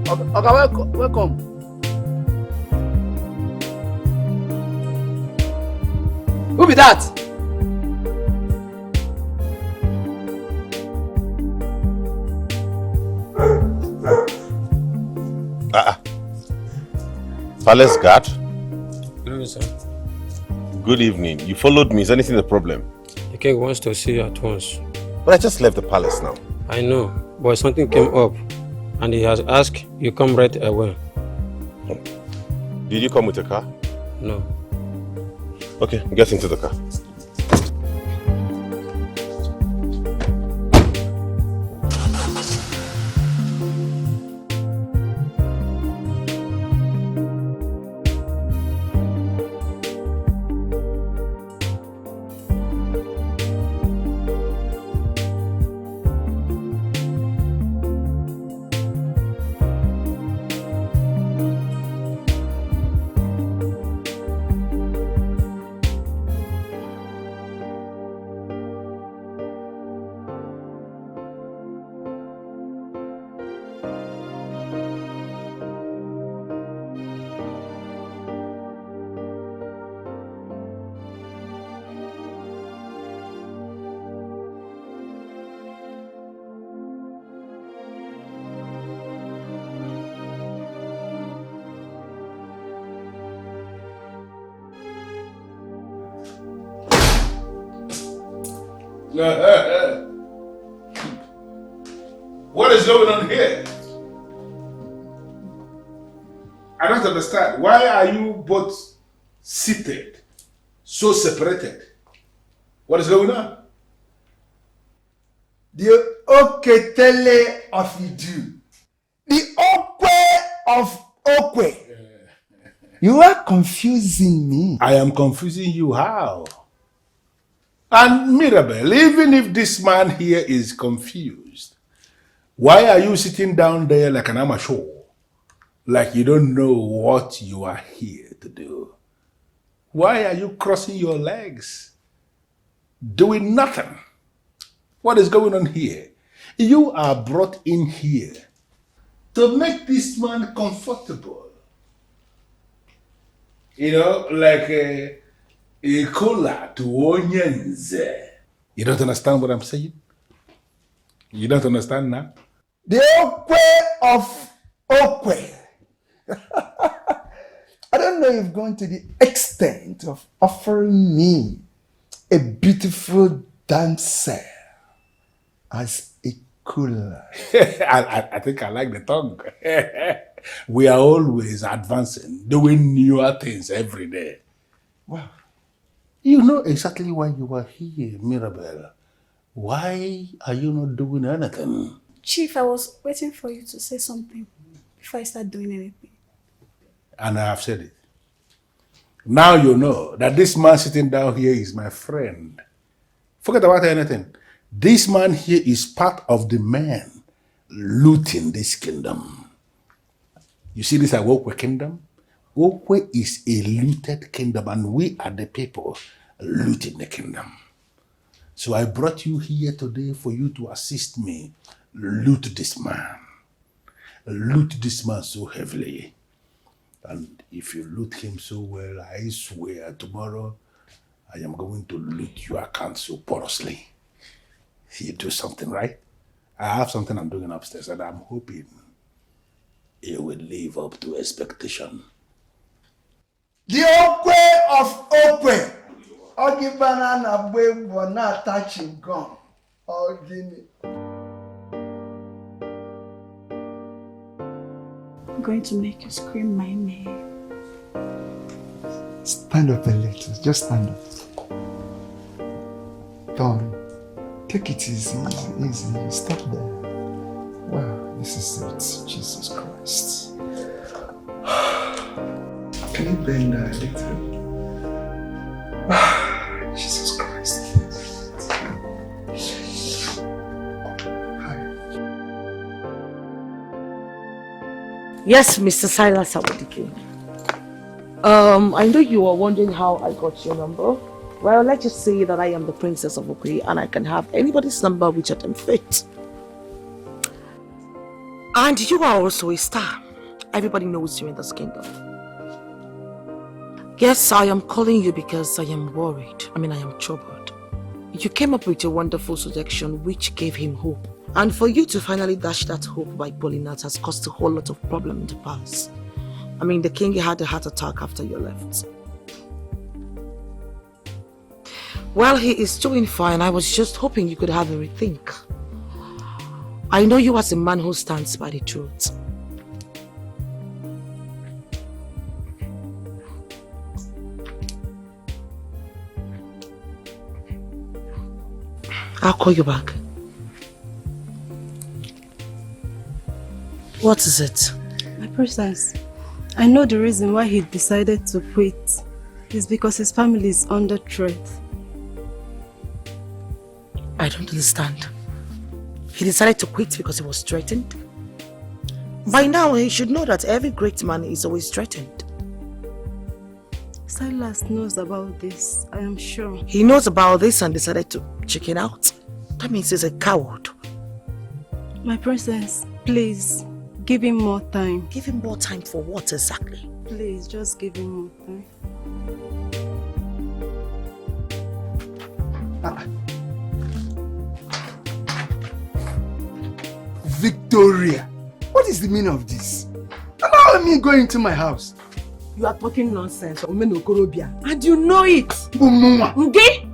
Okay, welcome. Who be that? Palace guard. Good evening, sir. Good evening. You followed me. Is anything the problem? The king wants to see you at once. But I just left the palace now. I know, but something came up and he has asked you come right away. Did you come with a car? No. Okay, get into the car. What is going on here? I don't understand. Why are you both seated, so separated? What is going on? The Oketele of Idu. The Okwe of Okwe. You are confusing me. I am confusing you how? And Mirabel, even if this man here is confused, why are you sitting down there like an amateur? Like you don't know what you are here to do? Why are you crossing your legs? Doing nothing? What is going on here? You are brought in here to make this man comfortable. You know, like a cola to onions. You don't understand what I'm saying? You don't understand now? The Okwe of Okwe. I don't know if you've gone to the extent of offering me a beautiful dancer as a cooler. I think I like the tongue. We are always advancing, doing newer things every day. Wow. You know exactly why you are here, Mirabel. Why are you not doing anything? Chief, I was waiting for you to say something before I start doing anything. And I have said it. Now you know that this man sitting down here is my friend. Forget about anything. This man here is part of the men looting this kingdom. You see this Awokwe kingdom? Okwe is a looted kingdom and we are the people looting the kingdom. So I brought you here today for you to assist me loot this man. Loot this man so heavily. And if you loot him so well, I swear tomorrow I am going to loot your account so porously. You do something, right? I have something I'm doing upstairs and I'm hoping you will live up to expectation. The Okwe of Okwe. Ogi banana boy not touching gum. Ogi. I'm going to make you scream my name. Stand up a little. Just stand up. Don't. Take it easy, easy. Stop there. Wow, this is it. Jesus Christ. Can you bend that a little? Jesus Christ. Yes, Mr. Silas Awodike. I know you are wondering how I got your number. Well, let's just say that I am the princess of Okwe and I can have anybody's number which I can fit. And you are also a star. Everybody knows you in this kingdom. Yes, I am calling you because I am worried. I am troubled. You came up with a wonderful suggestion which gave him hope. And for you to finally dash that hope by pulling out has caused a whole lot of problem in the past. The king had a heart attack after you left. Well, he is doing fine. I was just hoping you could have a rethink. I know you as a man who stands by the truth. I'll call you back. What is it? My princess, I know the reason why he decided to quit is because his family is under threat. I don't understand. He decided to quit because he was threatened? By now, he should know that every great man is always threatened. Silas knows about this, I am sure. He knows about this and decided to chicken out. That means he's a coward. My princess, please, give him more time. Give him more time for what exactly? Please, just give him more time. Victoria, what is the meaning of this? Allow me go into my house. You are talking nonsense, and you know it. Nge?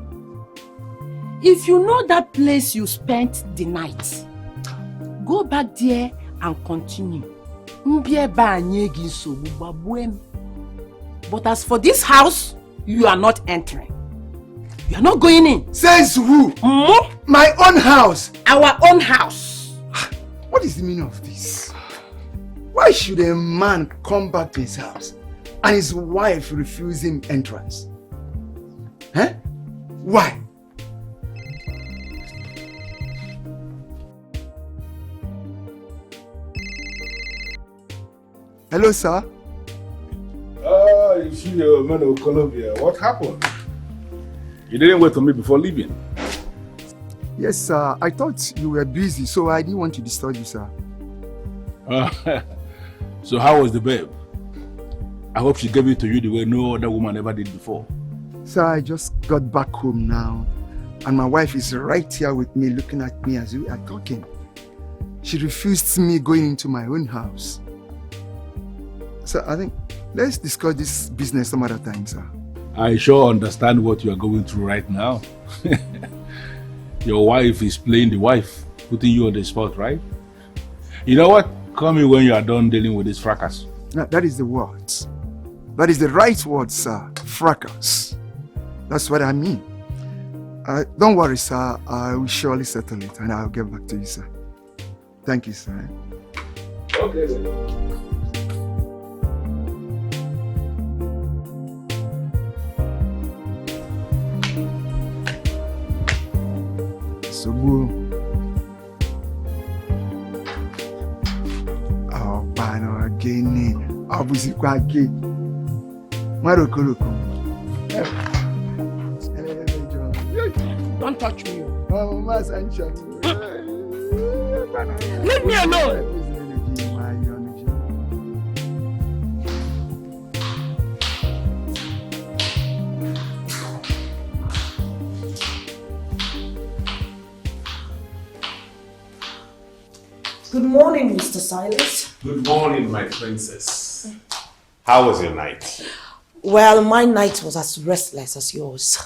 If you know that place you spent the night, go back there and continue. But as for this house, you are not entering. You are not going in. Says who? My own house. Our own house. What is the meaning of this? Why should a man come back to his house and his wife refuse him entrance? Huh? Why? Hello, sir. You see your man of Colombia. What happened? You didn't wait for me before leaving. Yes, sir. I thought you were busy, so I didn't want to disturb you, sir. So how was the babe? I hope she gave it to you the way no other woman ever did before. Sir, I just got back home now, and my wife is right here with me looking at me as we are talking. She refused me going into my own house. So I think let's discuss this business some other time, sir. I sure understand what you are going through right now. Your wife is playing the wife, putting you on the spot, right? You know what? Call me when you are done dealing with this fracas. No, that is the word. That is the right word, sir. Fracas. That's what I mean. Don't worry, sir. I will surely settle it and I'll get back to you, sir. Thank you, sir. Okay, then. Subu. Oh, pano again. Abuzikwa again. Marokoloko. Don't touch me. Leave me alone. Good morning, Mr. Silas. Good morning, my princess. How was your night? Well, my night was as restless as yours.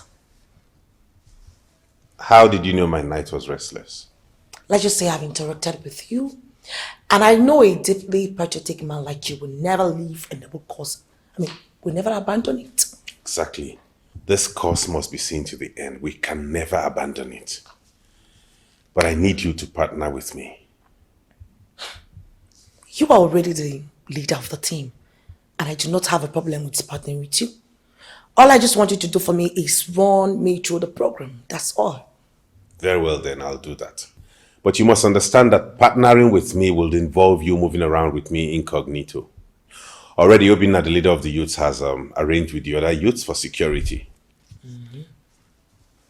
How did you know my night was restless? Let's just say I've interacted with you, and I know a deeply patriotic man like you will never leave a noble cause. Will never abandon it. Exactly. This cause must be seen to the end. We can never abandon it. But I need you to partner with me. You are already the leader of the team, and I do not have a problem with partnering with you. All I just want you to do for me is run me through the program. That's all. Very well then, I'll do that. But you must understand that partnering with me will involve you moving around with me incognito. Already Obinna, the leader of the youths, has arranged with the other youths for security.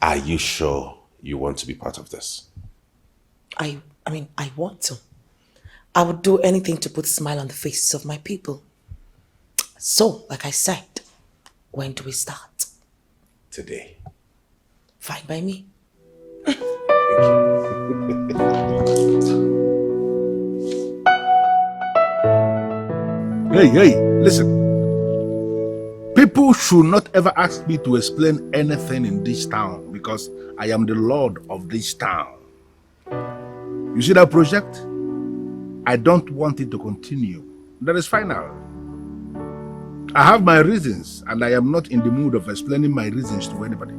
Are you sure you want to be part of this? I want to. I would do anything to put a smile on the faces of my people. So, like I said, when do we start? Today. Fine by me. Hey, listen. People should not ever ask me to explain anything in this town because I am the lord of this town. You see that project? I don't want it to continue. That is final. I have my reasons, and I am not in the mood of explaining my reasons to anybody.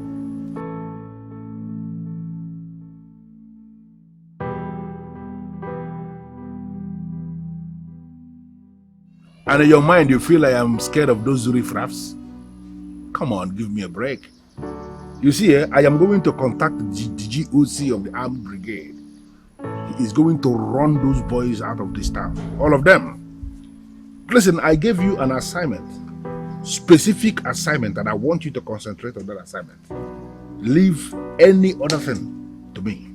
And in your mind, you feel I am scared of those riffraffs? Come on, give me a break. You see, I am going to contact the GOC of the Armed Brigade. He is going to run those boys out of this town. All of them. Listen, I gave you an assignment. Specific assignment, and I want you to concentrate on that assignment. Leave any other thing to me.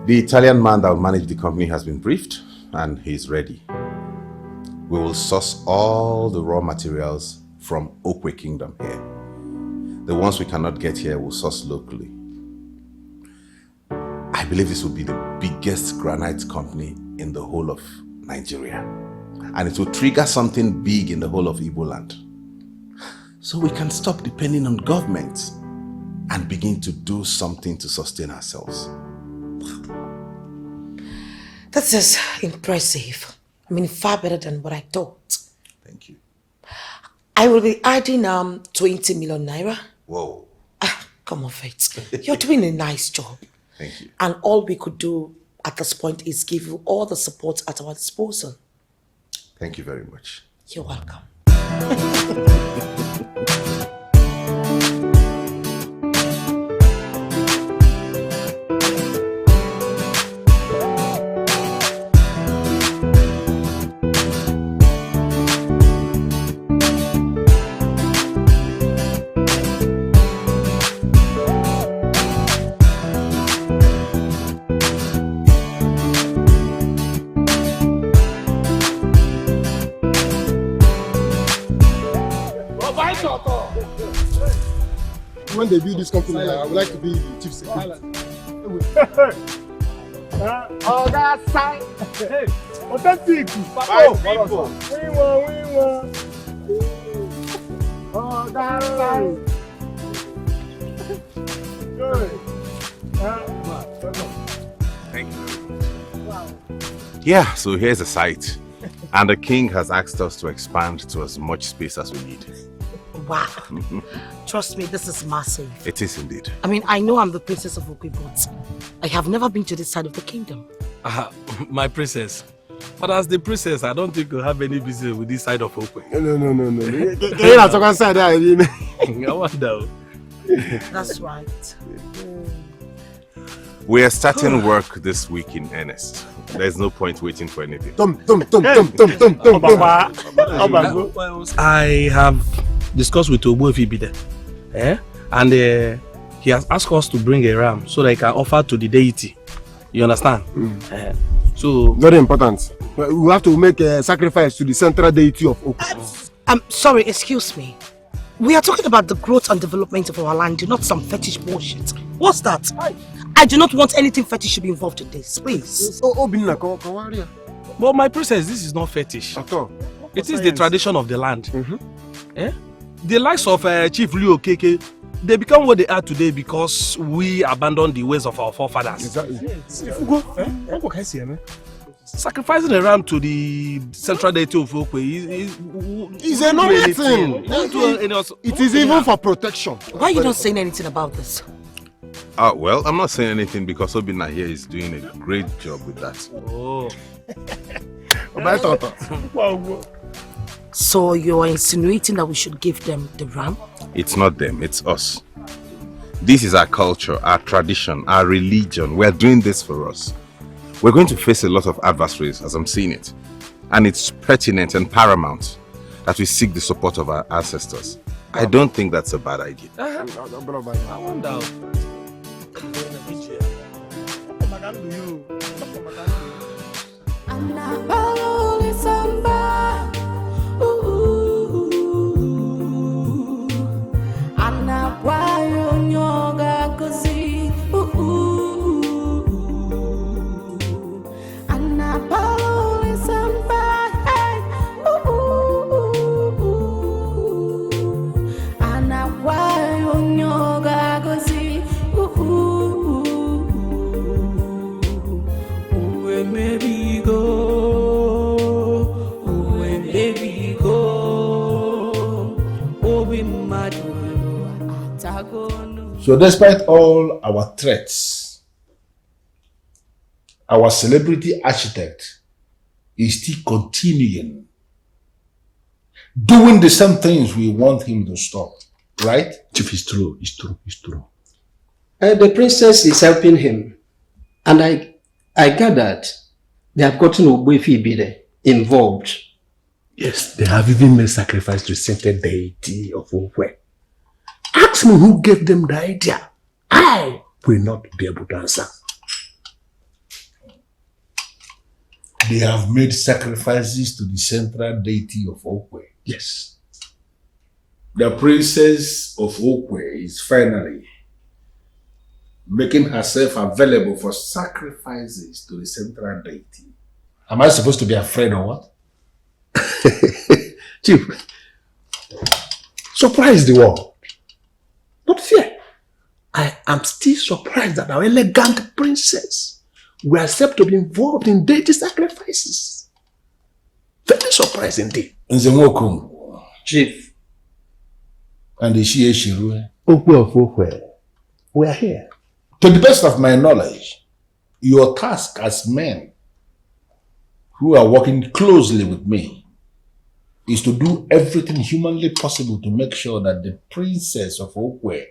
The Italian man that will manage the company has been briefed and he's ready. We will source all the raw materials from Okwe Kingdom here. The ones we cannot get here will source locally. I believe this will be the biggest granite company in the whole of Nigeria. And it will trigger something big in the whole of Igbo land. So we can stop depending on government and begin to do something to sustain ourselves. That is impressive. Far better than what I thought. Thank you. I will be adding 20 million naira. Whoa. Come on, Faith. You're doing a nice job. Thank you. And all we could do at this point is give you all the support at our disposal. Thank you very much. You're welcome. When they build this company, I would like to be the chief security. Oh, that's fine. Hey, authentic. We won. Oh, that's fine. Good. Thank you. Yeah, so here's the site. And the king has asked us to expand to as much space as we need. Wow. Trust me, this is massive. It is indeed. I know I'm the princess of Okwe, but I have never been to this side of the kingdom. My princess. But as the princess, I don't think you'll have any business with this side of Okwe. No. Can you not talk outside that? I wonder. That's right. We are starting work this week in earnest. There's no point waiting for anything. I have discussed with Obo if he be there. And he has asked us to bring a ram so that he can offer to the deity. You understand? So very important. We have to make a sacrifice to the central deity of Okwe. I'm sorry, excuse me. We are talking about the growth and development of our land, not some fetish bullshit. What's that? I do not want anything fetish to be involved in this, please. But my princess, this is not fetish. At all. It is the tradition of the land. The likes of Chief Leo Keke, they become what they are today because we abandoned the ways of our forefathers. Exactly. Sacrificing a ram to the central deity of Okwe is a normal thing. It is even for protection. Why are you not saying anything about this? Well, I'm not saying anything because Obinna here is doing a great job with that. Oh. So you are insinuating that we should give them the ram? It's not them, it's us. This is our culture, our tradition, our religion. We're doing this for us. We're going to face a lot of adversaries as I'm seeing it. And it's pertinent and paramount that we seek the support of our ancestors. I don't think that's a bad idea. I wonder. So despite all our threats, our celebrity architect is still continuing doing the same things we want him to stop, right? Chief, it's true. The princess is helping him, and I gathered they have gotten Ogbuefi involved. Yes, they have even made sacrifice to sacred deity of Okwe. Ask me who gave them the idea. I will not be able to answer. They have made sacrifices to the central deity of Okwe. Yes. The princess of Okwe is finally making herself available for sacrifices to the central deity. Am I supposed to be afraid or what? Chief, surprise the world. Not fear. I am still surprised that our elegant princess will accept to be involved in deity sacrifices. Very surprised indeed. Nzemokum. Chief. And the Shie Shirue. Okwe. We are here. To the best of my knowledge, your task as men who are working closely with me is to do everything humanly possible to make sure that the princess of Okwe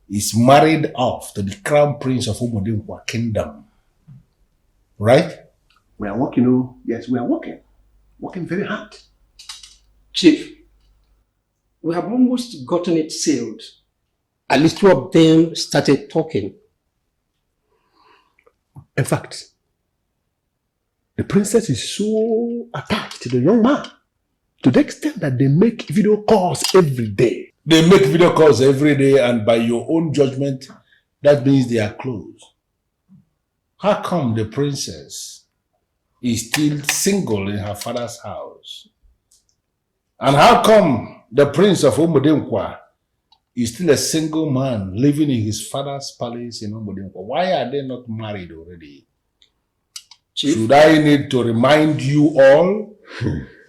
is married off to the crown prince of Umodinkwa kingdom. Right? We are working, yes, we are working. Working very hard. Chief, we have almost gotten it sealed. At least two of them started talking. In fact, the princess is so attached to the young man to the extent that they make video calls every day. They make video calls every day, and by your own judgment, that means they are close. How come the princess is still single in her father's house? And how come the prince of Umodinkwa is still a single man living in his father's palace in Umodinkwa? Why are they not married already? Chief? Should I need to remind you all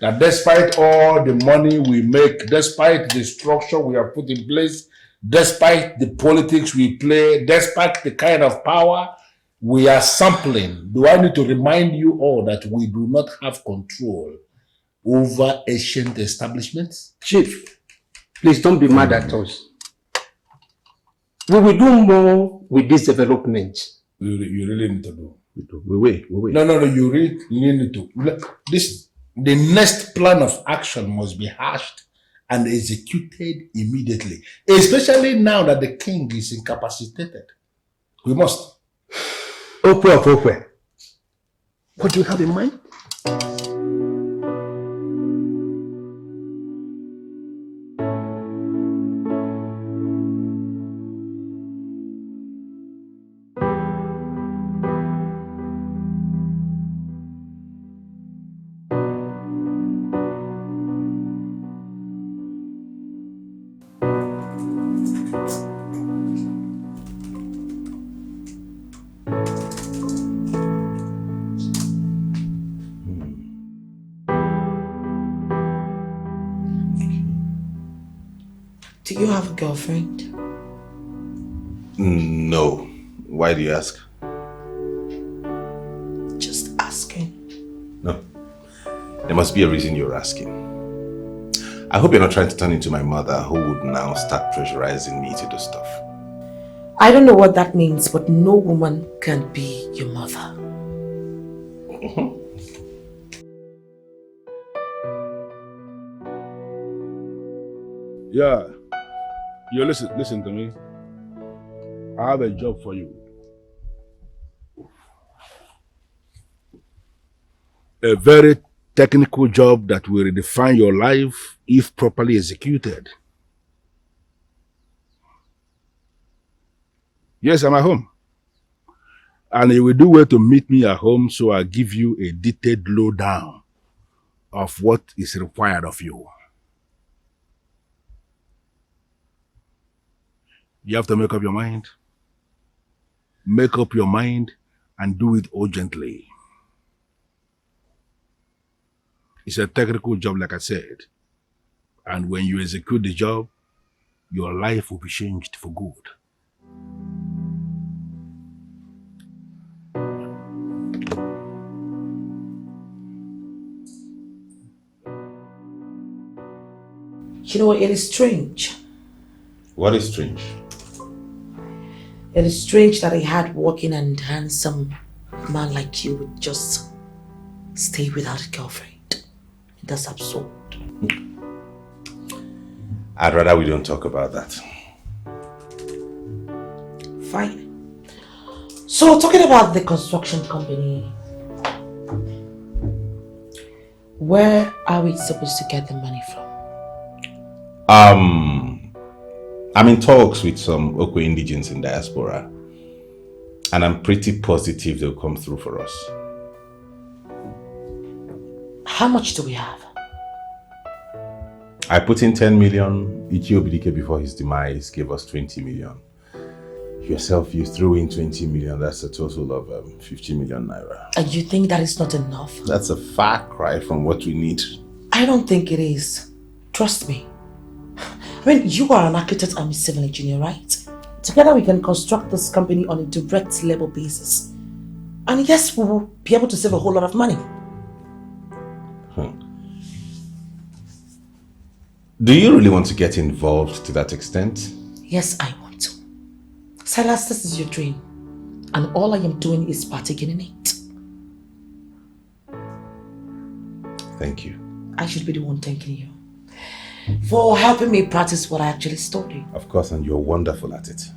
that despite all the money we make, despite the structure we have put in place, despite the politics we play, despite the kind of power we are sampling, do I need to remind you all that we do not have control over ancient establishments? Chief, please don't be mad at us. We will do more with this development. You really need to do. We wait. No, you really need to. The next plan of action must be hashed and executed immediately. Especially now that the king is incapacitated. We must. Okwe. What do you have in mind? Do you have a girlfriend? No. Why do you ask? Just asking. No. There must be a reason you're asking. I hope you're not trying to turn into my mother who would now start pressurizing me to do stuff. I don't know what that means, but no woman can be your mother. Yeah. You listen to me. I have a job for you. A very technical job that will redefine your life if properly executed. Yes, I'm at home. And you will do well to meet me at home, so I'll give you a detailed lowdown of what is required of you. You have to make up your mind. Make up your mind and do it urgently. It's a technical job, like I said. And when you execute the job, your life will be changed for good. You know what? It is strange. What is strange? It is strange that a hard-working and handsome man like you would just stay without a girlfriend. That's absurd. I'd rather we don't talk about that. Fine. So, talking about the construction company, where are we supposed to get the money from? I'm in talks with some Okwe indigents in diaspora, and I'm pretty positive they'll come through for us. How much do we have? I put in 10 million. Ichio Bidike before his demise gave us 20 million. Yourself, you threw in 20 million. That's a total of 50 million naira. And you think that is not enough? That's a far cry from what we need. I don't think it is. Trust me. I mean, you are an architect and a civil engineer, right? Together we can construct this company on a direct labor basis. And yes, we will be able to save a whole lot of money. Do you really want to get involved to that extent? Yes, I want to. Silas, this is your dream. And all I am doing is partaking in it. Thank you. I should be the one thanking you for helping me practice what I actually studied. Of course, and you're wonderful at it.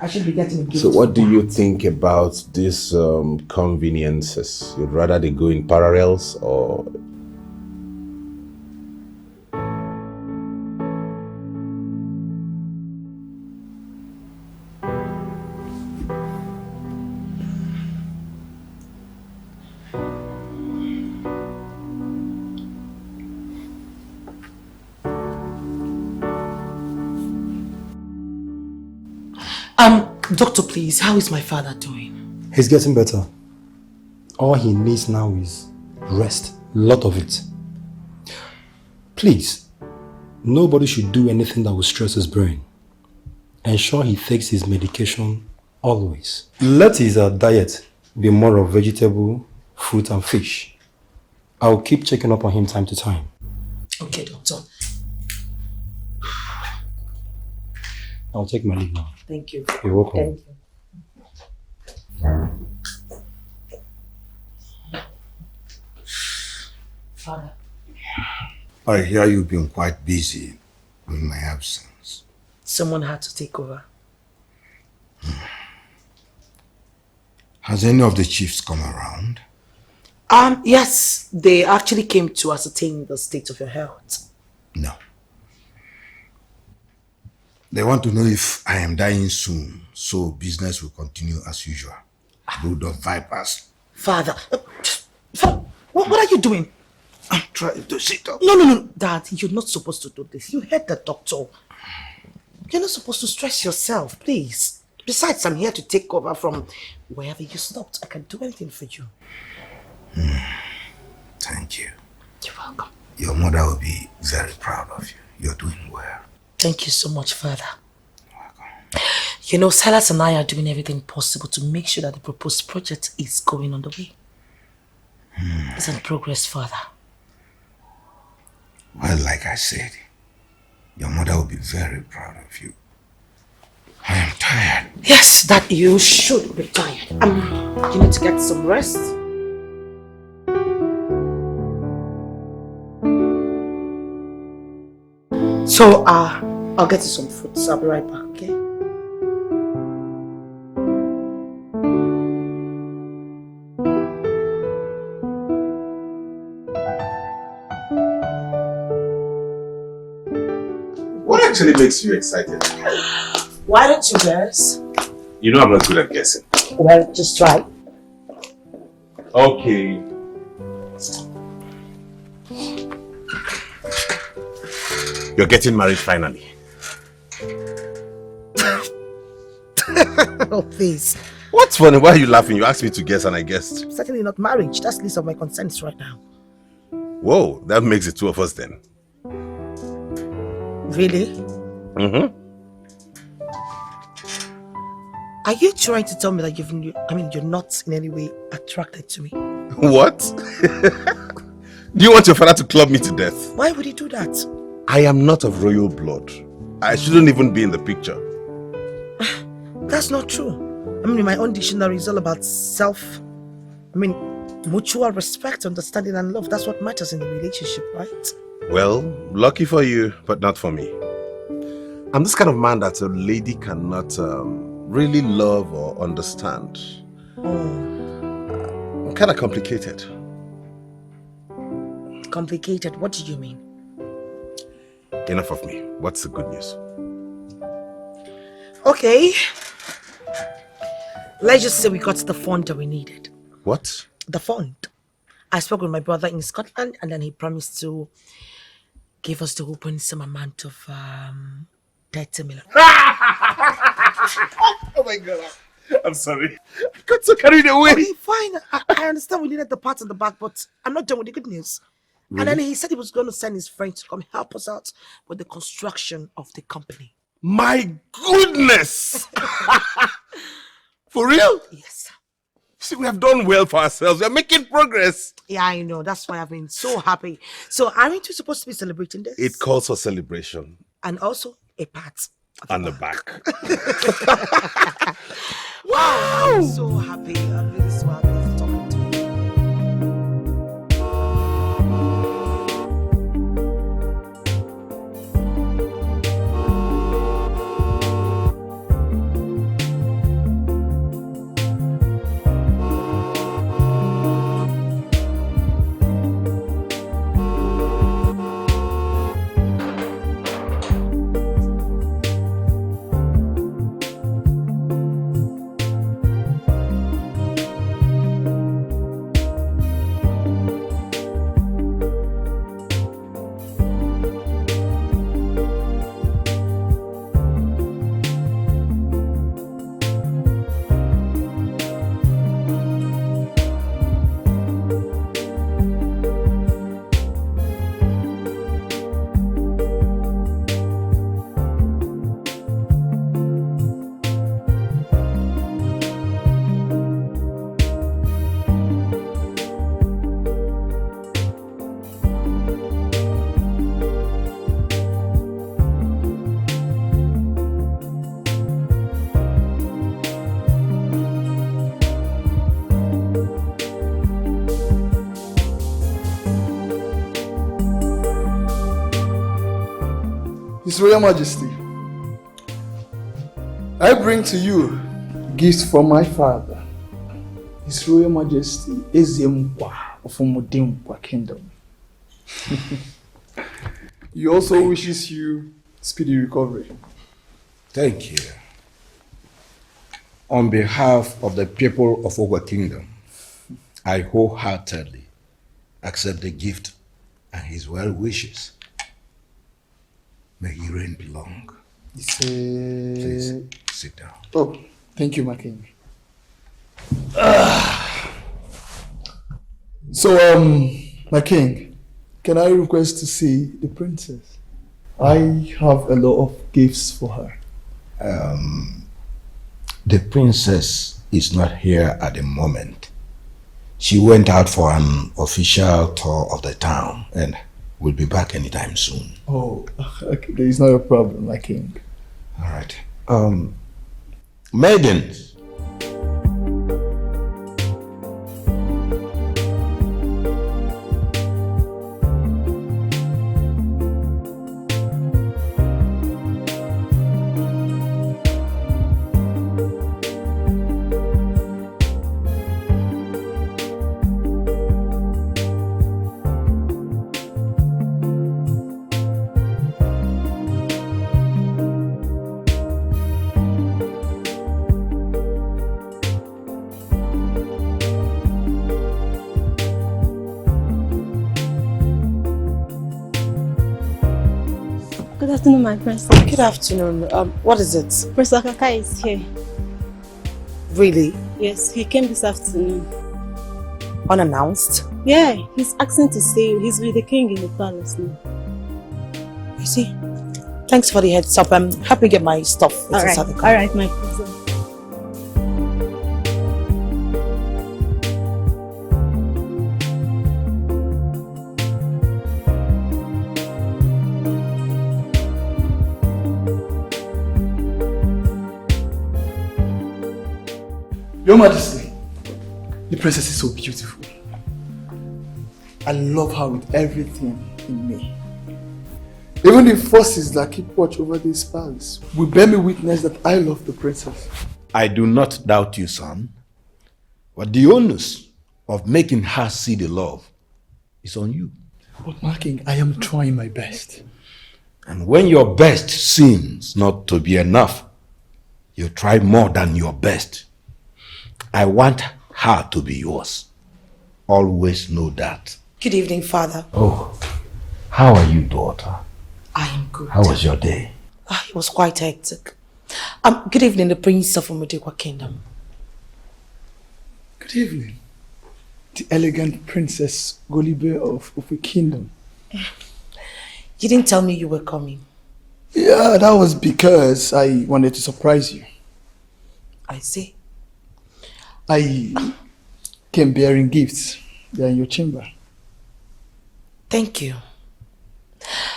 I should be getting a gift. So what do you think about these conveniences? You'd rather they go in parallels or... Doctor, please, how is my father doing? He's getting better. All he needs now is rest. A lot of it. Please, nobody should do anything that will stress his brain. Ensure he takes his medication always. Let his diet be more of vegetable, fruit and fish. I'll keep checking up on him time to time. Okay, doctor. I'll take my leave now. Thank you. You're welcome. Thank you. Father. I hear you've been quite busy in my absence. Someone had to take over. Has any of the chiefs come around? Yes, they actually came to ascertain the state of your health. No. They want to know if I am dying soon, so business will continue as usual. Brood of vipers. Father, what are you doing? I'm trying to sit up. No, Dad, you're not supposed to do this. You heard the doctor. You're not supposed to stress yourself, please. Besides, I'm here to take over from wherever you stopped. I can do anything for you. Thank you. You're welcome. Your mother will be very proud of you. You're doing well. Thank you so much, Father. You know, Silas and I are doing everything possible to make sure that the proposed project is going on the way. It's in progress, Father. Well, like I said, your mother will be very proud of you. I am tired. Yes, that you should be tired. You need to get some rest. So, I'll get you some food. So I'll be right back, okay? What actually makes you excited? Why don't you guess? You know I'm not good at guessing. Well, just try. Okay. You're getting married finally. Oh, please. What's funny? Why are you laughing? You asked me to guess and I guessed. Certainly not marriage. That's the least of my concerns right now. Whoa, that makes it two of us then. Really? Mm-hmm. Are you trying to tell me that you're not in any way attracted to me? What? Do you want your father to club me to death? Why would he do that? I am not of royal blood. I shouldn't even be in the picture. That's not true. In my own dictionary, it's all about mutual respect, understanding, and love. That's what matters in a relationship, right? Well, lucky for you, but not for me. I'm this kind of man that a lady cannot really love or understand. I'm kind of complicated. Complicated? What do you mean? Enough of me. What's the good news? Okay. Let's just say we got the fund that we needed. What? The fund. I spoke with my brother in Scotland and then he promised to give us the open some amount of 30 million. Oh my God. I'm sorry. I got so carried away. Okay, fine. I understand we needed the parts on the back, but I'm not done with the good news. Really? And then he said he was going to send his friend to come help us out with the construction of the company. My goodness! For real? Yes. See, we have done well for ourselves. We are making progress. Yeah, I know. That's why I've been so happy. So aren't you supposed to be celebrating this? It calls for celebration. And also a pat on the back. Wow! I'm so happy. I'm really so happy for talking to you. His Royal Majesty, I bring to you gifts from my father, His Royal Majesty Ezemkwa of Umudimkwa Kingdom. He also wishes you speedy recovery. Thank you. On behalf of the people of Ogwa Kingdom, I wholeheartedly accept the gift and his well wishes. May he reign long. Please sit down. Oh, thank you, my king. So, my king, can I request to see the princess? I have a lot of gifts for her. The princess is not here at the moment. She went out for an official tour of the town and will be back anytime soon. Oh, okay. There is not a problem, my king. All right. Maiden. Good afternoon, my princess. Good afternoon. What is it? Prince Akaka is here. Really? Yes, he came this afternoon. Unannounced? Yeah, he's asking to see you. He's with the king in the palace now. I see. Thanks for the heads up. I'm happy to get my stuff. Alright, my princess. Your Majesty, the princess is so beautiful. I love her with everything in me. Even the forces that keep watch over this palace will bear me witness that I love the princess. I do not doubt you, son. But the onus of making her see the love is on you. But my king, I am trying my best. And when your best seems not to be enough, you try more than your best. I want her to be yours. Always know that. Good evening, Father. Oh, how are you, daughter? I am good. How was your day? It was quite hectic. Good evening, the Prince of Umudikwa Kingdom. Good evening, the elegant Princess Golibe of Ufe Kingdom. You didn't tell me you were coming. Yeah, that was because I wanted to surprise you. I see. I came bearing gifts. They are in your chamber. Thank you.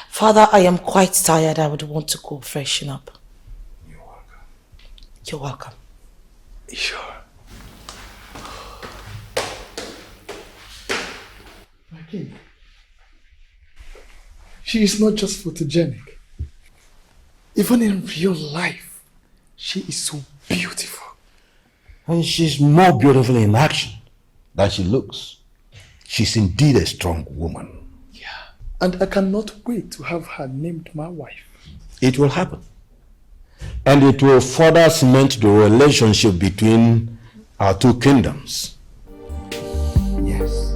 Father, I am quite tired. I would want to go freshen up. You're welcome. You're welcome. Sure. My king, she is not just photogenic. Even in real life, she is so beautiful. And she's more beautiful in action than she looks. She's indeed a strong woman. Yeah. And I cannot wait to have her named my wife. It will happen. And it will further cement the relationship between our two kingdoms. Yes.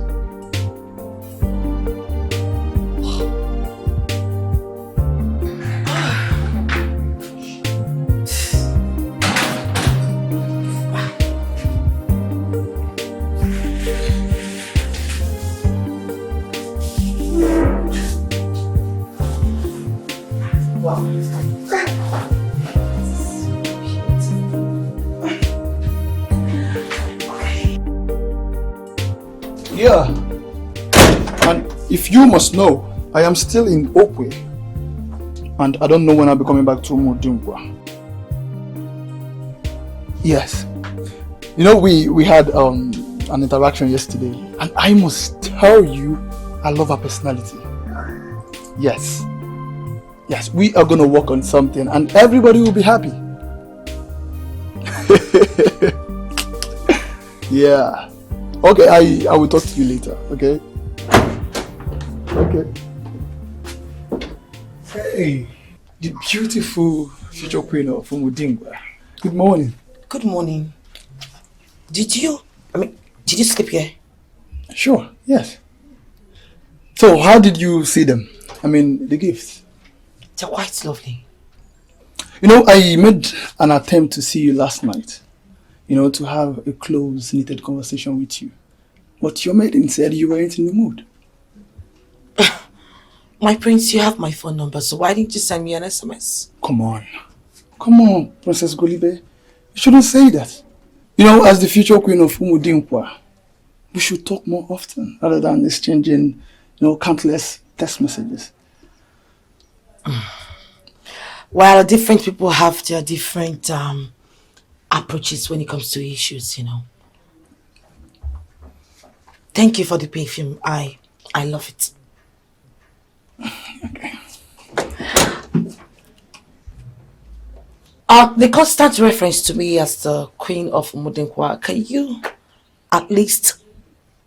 Yeah. And if you must know, I am still in Okwe. And I don't know when I'll be coming back to Modinkwa. Yes. You know, we had an interaction yesterday. And I must tell you, I love her personality. Yes. Yes, we are going to work on something and everybody will be happy. Yeah. Okay, I will talk to you later, okay? Okay. Hey, the beautiful future queen of Umudingwa. Good morning. Good morning. Did you sleep here? Sure, yes. So, how did you see them? I mean, the gifts? They're quite lovely. You know, I made an attempt to see you last night. You know, to have a close, knitted conversation with you. But your maiden said you weren't in the mood. My prince, you have my phone number, so why didn't you send me an SMS? Come on. Come on, Princess Golibe. You shouldn't say that. You know, as the future queen of Umudinkwa, we should talk more often rather than exchanging, countless text messages. Well, different people have their different approaches when it comes to issues, Thank you for the perfume. I love it. Okay. The constant reference to me as the Queen of Umudinkwa, can you at least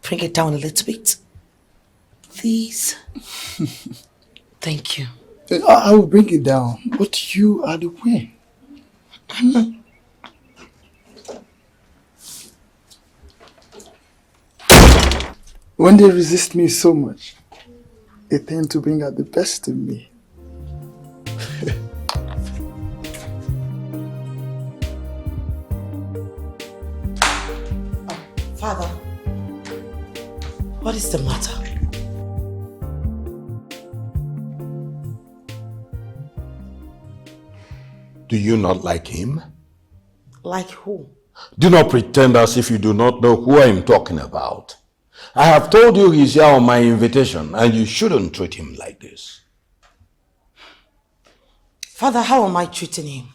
bring it down a little bit? Please. Thank you. I will bring it down, but you are the queen. When they resist me so much, they tend to bring out the best in me. Father, what is the matter? Do you not like him? Like who? Do not pretend as if you do not know who I am talking about. I have told you he's here on my invitation, and you shouldn't treat him like this. Father, how am I treating him?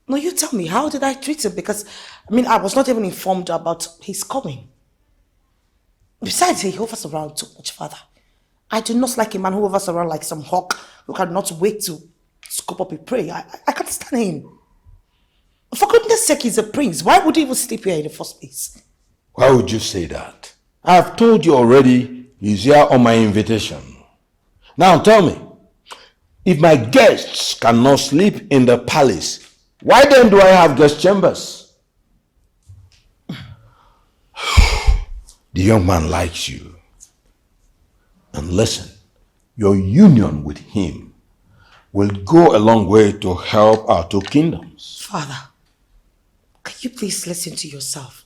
No, you tell me, how did I treat him? Because, I was not even informed about his coming. Besides, he hovers around too much, Father. I do not like a man who hovers around like some hawk who cannot wait to scoop up a prey. I can't stand him. For goodness sake, he's a prince. Why would he even sleep here in the first place? Why would you say that? I have told you already he's here on my invitation. Now tell me, if my guests cannot sleep in the palace, why then do I have guest chambers? The young man likes you. And listen, your union with him will go a long way to help our two kingdoms. Father, can you please listen to yourself?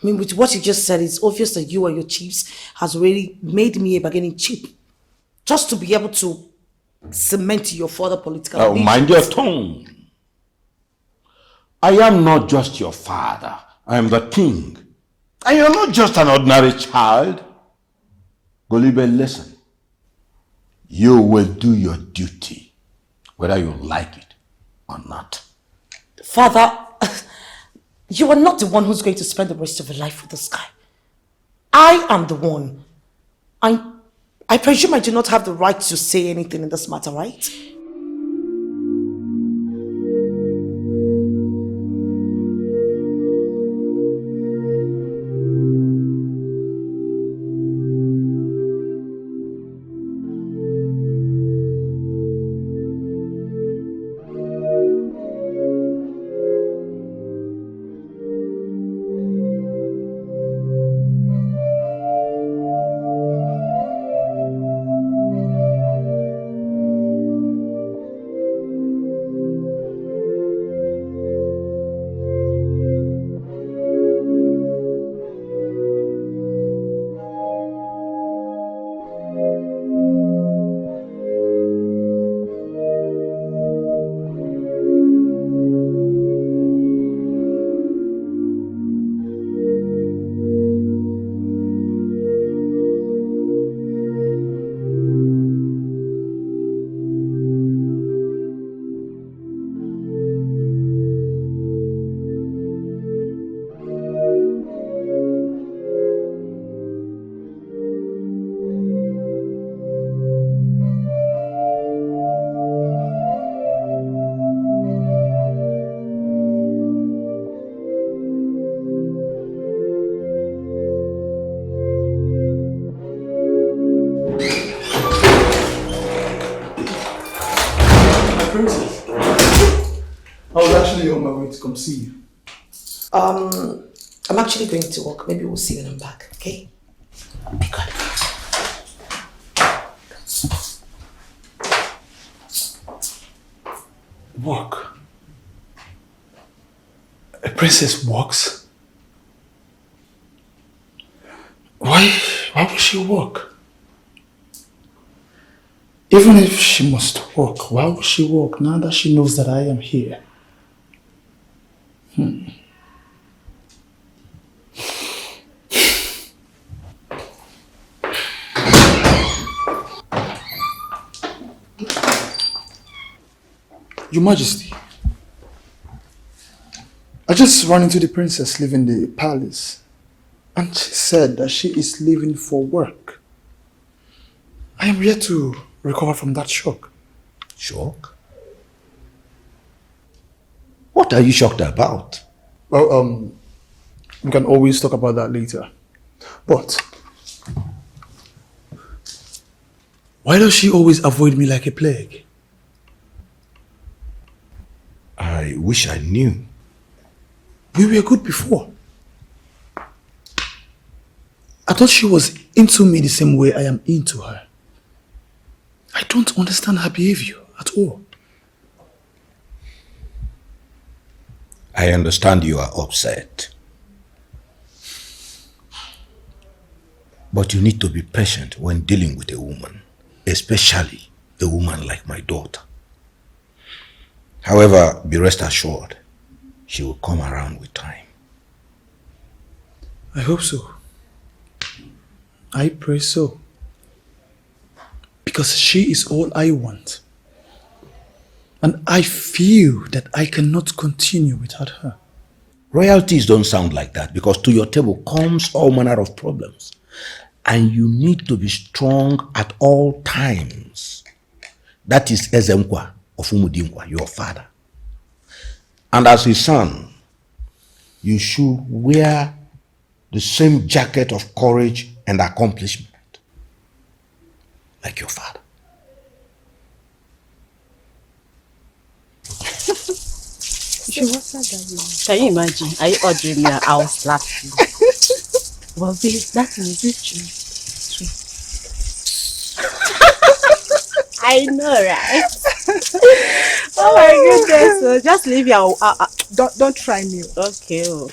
With what you just said, it's obvious that you and your chiefs has already made me a bargaining chip. Just to be able to cement your further political ambitions. Mind your tone. I am not just your father. I am the king. And you're not just an ordinary child. Golibe, listen. You will do your duty, whether you like it or not. Father, you are not the one who's going to spend the rest of your life with this guy. I am the one. I presume I do not have the right to say anything in this matter, right? To come see you. I'm actually going to work. Maybe we'll see when I'm back, okay? Be good. Work? A princess works? Why would she work? Even if she must walk, why would she walk now that she knows that I am here? Your Majesty, I just ran into the princess leaving the palace, and she said that she is leaving for work. I am yet to recover from that shock. Shock? What are you shocked about? Well, we can always talk about that later. But why does she always avoid me like a plague? I wish I knew. We were good before. I thought she was into me the same way I am into her. I don't understand her behavior at all. I understand you are upset. But you need to be patient when dealing with a woman, especially a woman like my daughter. However, be rest assured, she will come around with time. I hope so. I pray so. Because she is all I want. And I feel that I cannot continue without her. Royalties don't sound like that, because to your table comes all manner of problems. And you need to be strong at all times. That is Ezemkwa of Umudinkwa, your father. And as his son, you should wear the same jacket of courage and accomplishment like your father. Can you imagine? Are you ordering me? I'll slap you. Well, babe, that is true. I know, right? Oh my goodness! So just leave your. Don't try me. Okay. Oh.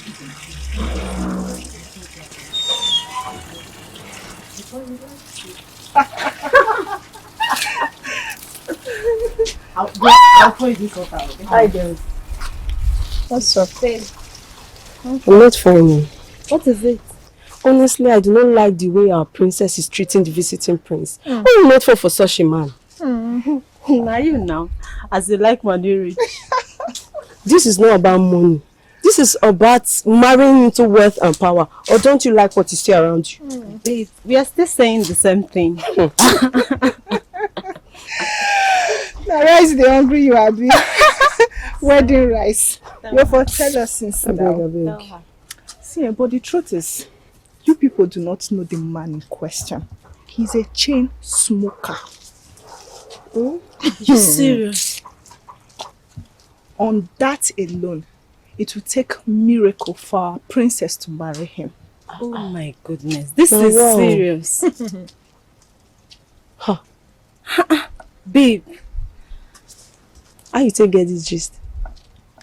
I'll pour this water. Hi, girls. What's up? I'm not fine. What is it? Honestly, I do not like the way our princess is treating the visiting prince. Why will not fall for such a man? Now you know, as you like money rich. This is not about money. This is about marrying into wealth and power. Or don't you like what you see around you? Babe, we are still saying the same thing. The rice the hungry you are being. Wedding rice. You for tell us since now. See, but the truth is, you people do not know the man in question. He's a chain smoker. You serious? On that alone, it will take miracle for our princess to marry him. Oh my goodness, this is serious. Huh. Babe, how you take get this gist?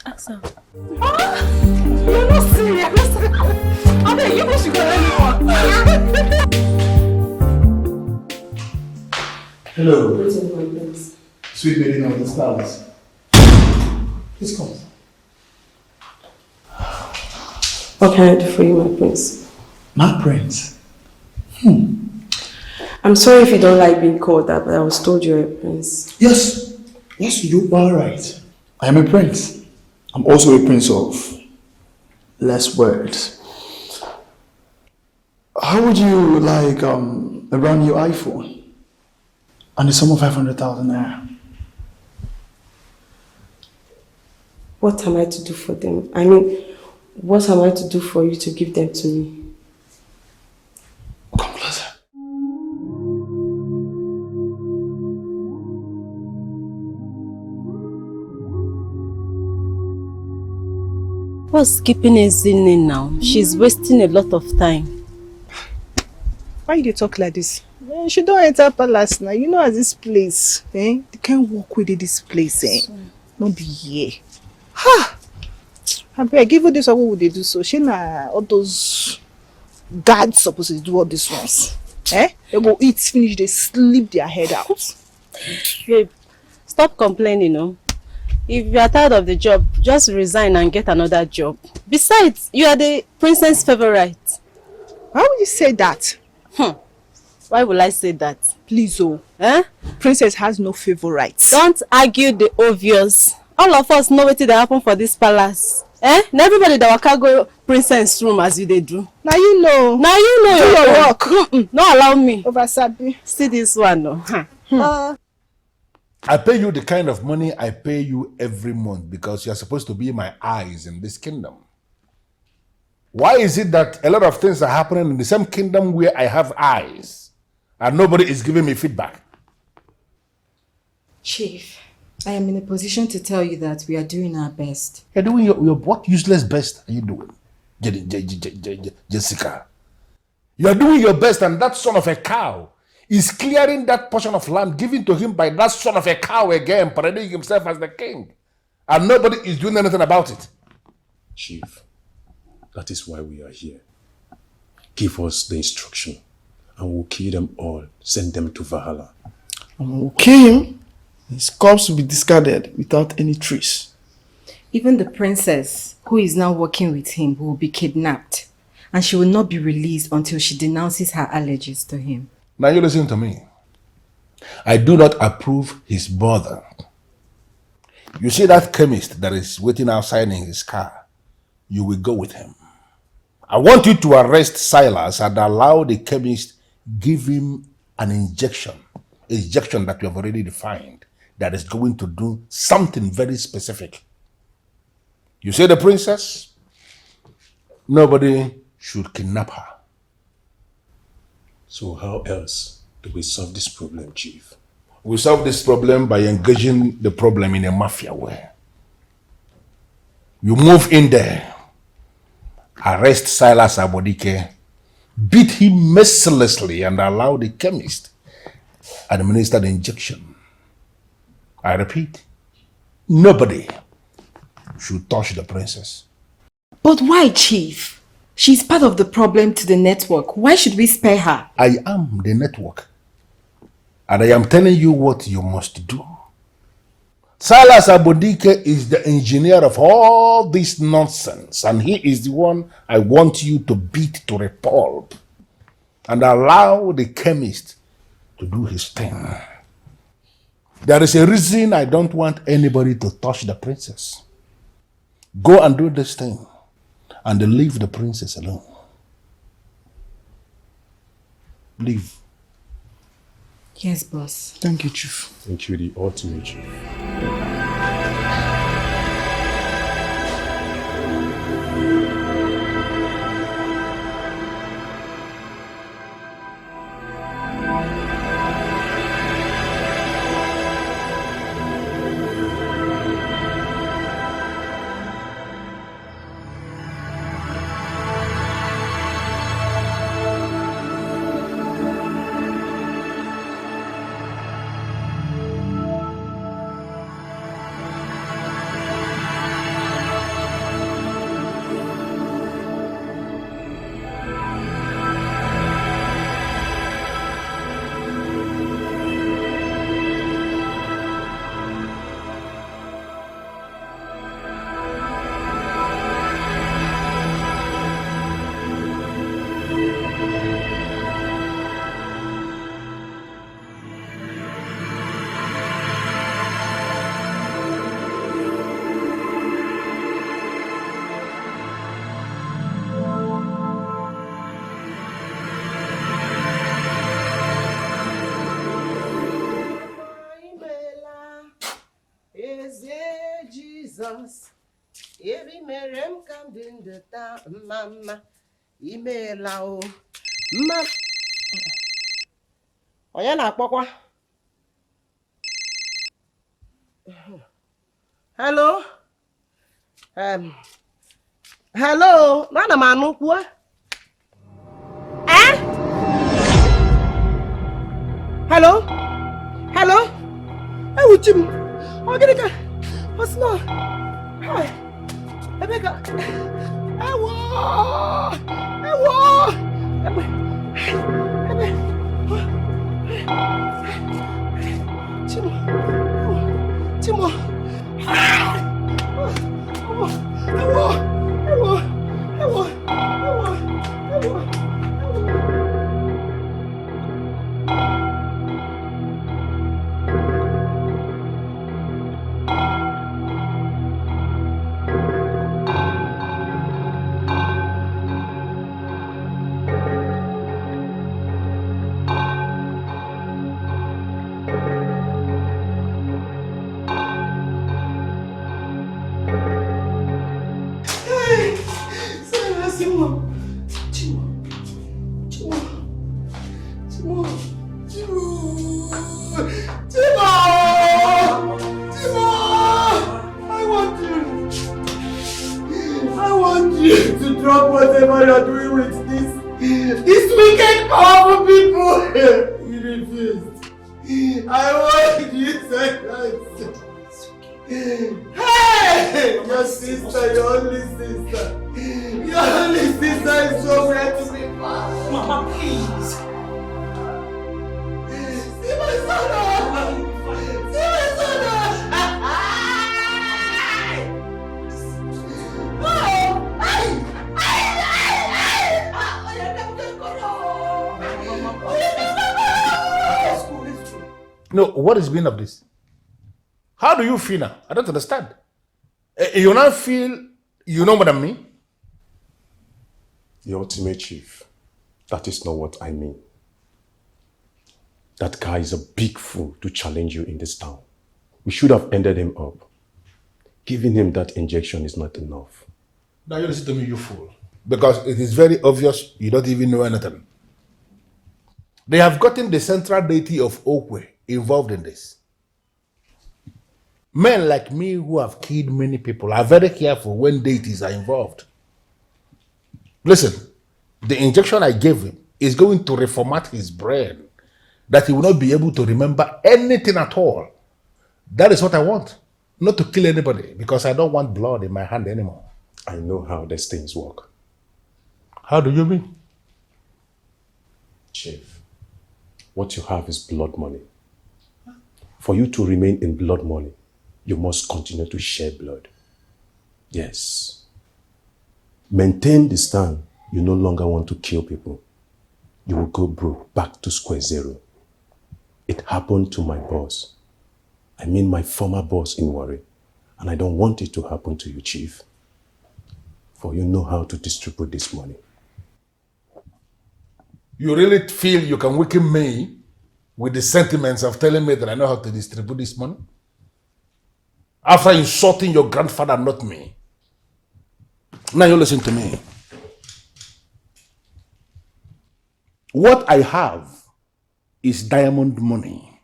Ask her. You're not serious. I mean, you should go anyone. Hello. Sweet lady of the stars. Please come. What can I do for you, my prince? My prince? I'm sorry if you don't like being called that, but I was told you're a prince. Yes. Yes, you are right. I am a prince. I'm also a prince of less words. How would you like a brand new iPhone and a sum of 500,000 naira? What am I to do for them? I mean, what am I to do for you to give them to me? Come closer. What's keeping Ezine now? She's wasting a lot of time. Why you talk like this? She don't enter palace now. You know, as this place, they can't walk with this place, Not be here. Ha! I beg, give her this, what would they do so? She na all those guards supposed to do all these ones. They go eat, finish, they sleep their head out. Babe, stop complaining, no? If you are tired of the job, just resign and get another job. Besides, you are the princess' favorite. Why would you say that? Why will I say that? Please, Princess has no favorites. Don't argue the obvious. All of us know what that happen for this palace. And everybody that will go princess room as they do. Now you know. Now you know your your work. No allow me. Over Sabi. See this one, no. I pay you the kind of money I pay you every month because you're supposed to be my eyes in this kingdom. Why is it that a lot of things are happening in the same kingdom where I have eyes and nobody is giving me feedback? Chief, I am in a position to tell you that we are doing our best. You're doing your what useless best are you doing? Jessica. You're doing your best and that son of a cow is clearing that portion of land given to him by that son of a cow again, parading himself as the king. And nobody is doing anything about it. Chief, that is why we are here. Give us the instruction and we'll kill them all, send them to Valhalla. And we'll kill him. His corpse will be discarded without any trace. Even the princess, who is now working with him, will be kidnapped. And she will not be released until she denounces her allergies to him. Now you listen to me. I do not approve his bother. You see that chemist that is waiting outside in his car? You will go with him. I want you to arrest Silas and allow the chemist give him an injection that you have already defined that is going to do something very specific. You see the princess? Nobody should kidnap her. So how else do we solve this problem, Chief? We solve this problem by engaging the problem in a mafia way. You move in there, arrest Silas Abodike, beat him mercilessly and allow the chemist administer the injection. I repeat, nobody should touch the princess. But why, Chief? She's part of the problem to the network. Why should we spare her? I am the network. And I am telling you what you must do. Silas Abodike is the engineer of all this nonsense. And he is the one I want you to beat to a pulp. And allow the chemist to do his thing. There is a reason I don't want anybody to touch the princess. Go and do this thing. And leave the princess alone. Leave. Yes, boss. Thank you, Chief. Thank you, the ultimate Chief. Jesus, every merem come in the town, mama, imela o, ma. Oya na akpokwa. Hello? Hello, nana manu kwa? Eh? Hello? Hello? Hey, Uchim. Oh, get it. What's no? Hi. Emeka. Ewo. drop whatever you're doing with these wicked, powerful people. You refused. I wanted you to hey! Your sister, your only sister. Your only sister is somewhere to be found. Mama, please. See my son! See my son! No, what is the meaning of this? How do you feel now? I don't understand. You now feel you know more than me? The ultimate chief, that is not what I mean. That guy is a big fool to challenge you in this town. We should have ended him up. Giving him that injection is not enough. Now you listen to me, you fool. Because it is very obvious you don't even know anything. They have gotten the central deity of Okwe involved in this. Men like me who have killed many people are very careful when deities are involved. Listen, the injection I gave him is going to reformat his brain, that he will not be able to remember anything at all. That is what I want. Not to kill anybody, because I don't want blood in my hand anymore. I know how these things work. How do you mean? Chief, what you have is blood money. For you to remain in blood money, you must continue to share blood. Yes. Maintain the stand. You no longer want to kill people. You will go broke, back to square zero. It happened to my boss. I mean my former boss in Warri. And I don't want it to happen to you, Chief. For you know how to distribute this money. You really feel you can weaken me with the sentiments of telling me that I know how to distribute this money? After insulting your grandfather, not me. Now you listen to me. What I have is diamond money.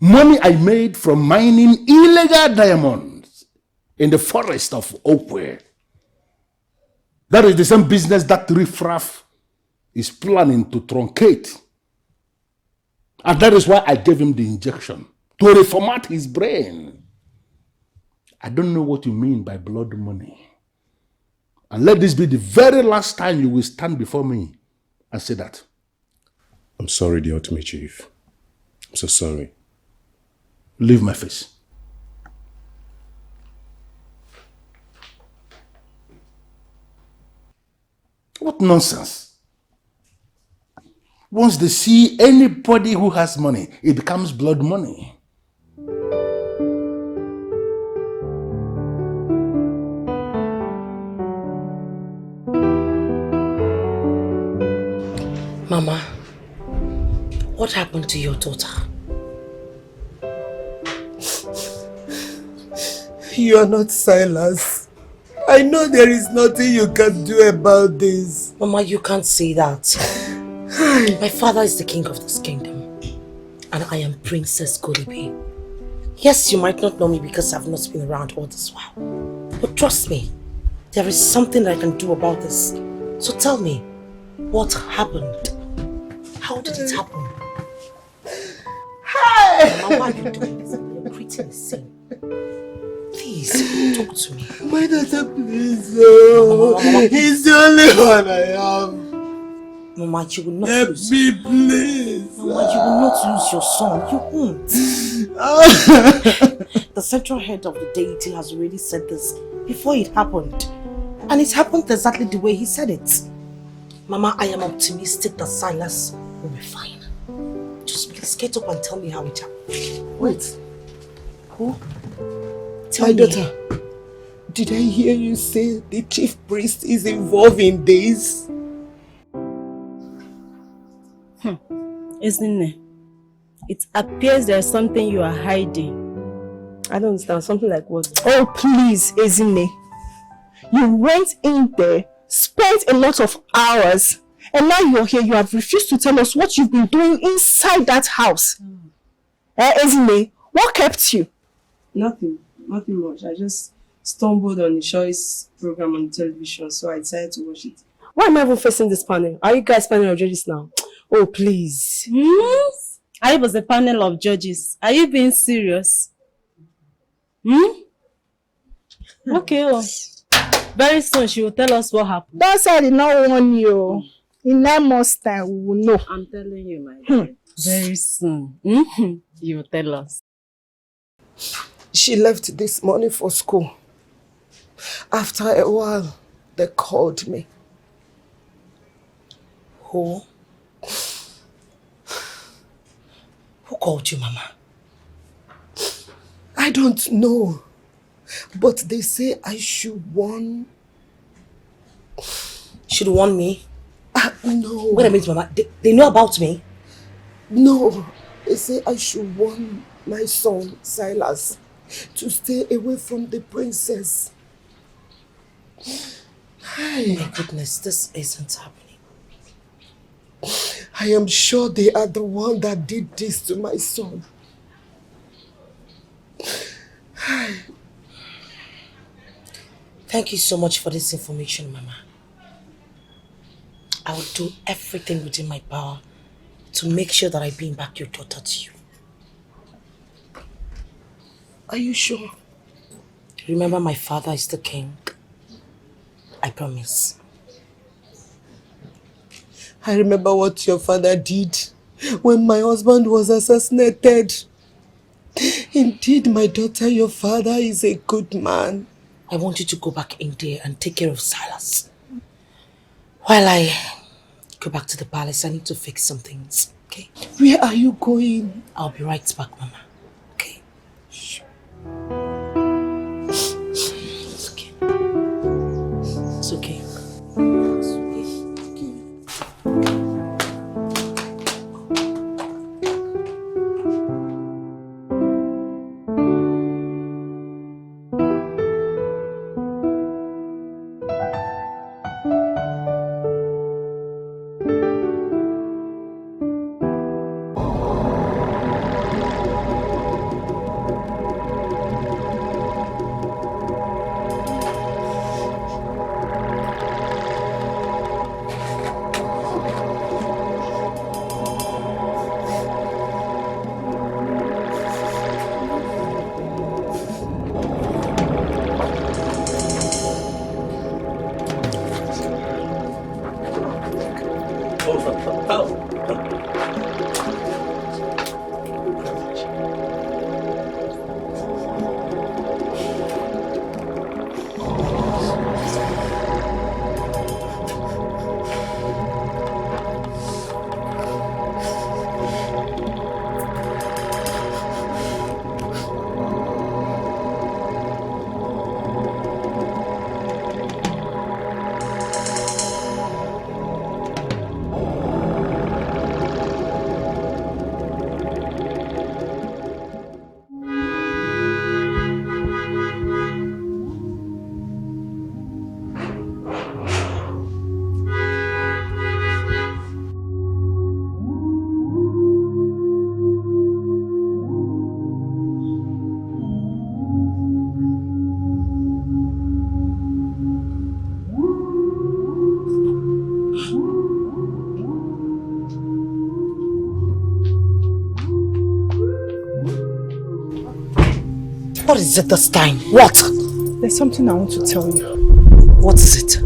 Money I made from mining illegal diamonds in the forest of Okwe. That is the same business that Riffraff is planning to truncate. And that is why I gave him the injection, to reformat his brain. I don't know what you mean by blood money. And let this be the very last time you will stand before me and say that. I'm sorry, the ultimate chief. I'm so sorry. Leave my face. What nonsense. Once they see anybody who has money, it becomes blood money. Mama, what happened to your daughter? You are not Silas. I know there is nothing you can do about this. Mama, you can't say that. My father is the king of this kingdom. And I am Princess Golibe. Yes, you might not know me because I've not been around all this while. But trust me, there is something that I can do about this. So tell me, what happened? How did it happen? Hey! Mama, why are you doing this? You're creating a scene. Please, talk to me. My daughter, please. Oh, Mama, he's the only one I have. Mama, you will not Help lose. me, please. Mama, you will not lose your son. You won't. The central head of the deity has already said this before it happened. And it happened exactly the way he said it. Mama, I am optimistic that Silas will be fine. Just please get up and tell me how it happened. Wait. Who? My daughter, did I hear you say the chief priest is involved in this? Isn't it? It appears there's something you are hiding. I don't understand. Something like what? Oh, please, Ezine. You went in there, spent a lot of hours, and now you're here. You have refused to tell us what you've been doing inside that house. Ezine, what kept you? Nothing. Nothing much. I just stumbled on the choice program on television, so I decided to watch it. Why am I even facing this panel? Are you guys panel of judges now? Oh, please. I was a panel of judges. Are you being serious? Okay. Oh. Very soon she will tell us what happened. Don't say I did not warn you. In 9 months' time, we will know. I'm telling you, my dear. Very soon. You will tell us. She left this morning for school. After a while, they called me. Who? Who called you, Mama? I don't know. But they say I should warn. Should warn me? No. Wait a minute, Mama. They know about me? No. They say I should warn my son, Silas, to stay away from the princess. Oh my goodness, this isn't happening. I am sure they are the one that did this to my son. Thank you so much for this information, Mama. I will do everything within my power to make sure that I bring back your daughter to you. Are you sure? Remember, my father is the king. I promise. I remember what your father did when my husband was assassinated. Indeed, my daughter, your father is a good man. I want you to go back in there and take care of Silas. While I go back to the palace, I need to fix some things, okay? Where are you going? I'll be right back, Mama. Okay? Shh. It's okay. It's okay. What is it this time? What? There's something I want to tell you. What is it?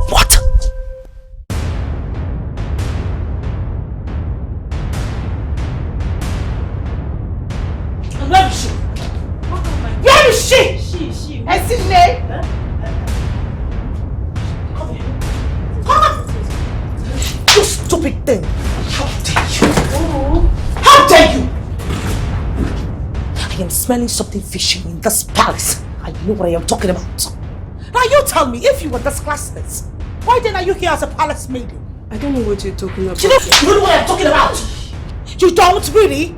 What? Where is she? Where is she? She. You stupid thing! How dare you? How dare you? I am smelling something fishy in this palace. I know what I am talking about. Now you tell me, if you were this classless, why then are you here as a palace maiden? I don't know what you're talking about. You don't know what I'm talking about? You don't really?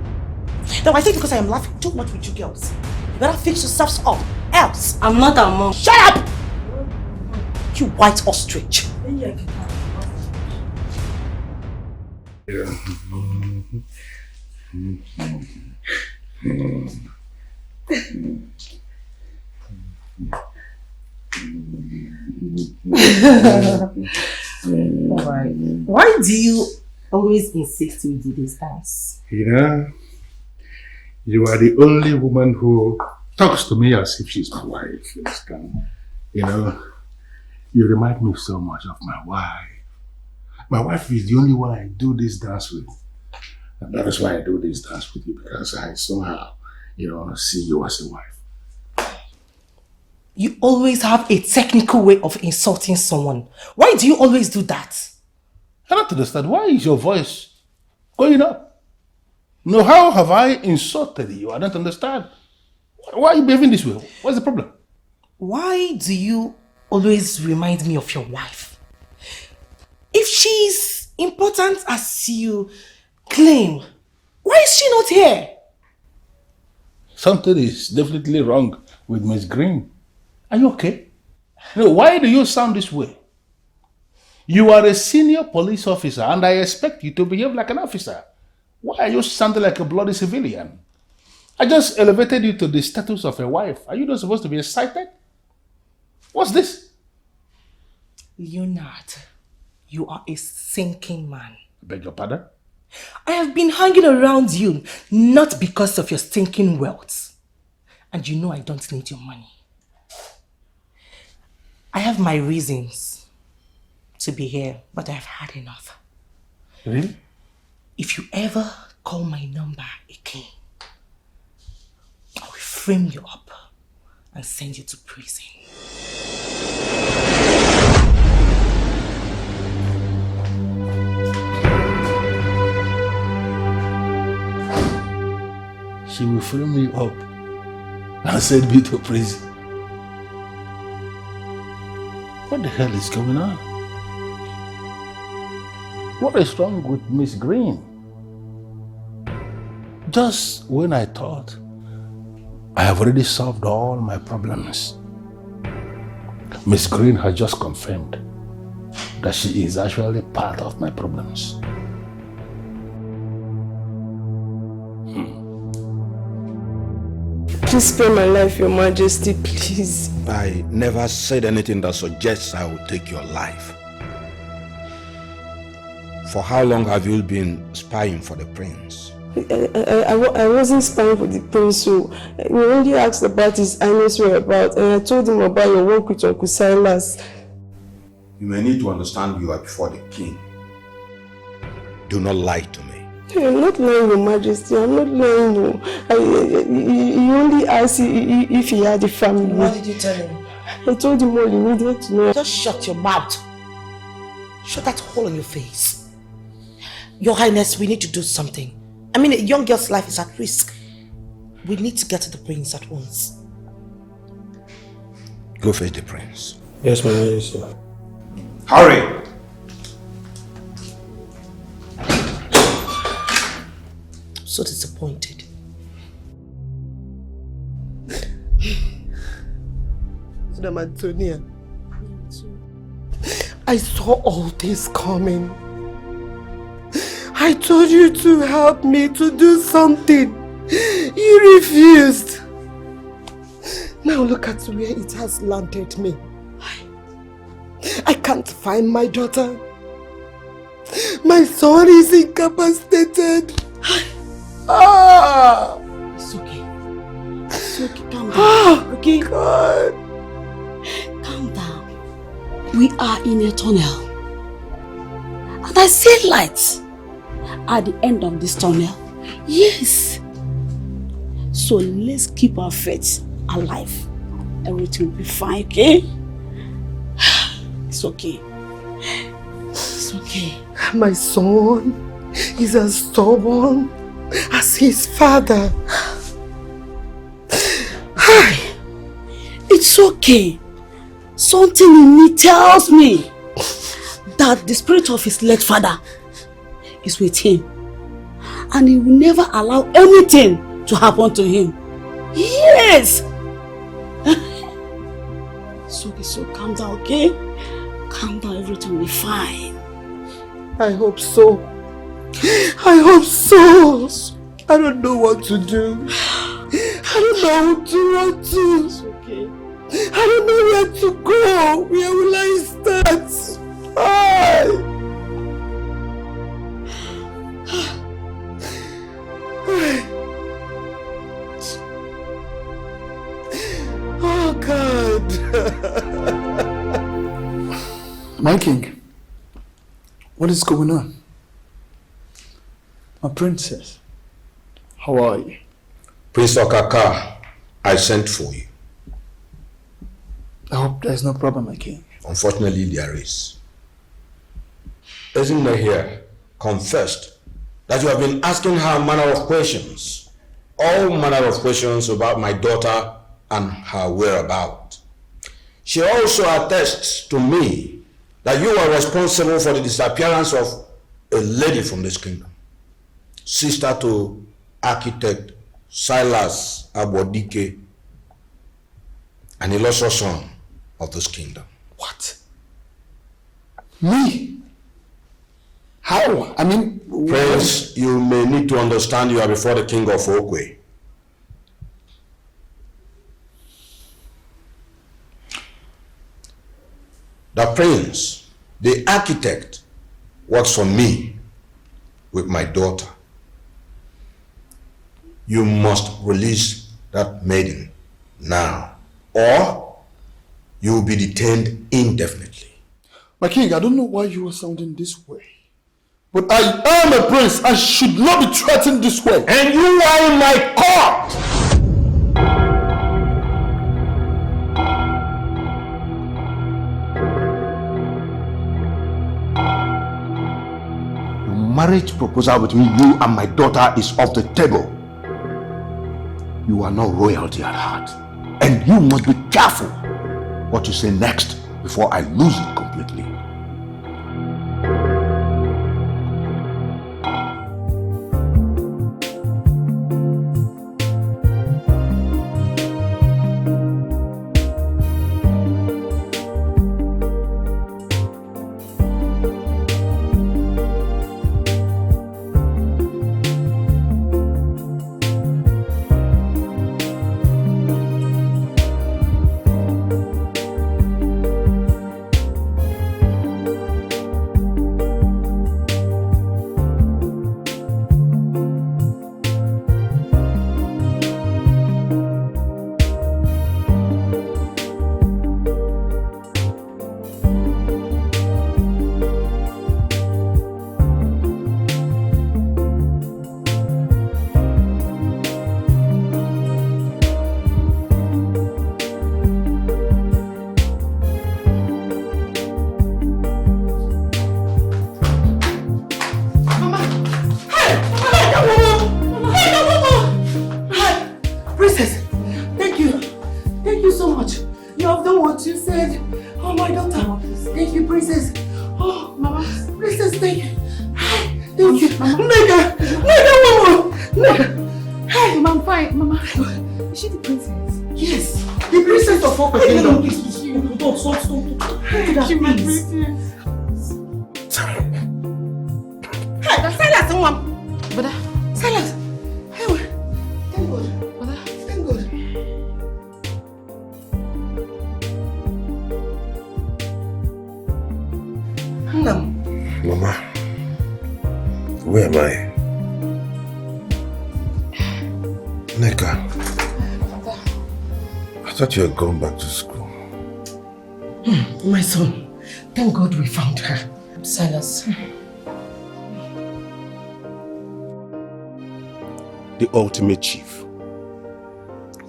No, I think because I am laughing too much with you girls. You better fix yourselves up, else. I'm not a mom. Shut up! You white ostrich. Alright. Why do you always insist we do this dance? You know, you are the only woman who talks to me as if she's my wife. You know, you remind me so much of my wife. My wife is the only one I do this dance with. And that is why I do this dance with you, because I somehow, see you as a wife. You always have a technical way of insulting someone. Why do you always do that? I don't understand. Why is your voice going up? No, how have I insulted you? I don't understand. Why are you behaving this way? What's the problem? Why do you always remind me of your wife? If she's important as you claim, why is she not here? Something is definitely wrong with Miss Green. Are you okay? No, why do you sound this way? You are a senior police officer and I expect you to behave like an officer. Why are you sounding like a bloody civilian? I just elevated you to the status of a wife. Are you not supposed to be excited? What's this? Leonard, you are a sinking man. I beg your pardon? I have been hanging around you not because of your stinking wealth. And you know I don't need your money. I have my reasons to be here, but I've had enough. Really? If you ever call my number again, I will frame you up and send you to prison. She will frame me up and send me to prison. What the hell is going on? What is wrong with Miss Green? Just when I thought I have already solved all my problems, Miss Green has just confirmed that she is actually part of my problems. Please spare my life, Your Majesty, please. I never said anything that suggests I will take your life. For how long have you been spying for the prince? I wasn't spying for the prince, so we only asked about his highness whereabouts, and I told him about your work with Uncle Silas. You may need to understand you are before the king. Do not lie to me. I'm not lying, Your Majesty. I'm not lying. No. He only asked if he had a family. What did you tell him? I told him all he needed to know. Just shut your mouth. Shut that hole on your face. Your Highness, we need to do something. I mean, a young girl's life is at risk. We need to get to the prince at once. Go fetch the prince. Yes, my Majesty. Hurry! So disappointed. Madam Antonia, I saw all this coming. I told you to help me to do something. You refused. Now look at where it has landed me. I can't find my daughter. My son is incapacitated. Ah! It's okay. It's okay. Calm down. Okay? God. Calm down. We are in a tunnel. And I see lights at the end of this tunnel. Yes. So let's keep our faith alive. Everything will be fine, okay? It's okay. It's okay. My son is as stubborn as his father. It's okay. Something in me tells me that the spirit of his late father is with him. And he will never allow anything to happen to him. Yes! It's okay, so calm down, okay? Calm down, everything will be fine. I hope so. I hope so. I don't know what to do. I don't know what to. It's okay. I don't know where to go. Where will I start? Oh God. My king, what is going on? My princess, how are you? Prince Okaka, I sent for you. I hope there's no problem, my king. Unfortunately, there is. Isn't here confessed that you have been asking her manner of questions, all manner of questions about my daughter and her whereabouts. She also attests to me that you are responsible for the disappearance of a lady from this kingdom, sister to architect Silas Abodike, an illustrious son of this kingdom. What? Me? How? I mean... Prince, you may need to understand you are before the king of Okwe. The prince, the architect, works for me with my daughter. You must release that maiden now, or you will be detained indefinitely. My king, I don't know why you are sounding this way. But I am a prince. I should not be threatened this way. And you are in my court! The marriage proposal between you and my daughter is off the table. You are not royalty at heart. And you must be careful what you say next before I lose it completely. Mama, where am I? Neka, I thought you had gone back to school. My son, thank God we found her. Silas. The ultimate chief.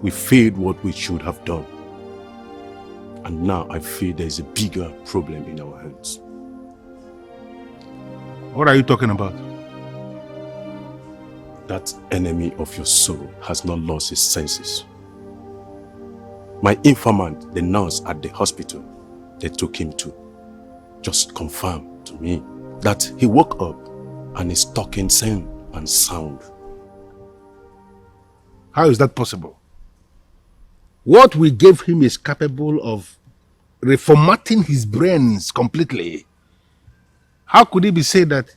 We failed what we should have done. And now I feel there is a bigger problem in our hands. What are you talking about? That enemy of your soul has not lost his senses. My informant, the nurse at the hospital they took him to, just confirmed to me that he woke up and is talking sane and sound. How is that possible? What we gave him is capable of reformatting his brains completely. How could it be said that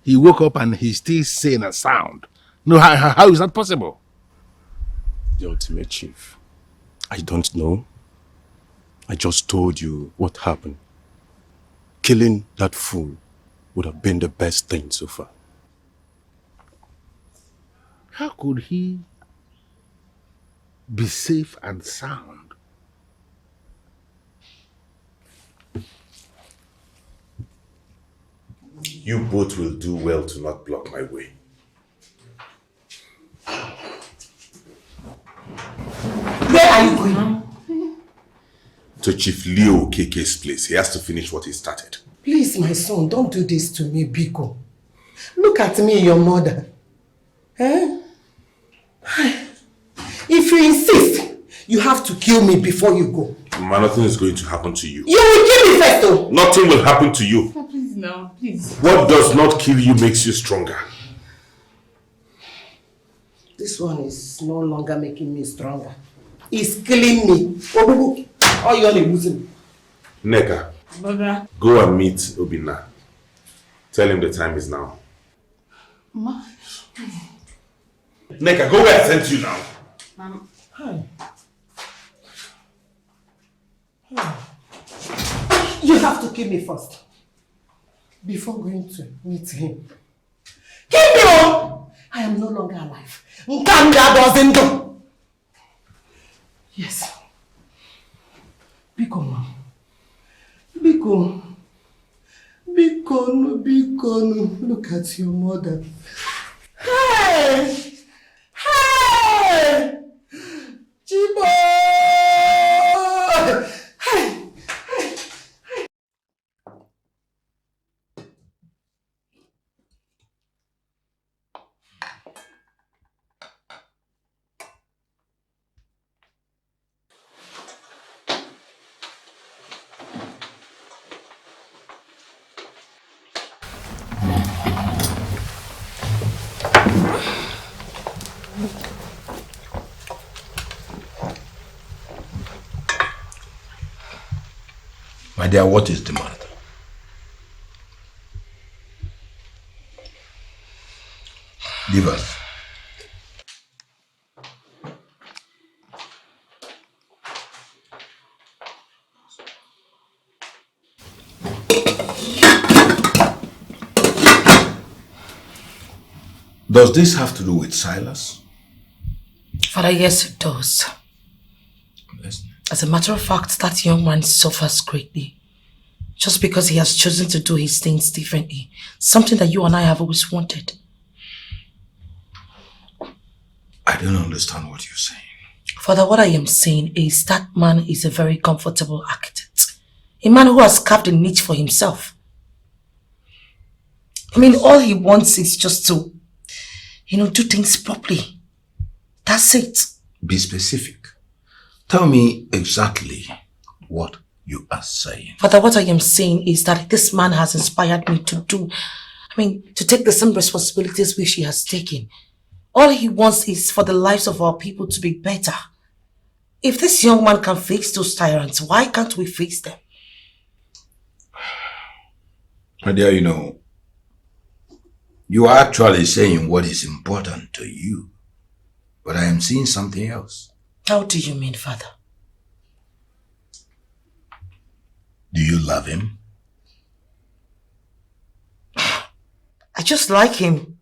He woke up and he's still sane and sound. No, how is that possible? The ultimate chief. I don't know. I just told you what happened. Killing that fool would have been the best thing so far. How could he be safe and sound? You both will do well to not block my way. Where are you going? To Chief Leo KK's place. He has to finish what he started. Please, my son, don't do this to me, Biko. Look at me, your mother. Eh? If you insist, you have to kill me before you go. Ma, nothing is going to happen to you. You will kill me first, though. Nothing will happen to you. Oh, please, no, please. What does not kill you makes you stronger. This one is no longer making me stronger. It's killing me. Oh, you're losing. Neka, go and meet Obina. Tell him the time is now. Ma. Neka, go where I sent you now. Hi. You have to kill me first. Before going to meet him. Kill me, oh! I am no longer alive. Nkanda doesn't do. Yes. Biko, ma. Biko. Biko, no. Look at your mother. Hey! Hey! Chibo! Hey! My dear, what is the matter? Leave us. Does this have to do with Silas? Father, yes it does. As a matter of fact, that young man suffers greatly. Just because he has chosen to do his things differently. Something that you and I have always wanted. I don't understand what you're saying. Father, what I am saying is that man is a very comfortable architect. A man who has carved a niche for himself. I mean, all he wants is just to, do things properly. That's it. Be specific. Tell me exactly what you are saying. Father, what I am saying is that this man has inspired me to take the same responsibilities which he has taken. All he wants is for the lives of our people to be better. If this young man can face those tyrants, why can't we face them? My dear, you are actually saying what is important to you. But I am seeing something else. How do you mean, Father? Do you love him? I just like him.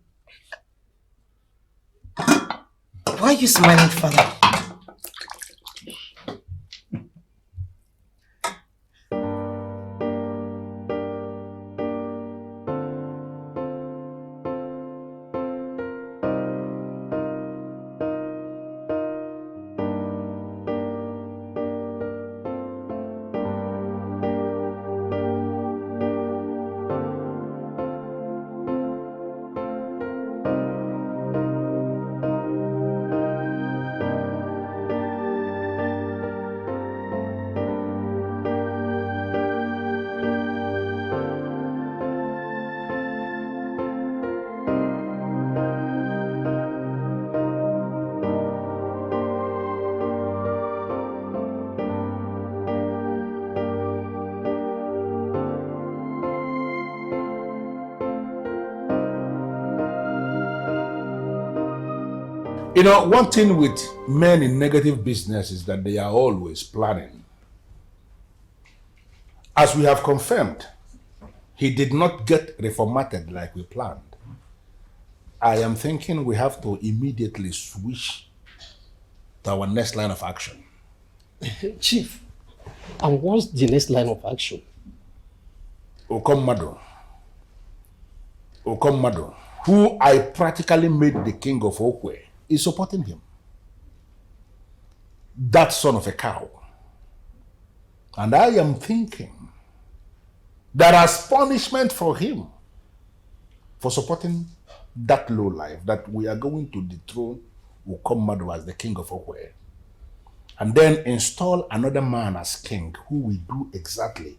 Why are you smiling, Father? You know, one thing with men in negative business is that they are always planning. As we have confirmed, he did not get reformatted like we planned. I am thinking we have to immediately switch to our next line of action. Chief, and what's the next line of action? Okommado, who I practically made the king of Okwe, is supporting him. That son of a cow. And I am thinking that as punishment for him for supporting that low life, that we are going to dethrone Okommado as the king of Okwe, and then install another man as king who will do exactly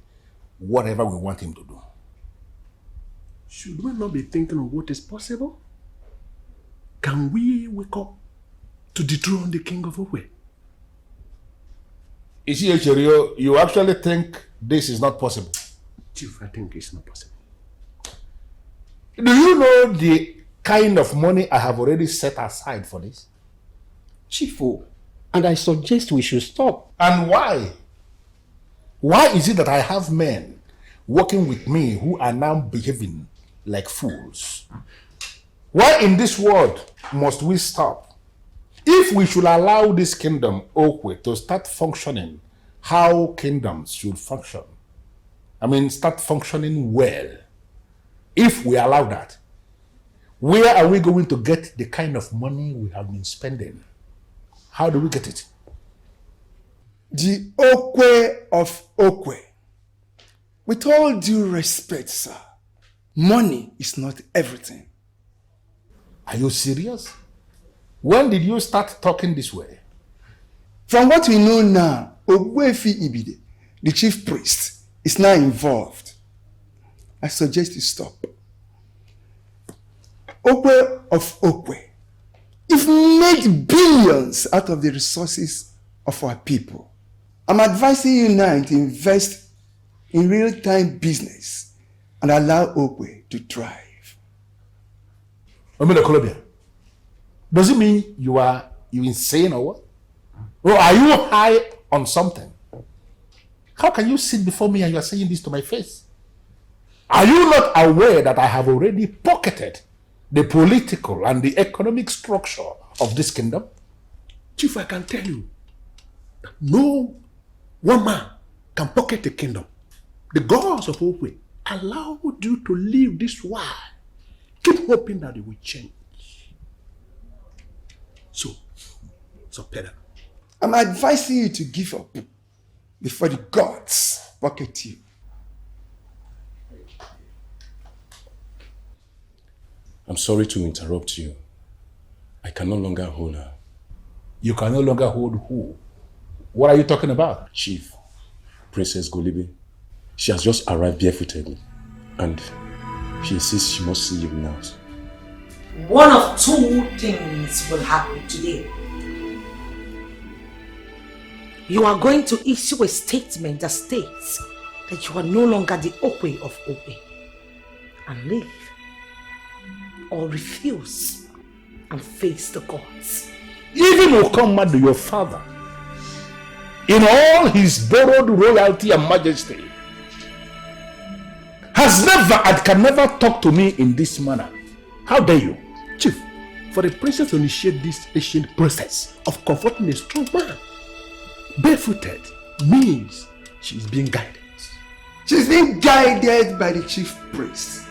whatever we want him to do. Should we not be thinking of what is possible? Can we wake up to dethrone the king of Okwe? You actually think this is not possible? Chief, I think it's not possible. Do you know the kind of money I have already set aside for this? Chief, and I suggest we should stop. And why? Why is it that I have men working with me who are now behaving like fools? Why in this world must we stop? If we should allow this kingdom, Okwe, to start functioning how kingdoms should function, start functioning well, if we allow that, where are we going to get the kind of money we have been spending? How do we get it? The Okwe of Okwe. With all due respect, sir, money is not everything. Are you serious? When did you start talking this way? From what we know now, Ogbuefi Ibide, the chief priest, is now involved. I suggest you stop. Okwe of Okwe, you've made billions out of the resources of our people. I'm advising you now to invest in real-time business and allow Okwe to thrive. Colombia, does it mean you insane or what? Or are you high on something? How can you sit before me and you are saying this to my face? Are you not aware that I have already pocketed the political and the economic structure of this kingdom? Chief, I can tell you that no one man can pocket the kingdom. The gods of Okwe allowed you to live this way. Keep hoping that it will change. So Pedro, I'm advising you to give up before the gods pocket you. I'm sorry to interrupt you. I can no longer hold her. You can no longer hold who? What are you talking about? Chief, Princess Golibe. She has just arrived barefootedly, and she insists she must see you now. One of two things will happen today. You are going to issue a statement that states that you are no longer the Okwe of Okwe and leave, or refuse and face the gods. Even Okommado, your father, in all his borrowed royalty and majesty, has never and can never talk to me in this manner. How dare you? Chief, for the princess to initiate this ancient process of comforting a strong man, barefooted, means she is being guided. She's being guided by the chief priest.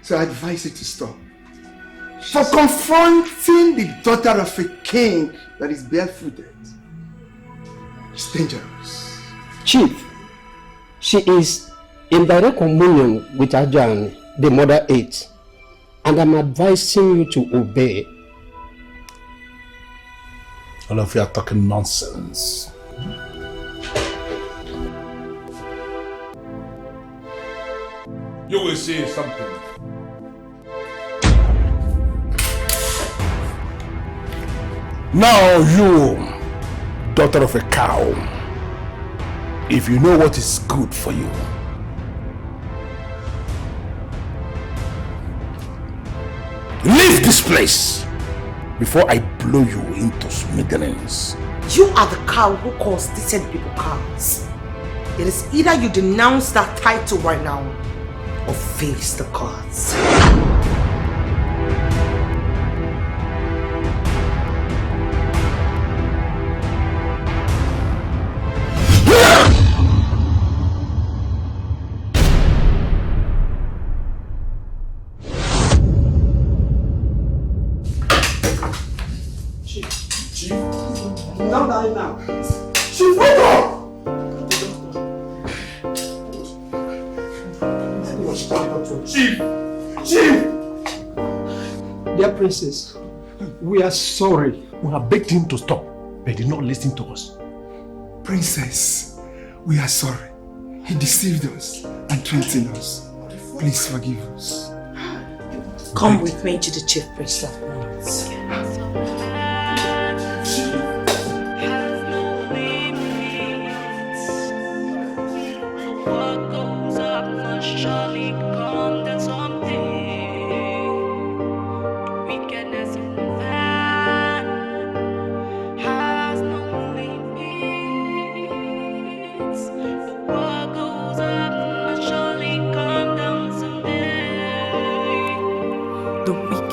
So I advise you to stop. For confronting the daughter of a king that is barefooted, it's dangerous. Chief, she is in direct communion with Ajahn, the Mother Eight, and I'm advising you to obey. All of you are talking nonsense. You will see something. Now you, daughter of a cow, if you know what is good for you, leave this place before I blow you into smithereens. You are the cow who calls decent people cows. It is either you denounce that title right now or face the gods. Calm down now. Chief, wake up! Chief! Chief! Dear princess, we are sorry. We have begged him to stop, but he did not listen to us. Princess, we are sorry. He deceived us and threatened us. Please forgive us. Come with me to the chief priest of Moons.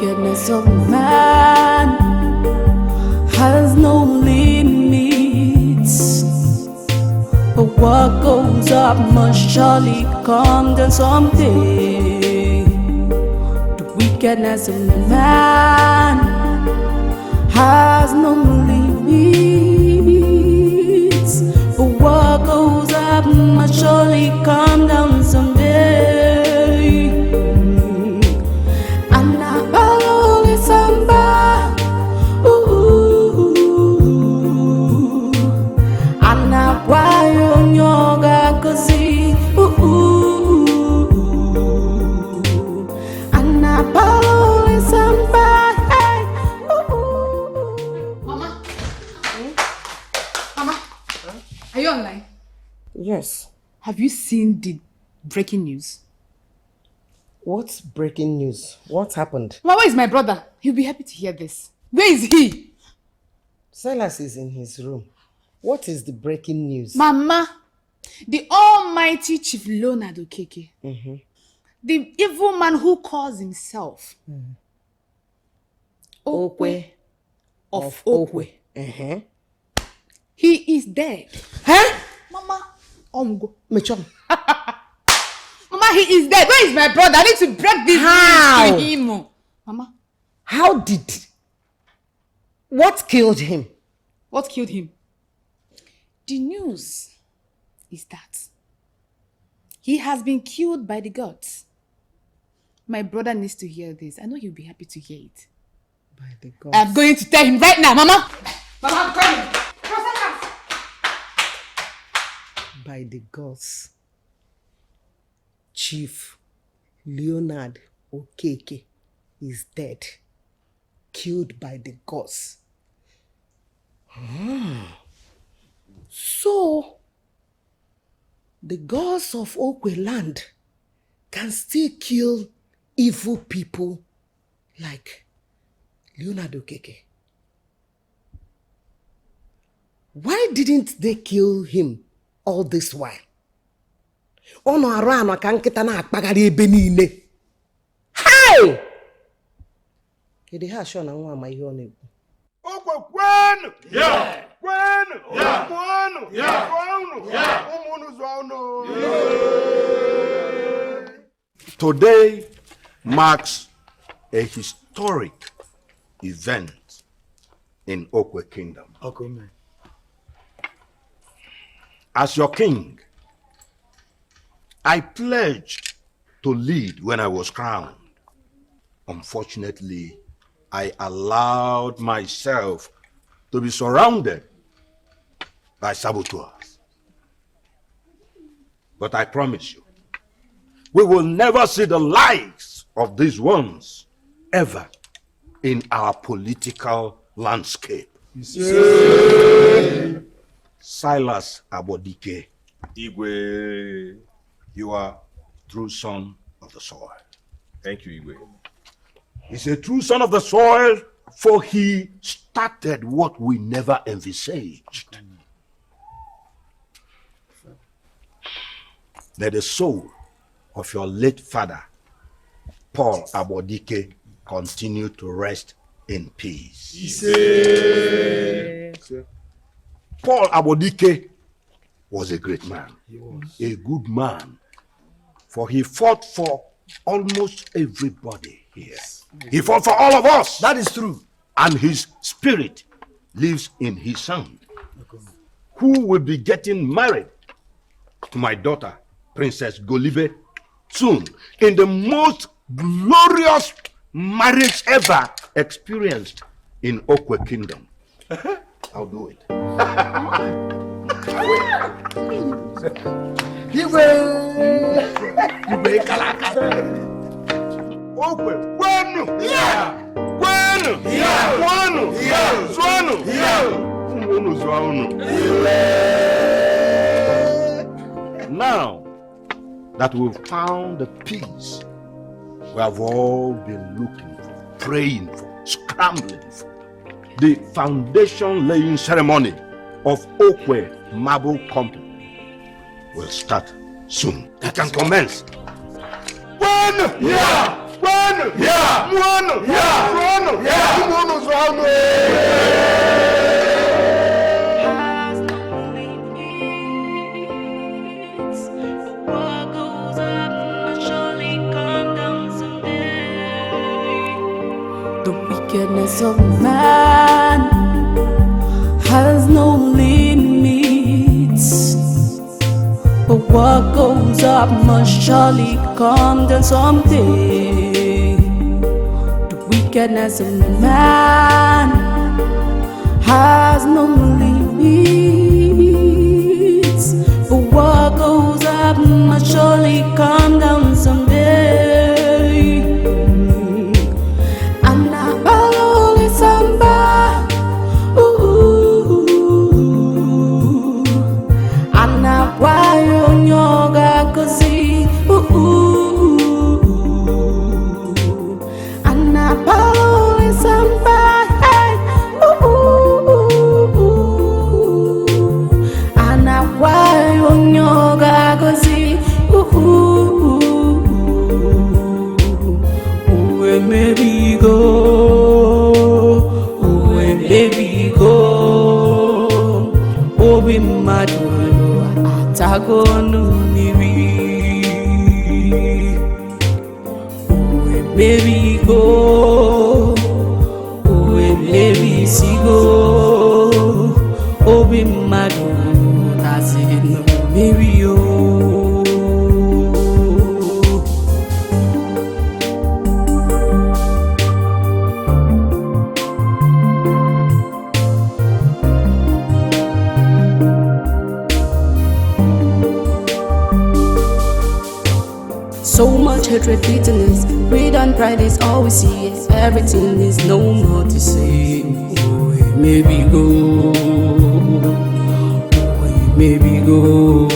Wickedness of man has no limits, but what goes up must surely come down someday. The wickedness of man has no limits, but what goes up must surely come down someday. Are you online? Yes. Have you seen the breaking news? What's breaking news? What happened? Mama, where is my brother? He'll be happy to hear this. Where is he? Silas is in his room. What is the breaking news? Mama, the almighty Chief Leonard Okeke, the evil man who calls himself Okwe of Okwe. He is dead. Huh? Mama, Omgo. Mechom. Mama, he is dead. Where is my brother? I need to break this news to him. Mama. How did... What killed him? What killed him? The news is that he has been killed by the gods. My brother needs to hear this. I know he'll be happy to hear it. By the gods. I'm going to tell him right now, Mama. Mama, I'm coming. By the gods. Chief Leonard Okeke is dead. Killed by the gods. So, the gods of Okwe land can still kill evil people like Leonard Okeke. Why didn't they kill him all this while? Ono arano ka nkita na akpagara ebe niile. How? Kede ha sho na nwa ama ihe ọ na-ekwu. Okwe kwenu! Yeah! Kwenu! Yeah! Kwenu! Yeah! Kwenu! Yeah! Umunu zwano! Today marks a historic event in Okwe Kingdom. Okay, man. As your king, I pledged to lead when I was crowned. Unfortunately, I allowed myself to be surrounded by saboteurs. But I promise you, we will never see the likes of these ones ever in our political landscape. Yeah. Silas Abodike, Igwe, you are true son of the soil. Thank you, Igwe. He's a true son of the soil For he started what we never envisaged. May the soul of your late father, Paul Abodike, continue to rest in peace. Paul Abodike was a great man, a good man, for he fought for almost everybody here. He fought for all of us. That is true. And his spirit lives in his son, who will be getting married to my daughter, Princess Golive, soon, in the most glorious marriage ever experienced in Okwe Kingdom. I'll do it. Okwe, bueno, bueno, bueno, suano, now that we've found the peace we have all been looking for, praying for, scrambling for, the foundation laying ceremony of Okwe Marble Company will start soon. It can commence. One, yeah, one, yeah, one, yeah, one, yeah, one. Wickedness of man has no limits, but what goes up must surely come down someday. The wickedness of man has no limits, but what goes up must surely come down someday. Baby go, baby see go, obi madu nazino baby yo. So much hatred, bitterness, greed and pride is all we see. Everything is no more the same. Oh, maybe go. Oh, maybe go.